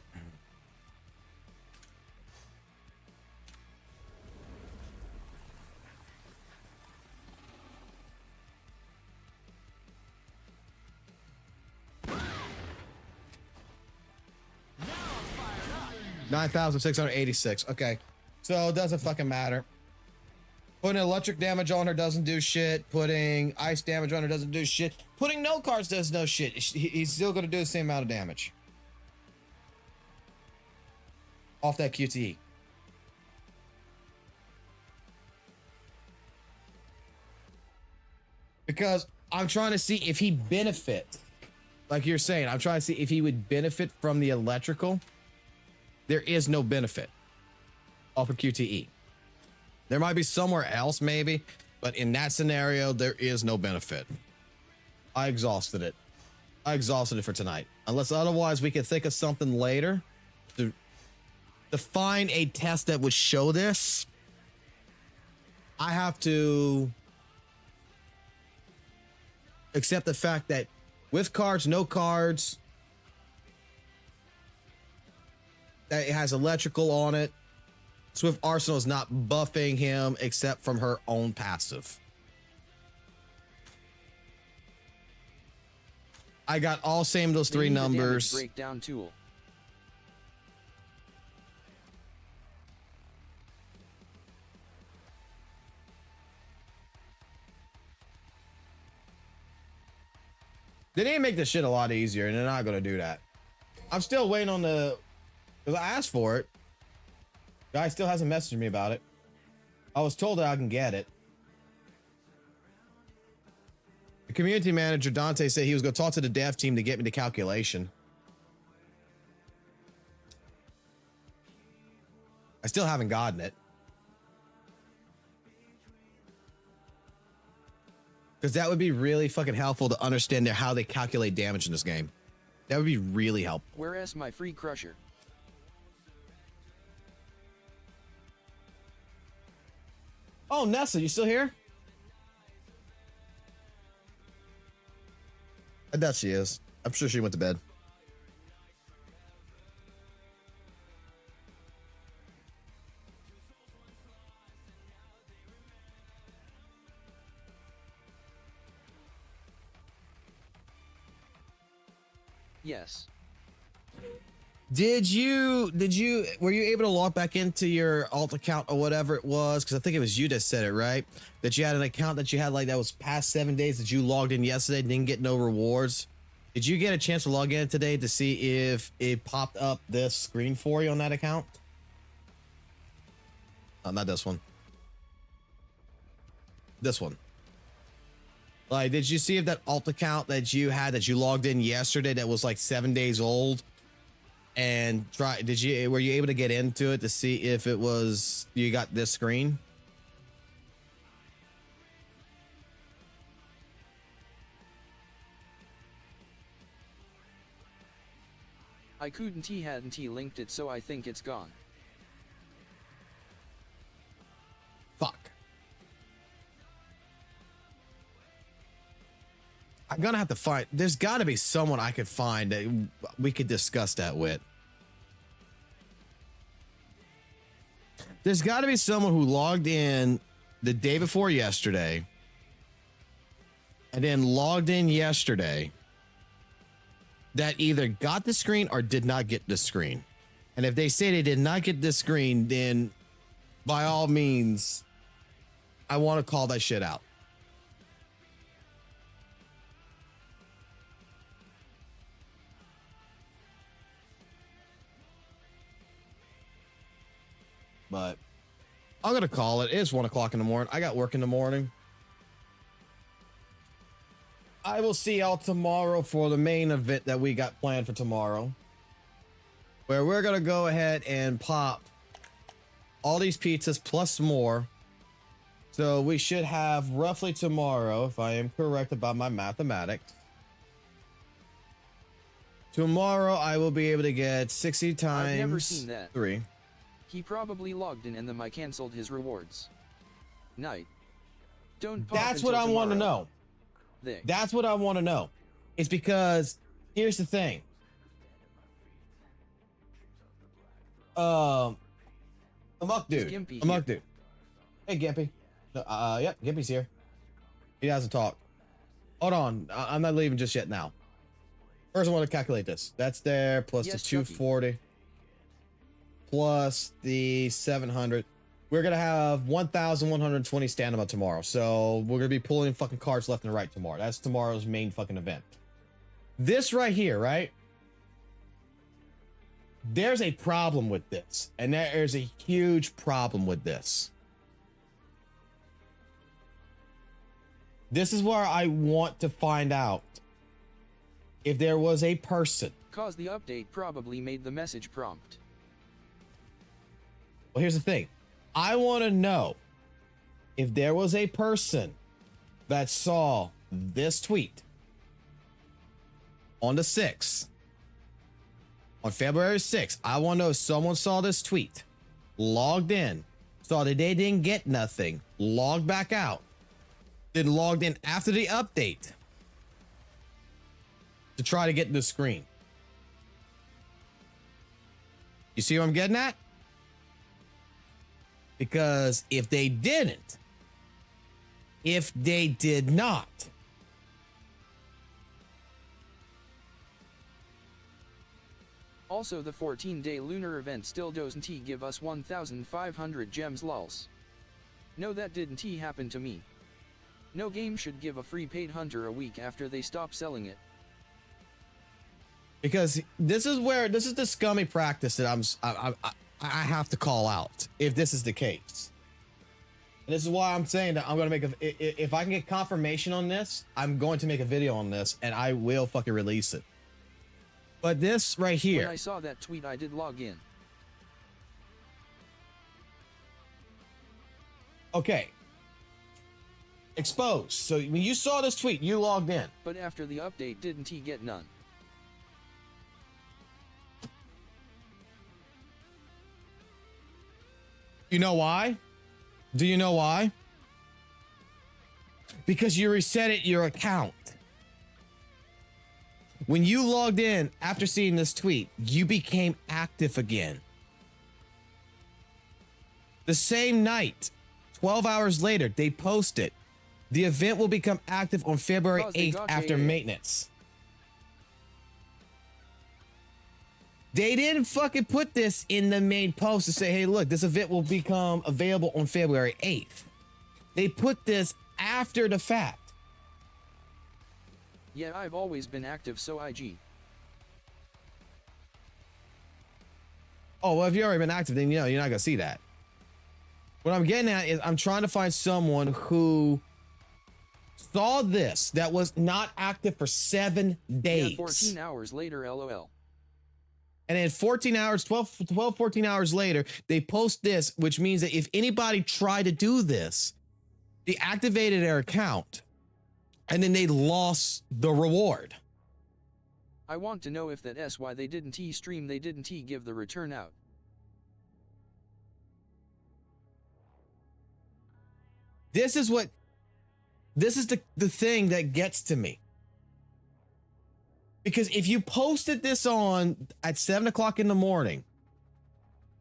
Speaker 1: $9,686. Okay. So it doesn't fucking matter. Putting electric damage on her doesn't do shit. Putting ice damage on her doesn't do shit. Putting no cards does no shit. He's still going to do the same amount of damage. Off that QTE. Because I'm trying to see if he benefits. Like you're saying, I'm trying to see if he would benefit from the electrical. There is no benefit off of QTE. There might be somewhere else maybe, but in that scenario, there is no benefit. I exhausted it. I exhausted it for tonight. Unless otherwise we could think of something later to find a test that would show this. I have to accept the fact that with cards, no cards, that it has electrical on it. Swift Arsenal is not buffing him except from her own passive. I got all same of those three numbers.
Speaker 3: Breakdown tool.
Speaker 1: They need to make this shit a lot easier, and they're not gonna do that. I'm still waiting on the, because I asked for it. Guy still hasn't messaged me about it. I was told that I can get it. The community manager, Dante, said he was gonna talk to the dev team to get me the calculation. I still haven't gotten it. Because that would be really fucking helpful to understand how they calculate damage in this game. That would be really helpful.
Speaker 3: Whereas my free crusher.
Speaker 1: Oh, Nessa, you still here? I doubt she is. I'm sure she went to bed.
Speaker 3: Yes.
Speaker 1: Were you able to log back into your alt account or whatever it was? Because I think it was you that said it, right? That you had an account that you had like that was past 7 days that you logged in yesterday, didn't get no rewards. Did you get a chance to log in today to see if it popped up this screen for you on that account? Oh, not this one. This one. Like, did you see if that alt account that you had that you logged in yesterday that was like 7 days old? And were you able to get into it to see if it was, you got this screen?
Speaker 3: I hadn't linked it, so I think it's gone.
Speaker 1: Fuck. I'm gonna have to find, there's gotta be someone I could find that we could discuss that with. There's gotta be someone who logged in the day before yesterday and then logged in yesterday that either got the screen or did not get the screen. And if they say they did not get the screen, then by all means, I want to call that shit out. But I'm going to call it. It's 1 o'clock in the morning. I got work in the morning. I will see y'all tomorrow for the main event that we got planned for tomorrow, where we're going to go ahead and pop all these pizzas plus more. So we should have roughly tomorrow, if I am correct about my mathematics. Tomorrow I will be able to get 60 times
Speaker 3: I've never seen that.
Speaker 1: 3.
Speaker 3: He probably logged in and then I canceled his rewards. Night. Don't pop
Speaker 1: That's what
Speaker 3: until
Speaker 1: I want to
Speaker 3: tomorrow.
Speaker 1: know.
Speaker 3: There.
Speaker 1: That's what I want to know. It's because here's the thing. Amok dude.
Speaker 3: Gimpy
Speaker 1: Amok
Speaker 3: here.
Speaker 1: dude. Hey Gimpy. Yep, Gimpy's here. He hasn't talked. Hold on. I'm not leaving just yet now. First I want to calculate this. That's there plus
Speaker 3: Yes,
Speaker 1: the 240 plus the 700. We're going to have 1,120 stamina tomorrow. So we're going to be pulling fucking cards left and right tomorrow. That's tomorrow's main fucking event. This right here, right? There's a problem with this. And there is a huge problem with this. This is where I want to find out if there was a person.
Speaker 3: Cause the update probably made the message prompt.
Speaker 1: Well, here's the thing. I want to know if there was a person that saw this tweet on the 6th, on February 6th. I want to know if someone saw this tweet, logged in, saw that they didn't get nothing, logged back out, then logged in after the update to try to get the screen. You see what I'm getting at? Because if they didn't, if they did not,
Speaker 3: Also the 14-day lunar event still doesn't give us 1,500 gems lols. No, that didn't happen to me. No game should give a free paid hunter a week after they stop selling it.
Speaker 1: Because this is the scummy practice that I have to call out if this is the case. And this is why I'm saying that I'm gonna make if I can get confirmation on this, I'm going to make a video on this and I will fucking release it. But this right here.
Speaker 3: When I saw that tweet, I did log in.
Speaker 1: Okay. Exposed. So when you saw this tweet, you logged in.
Speaker 3: But after the update, didn't he get none?
Speaker 1: You know why? Do you know why? Because you reset your account. When you logged in after seeing this tweet, you became active again. The same night, 12 hours later, they posted, the event will become active on February 8th after maintenance. They didn't fucking put this in the main post to say, hey, look, this event will become available on February 8th. They put this after the fact.
Speaker 3: Yeah, I've always been active, so IG.
Speaker 1: Oh, well, if you've already been active, then you know, you're not gonna see that. What I'm getting at is I'm trying to find someone who saw this that was not active for 7 days.
Speaker 3: Yeah, 14 hours later, LOL.
Speaker 1: And then 14 hours, 14 hours later, they post this, which means that if anybody tried to do this, they activated their account and then they lost the reward.
Speaker 3: I want to know if that's why they didn't stream, they didn't give the return out.
Speaker 1: This is the thing that gets to me. Because if you posted this on at 7 o'clock in the morning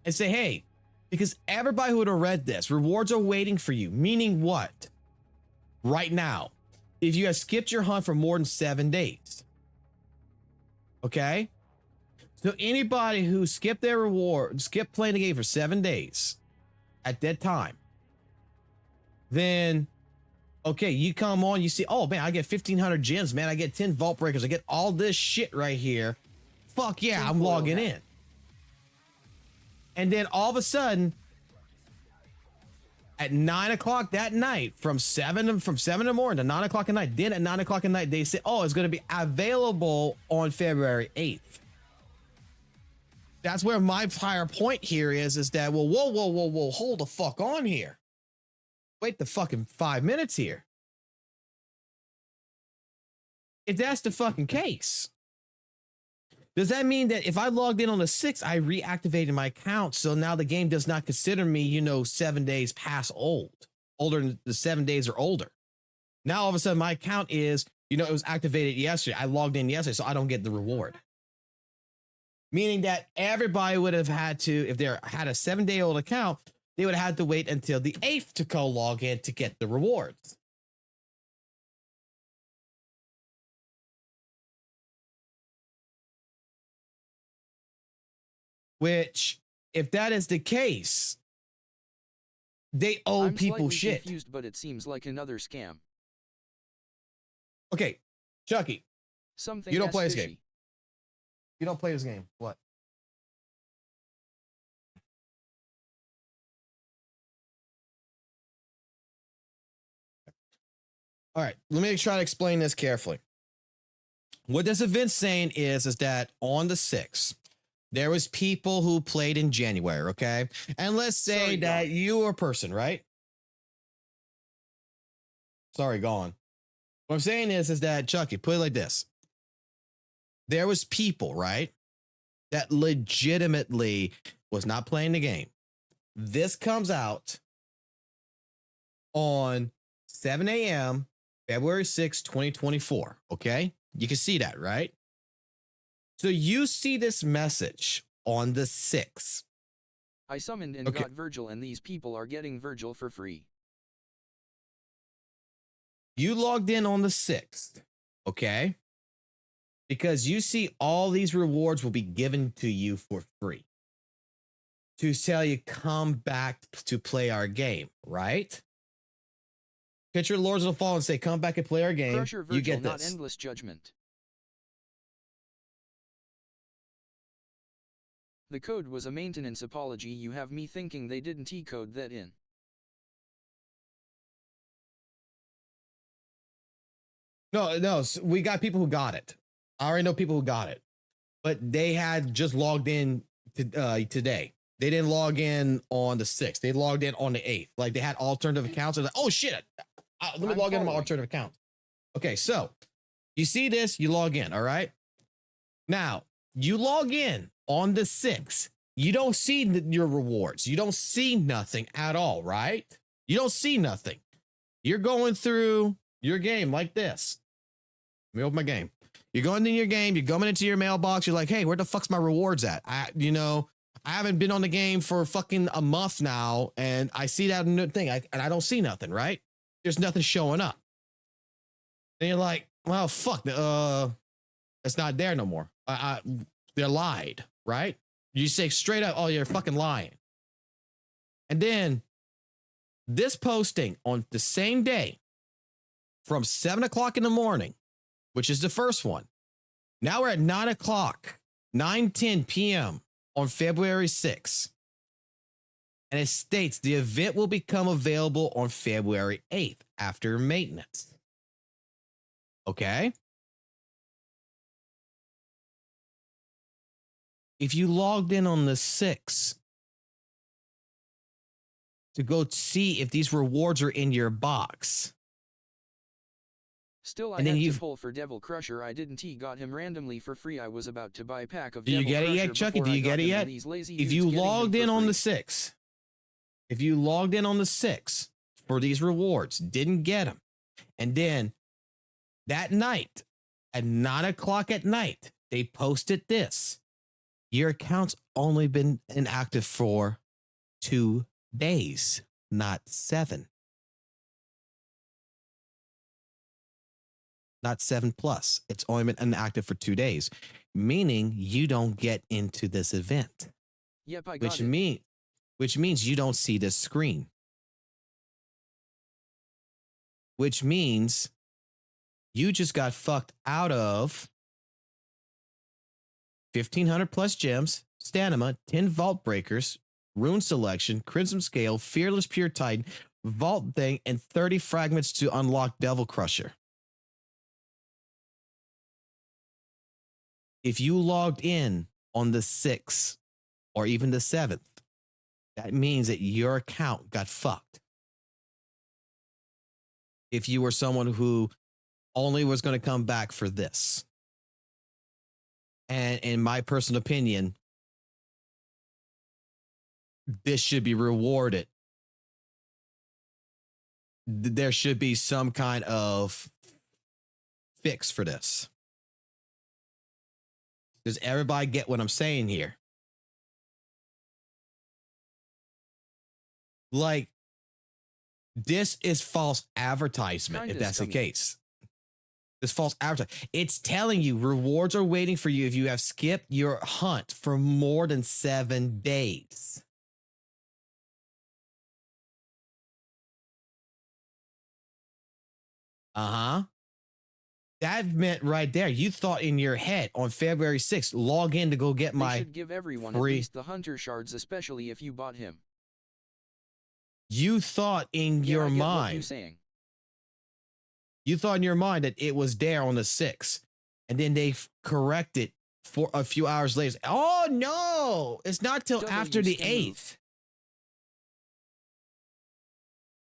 Speaker 1: and say, hey, because everybody who would have read this, rewards are waiting for you, meaning what? Right now, if you have skipped your hunt for more than 7 days. Okay? So anybody who skipped their reward, skipped playing the game for 7 days at that time, then okay, you come on, you see, oh man, I get 1,500 gems, man. I get 10 vault breakers. I get all this shit right here. Fuck yeah, I'm logging in. And then all of a sudden, at 9 o'clock that night, from 7 in the morning to 9 o'clock at night, then at 9 o'clock at night, they say, oh, it's going to be available on February 8th. That's where my prior point here is that, well, whoa, hold the fuck on here. Wait the fucking 5 minutes here. If that's the fucking case, does that mean that if I logged in on the 6th, I reactivated my account, so now the game does not consider me, 7 days past older than the 7 days or older? Now all of a sudden my account is, it was activated yesterday. I logged in yesterday, so I don't get the reward. Meaning that everybody would have had to, if they had a 7-day-old account, they would have had to wait until the 8th to go log in to get the rewards. Which, if that is the case, they owe people shit.
Speaker 3: Confused, but it seems like another scam.
Speaker 1: Okay, Chucky,
Speaker 3: Something
Speaker 1: you don't play this
Speaker 3: fishy.
Speaker 1: game. You don't play this game. What? All right, let me try to explain this carefully. What this event's saying is that on the 6th, there was people who played in January, okay? And let's say
Speaker 3: Sorry,
Speaker 1: that
Speaker 3: gone.
Speaker 1: you were a person, right? Sorry, gone. What I'm saying is that, Chucky, put it like this. There was people, right, that legitimately was not playing the game. This comes out on 7 a.m., February 6, 2024, okay? You can see that, right? So you see this message on the 6th.
Speaker 3: I summoned and got Virgil, and these people are getting Virgil for free.
Speaker 1: You logged in on the 6th, okay? Because you see all these rewards will be given to you for free. To tell you, come back to play our game, right? Picture Lords of the Fall and say, come back and play our game.
Speaker 3: Crusher Virgil,
Speaker 1: you get
Speaker 3: not
Speaker 1: this.
Speaker 3: Endless Judgment. The code was a maintenance apology. You have me thinking they didn't code that in.
Speaker 1: No, we got people who got it. I already know people who got it, but they had just logged in today. They didn't log in on the 6th. They logged in on the 8th. Like they had alternative accounts. They're like, oh shit, let me log in on my alternative account. Okay, so you see this, you log in, all right? Now, you log in on the 6th. You don't see your rewards. You don't see nothing at all, right? You don't see nothing. You're going through your game like this. Let me open my game. You're going in your game. You're going into your mailbox. You're like, hey, where the fuck's my rewards at? I haven't been on the game for fucking a month now, and I see that thing, and I don't see nothing, right? There's nothing showing up. And you're like, well, fuck, it's not there no more. They're lied, right? You say straight up, oh, you're fucking lying. And then this posting on the same day from 7 o'clock in the morning, which is the first one. Now we're at 9 o'clock, 9:10 p.m. on February 6th. And it states the event will become available on February 8th after maintenance. Okay. If you logged in on the 6th to go see if these rewards are in your box.
Speaker 3: Still, I
Speaker 1: and then
Speaker 3: had to pull for Devil Crusher. I didn't got him randomly for free. I was about to buy a pack of
Speaker 1: Do you
Speaker 3: Devil
Speaker 1: get it
Speaker 3: Crusher
Speaker 1: yet, Chucky?
Speaker 3: before
Speaker 1: Do
Speaker 3: I
Speaker 1: you
Speaker 3: got
Speaker 1: get it
Speaker 3: them,
Speaker 1: yet?
Speaker 3: and these lazy
Speaker 1: If
Speaker 3: dudes
Speaker 1: you
Speaker 3: getting them
Speaker 1: logged
Speaker 3: for
Speaker 1: in on
Speaker 3: free.
Speaker 1: the 6th, if you logged in on the 6th for these rewards, didn't get them, and then that night at 9 o'clock at night, they posted this. Your account's only been inactive for 2 days, not 7. Not 7 plus. It's only been inactive for 2 days, meaning you don't get into this event.
Speaker 3: Yep, I got it.
Speaker 1: Which means you don't see this screen. Which means you just got fucked out of 1,500 plus gems, stamina, 10 vault breakers, rune selection, crimson scale, fearless pure titan, vault thing, and 30 fragments to unlock Devil Crusher. If you logged in on the 6th or even the 7th, that means that your account got fucked. If you were someone who only was going to come back for this. And in my personal opinion, this should be rewarded. There should be some kind of fix for this. Does everybody get what I'm saying here? Like, this is false advertisement, if that's the case. This false advertisement. It's telling you rewards are waiting for you if you have skipped your hunt for more than 7 days. Uh-huh. That meant right there, you thought in your head on February 6th, log in to go get my
Speaker 3: They should give everyone
Speaker 1: free.
Speaker 3: at least the hunter shards, especially if you bought him.
Speaker 1: You thought in your
Speaker 3: I get what
Speaker 1: mind.
Speaker 3: you're saying.
Speaker 1: You thought in your mind that it was there on the 6th. And then they corrected for a few hours later. Oh, no. It's not till after the 8th.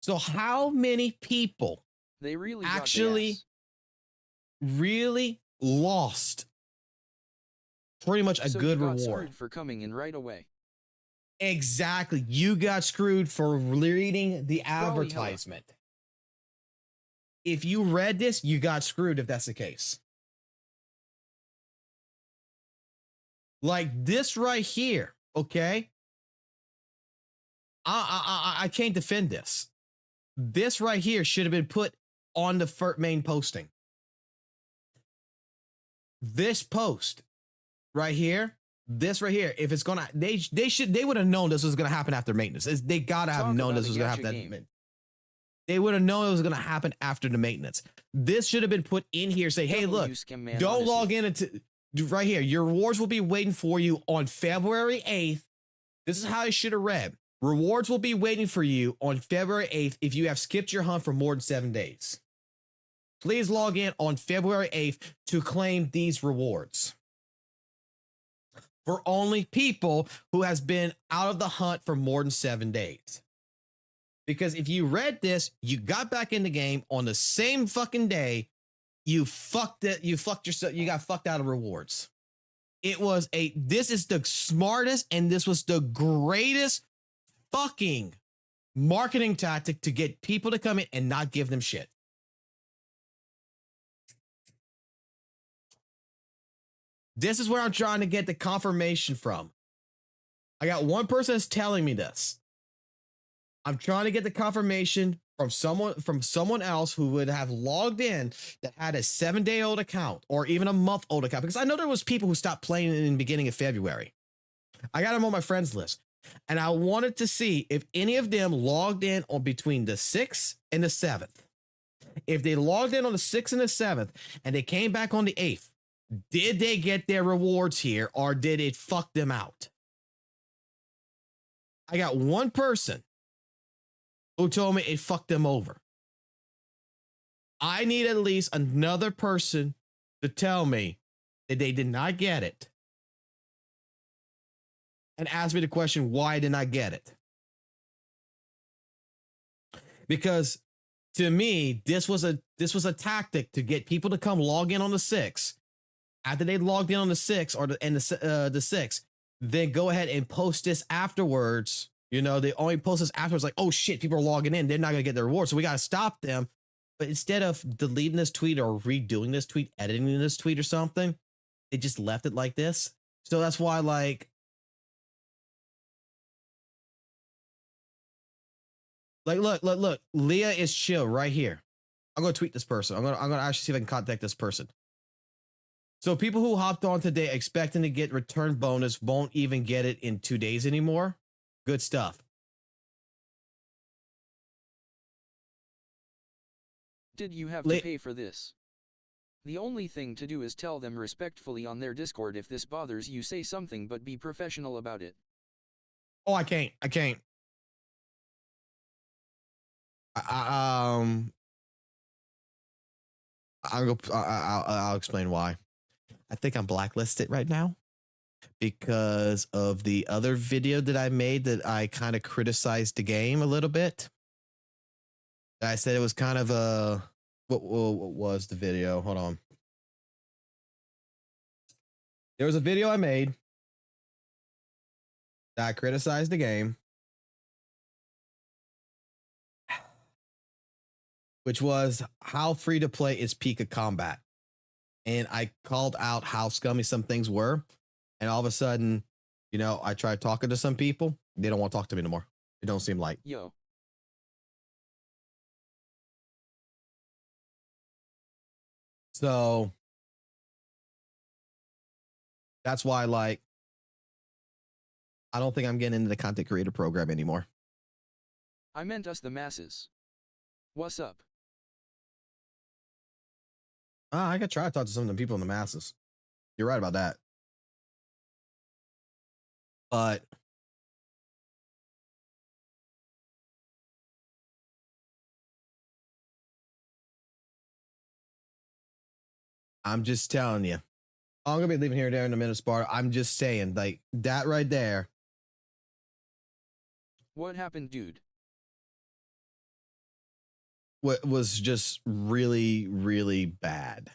Speaker 1: So how many people
Speaker 3: They really
Speaker 1: actually really lost pretty much a good
Speaker 3: you got
Speaker 1: reward?
Speaker 3: screwed for coming in right away.
Speaker 1: Exactly. You got screwed for reading the advertisement. If you read this, you got screwed if that's the case. Like this right here, okay? I can't defend this. This right here should have been put on the main posting. This post right here, this right here, if it's gonna, they would have known this was gonna happen after maintenance. They gotta have known this was gonna happen. They would have known it was gonna happen after the maintenance. This should have been put in here. Say, hey, look, don't log in right here, your rewards will be waiting for you on February 8th. This is how it should have read. Rewards will be waiting for you on February 8th if you have skipped your hunt for more than 7 days. Please log in on February 8th to claim these rewards. For only people who has been out of the hunt for more than 7 days. Because if you read this, you got back in the game on the same fucking day, you fucked it, you fucked yourself, you got fucked out of rewards. This is the smartest and this was the greatest fucking marketing tactic to get people to come in and not give them shit. This is where I'm trying to get the confirmation from. I got one person that's telling me this. I'm trying to get the confirmation from someone else who would have logged in that had a 7-day-old account or even a month-old account, because I know there was people who stopped playing in the beginning of February. I got them on my friends list, and I wanted to see if any of them logged in on between the 6th and the 7th. If they logged in on the 6th and the 7th and they came back on the 8th, did they get their rewards here or did it fuck them out? I got one person who told me it fucked them over. I need at least another person to tell me that they did not get it and ask me the question, why did I get it? Because to me, this was a tactic to get people to come log in on the 6th. After they logged in on the 6th or the 6th, then go ahead and post this afterwards. You know, they only post this afterwards like, oh shit, people are logging in. They're not going to get their reward. So we got to stop them. But instead of deleting this tweet or redoing this tweet, editing this tweet or something, they just left it like this. So that's why, like, look, Leah is chill right here. I'm going to tweet this person. I'm going to actually see if I can contact this person. So people who hopped on today expecting to get return bonus won't even get it in 2 days anymore. Good stuff.
Speaker 3: Did you have to pay for this? The only thing to do is tell them respectfully on their Discord if this bothers you, say something, but be professional about it.
Speaker 1: Oh, I can't. I'll explain why. I think I'm blacklisted right now because of the other video that I made that I kind of criticized the game a little bit. I said it was kind of a, what was the video? Hold on. There was a video I made that I criticized the game, which was how free to play is Pika Combat. And I called out how scummy some things were. And all of a sudden, you know, I tried talking to some people. They don't want to talk to me anymore. It don't seem like.
Speaker 3: Yo.
Speaker 1: So that's why, like, I don't think I'm getting into the content creator program anymore.
Speaker 3: I meant us, the masses. What's up?
Speaker 1: I could try to talk to some of the people in the masses. You're right about that. But I'm just telling you. I'm gonna be leaving here and there in a minute, Sparta. I'm just saying, like, that right there.
Speaker 3: What happened, dude?
Speaker 1: What was just really, really bad.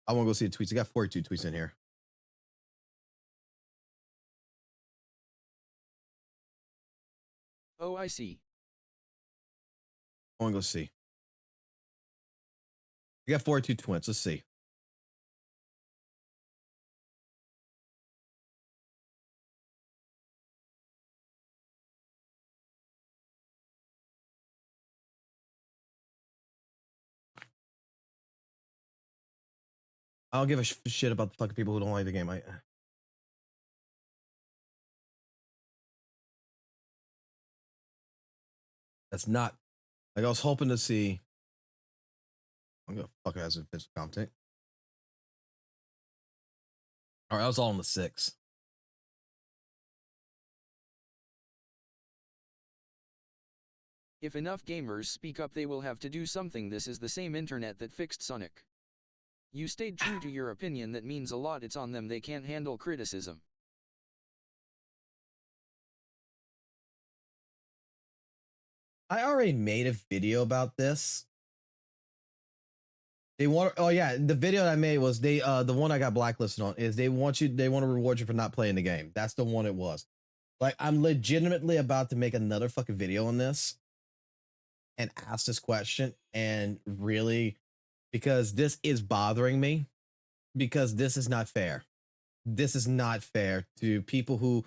Speaker 1: I want to go see the tweets. I got 42 tweets in here.
Speaker 3: Oh, I see.
Speaker 1: I want to go see. I got 42 twins. Let's see. I don't give a shit about the fucking people who don't like the game. That's not Like I was hoping to see. I'm gonna fuck it as official content. All right, I was all on the 6.
Speaker 3: If enough gamers speak up, they will have to do something. This is the same internet that fixed Sonic. You stayed true to your opinion, that means a lot. It's on them, they can't handle criticism.
Speaker 1: I already made a video about this. They want, oh yeah, the video that I made was the one I got blacklisted on is they want to reward you for not playing the game. That's the one it was. Like, I'm legitimately about to make another fucking video on this and ask this question, and really, because this is bothering me, because this is not fair. This is not fair to people who,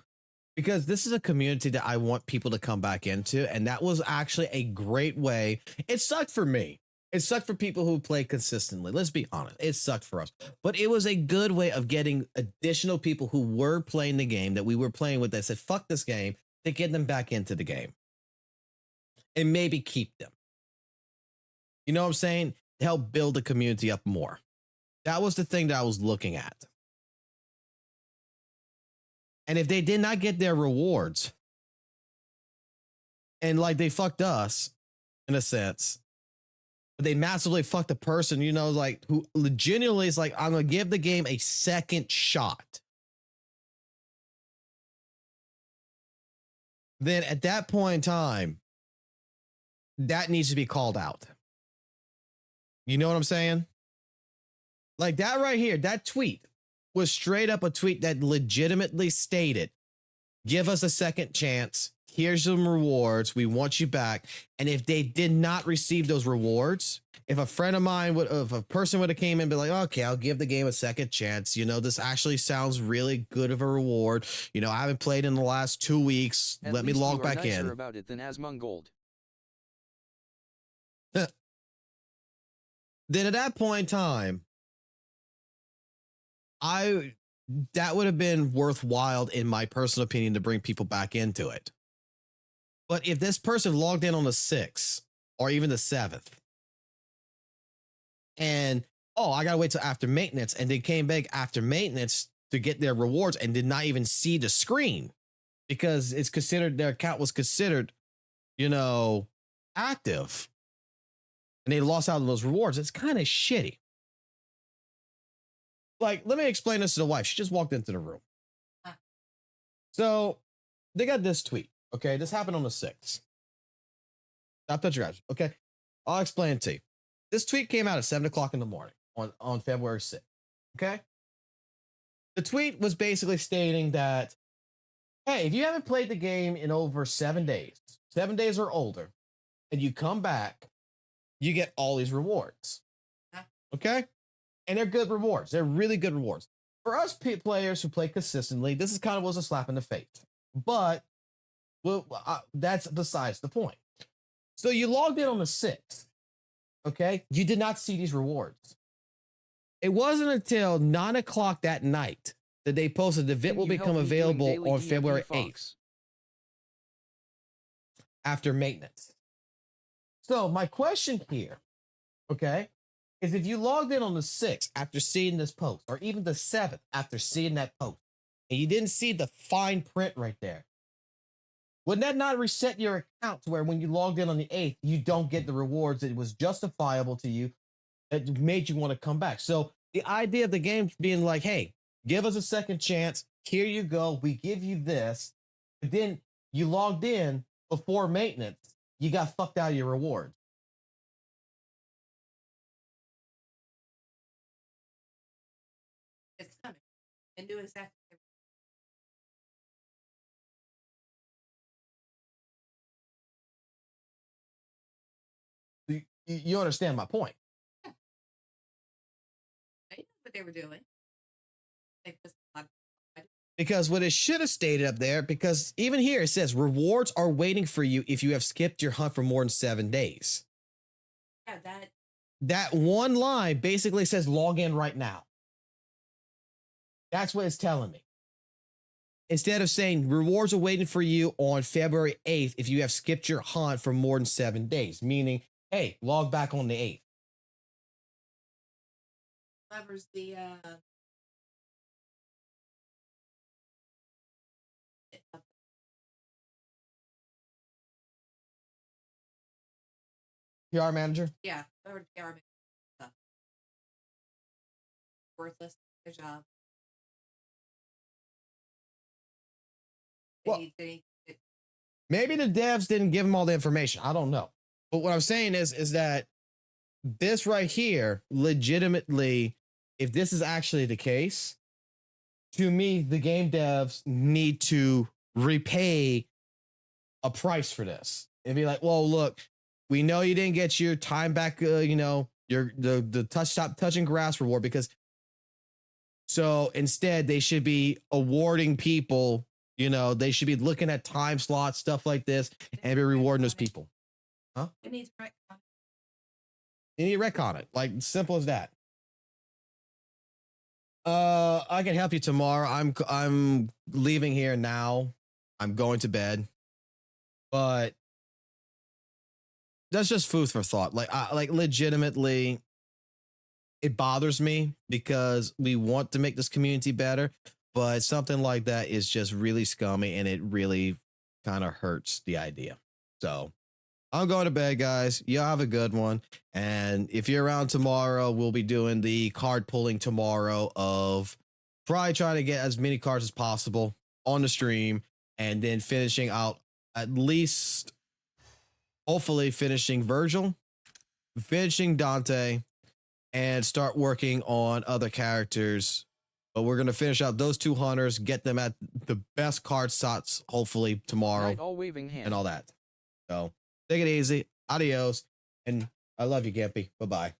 Speaker 1: because this is a community that I want people to come back into, and that was actually a great way. It sucked for me. It sucked for people who play consistently. Let's be honest. It sucked for us. But it was a good way of getting additional people who were playing the game that we were playing with that said, fuck this game, to get them back into the game. And maybe keep them. You know what I'm saying? To help build the community up more. That was the thing that I was looking at. And if they did not get their rewards, and like they fucked us, in a sense, but they massively fucked the person, you know, like who legitimately is like, I'm gonna give the game a second shot. Then at that point in time, that needs to be called out. You know what I'm saying? Like that right here, that tweet was straight up a tweet that legitimately stated, give us a second chance. Here's some rewards. We want you back. And if they did not receive those rewards, if a friend of mine would, if a person would have came in and be like, okay, I'll give the game a second chance. You know, this actually sounds really good of a reward. You know, I haven't played in the last 2 weeks. Let me log back in.
Speaker 3: About it than Asmongold.
Speaker 1: Then at that point in time, that would have been worthwhile, in my personal opinion, to bring people back into it. But if this person logged in on the 6th or even the 7th, and oh, I gotta wait till after maintenance, and they came back after maintenance to get their rewards and did not even see the screen because it's considered, their account was considered, you know, active, and they lost out on those rewards, it's kind of shitty. Like, let me explain this to the wife. She just walked into the room. So they got this tweet. Okay, this happened on the 6th. Stop touching your eyes. Okay, I'll explain it to you. This tweet came out at 7 o'clock in the morning on February 6th. Okay, the tweet was basically stating that, hey, if you haven't played the game in over 7 days or older, and you come back, you get all these rewards. Okay, and they're good rewards. They're really good rewards for us players who play consistently. This is kind of was a slap in the face, but well, that's besides the point. So you logged in on the 6th. Okay, you did not see these rewards. It wasn't until 9 o'clock that night that they posted the event will become available on February 8th after maintenance. So my question here, okay, is if you logged in on the 6th after seeing this post, or even the 7th after seeing that post, and you didn't see the fine print right there, would that not reset your account to where when you logged in on the 8th, you don't get the rewards that was justifiable to you, that made you want to come back? So the idea of the game being like, hey, give us a second chance. Here you go. We give you this. But then you logged in before maintenance. You got fucked out of your rewards.
Speaker 4: It's coming. And do exactly.
Speaker 1: You understand my point?
Speaker 4: Yeah. I know what they were doing. They pissed a lot of.
Speaker 1: Because what it should have stated up there, because even here it says rewards are waiting for you if you have skipped your hunt for more than 7 days.
Speaker 4: Yeah,
Speaker 1: that one line basically says log in right now. That's what it's telling me. instead of saying rewards are waiting for you on February 8th if you have skipped your hunt for more than 7 days, meaning, hey, log back on the 8th.
Speaker 4: Covers the
Speaker 1: PR manager.
Speaker 4: yeah, covered PR stuff. Worthless. Good job.
Speaker 1: Well, maybe the devs didn't give them all the information. I don't know. But what I'm saying is that this right here, legitimately, if this is actually the case, to me, the game devs need to repay a price for this and be like, well, look, we know you didn't get your time back, you know, the stop touching grass reward, because so instead they should be awarding people, you know, they should be looking at time slots, stuff like this, and be rewarding those people. Huh?
Speaker 4: It needs retcon.
Speaker 1: You need to retcon it. Like, simple as that. I can help you tomorrow. I'm leaving here now. I'm going to bed. But that's just food for thought. Like legitimately, it bothers me because we want to make this community better, but something like that is just really scummy, and it really kind of hurts the idea. So I'm going to bed, guys. Y'all have a good one. And if you're around tomorrow, we'll be doing the card pulling tomorrow of probably trying to get as many cards as possible on the stream, and then finishing out at least, hopefully finishing Virgil, finishing Dante, and start working on other characters. But we're going to finish out those 2 hunters, get them at the best card slots, hopefully tomorrow,
Speaker 3: Right, all waving hand.
Speaker 1: and all that. So take it easy. Adios. And I love you, Gimpy. Bye-bye.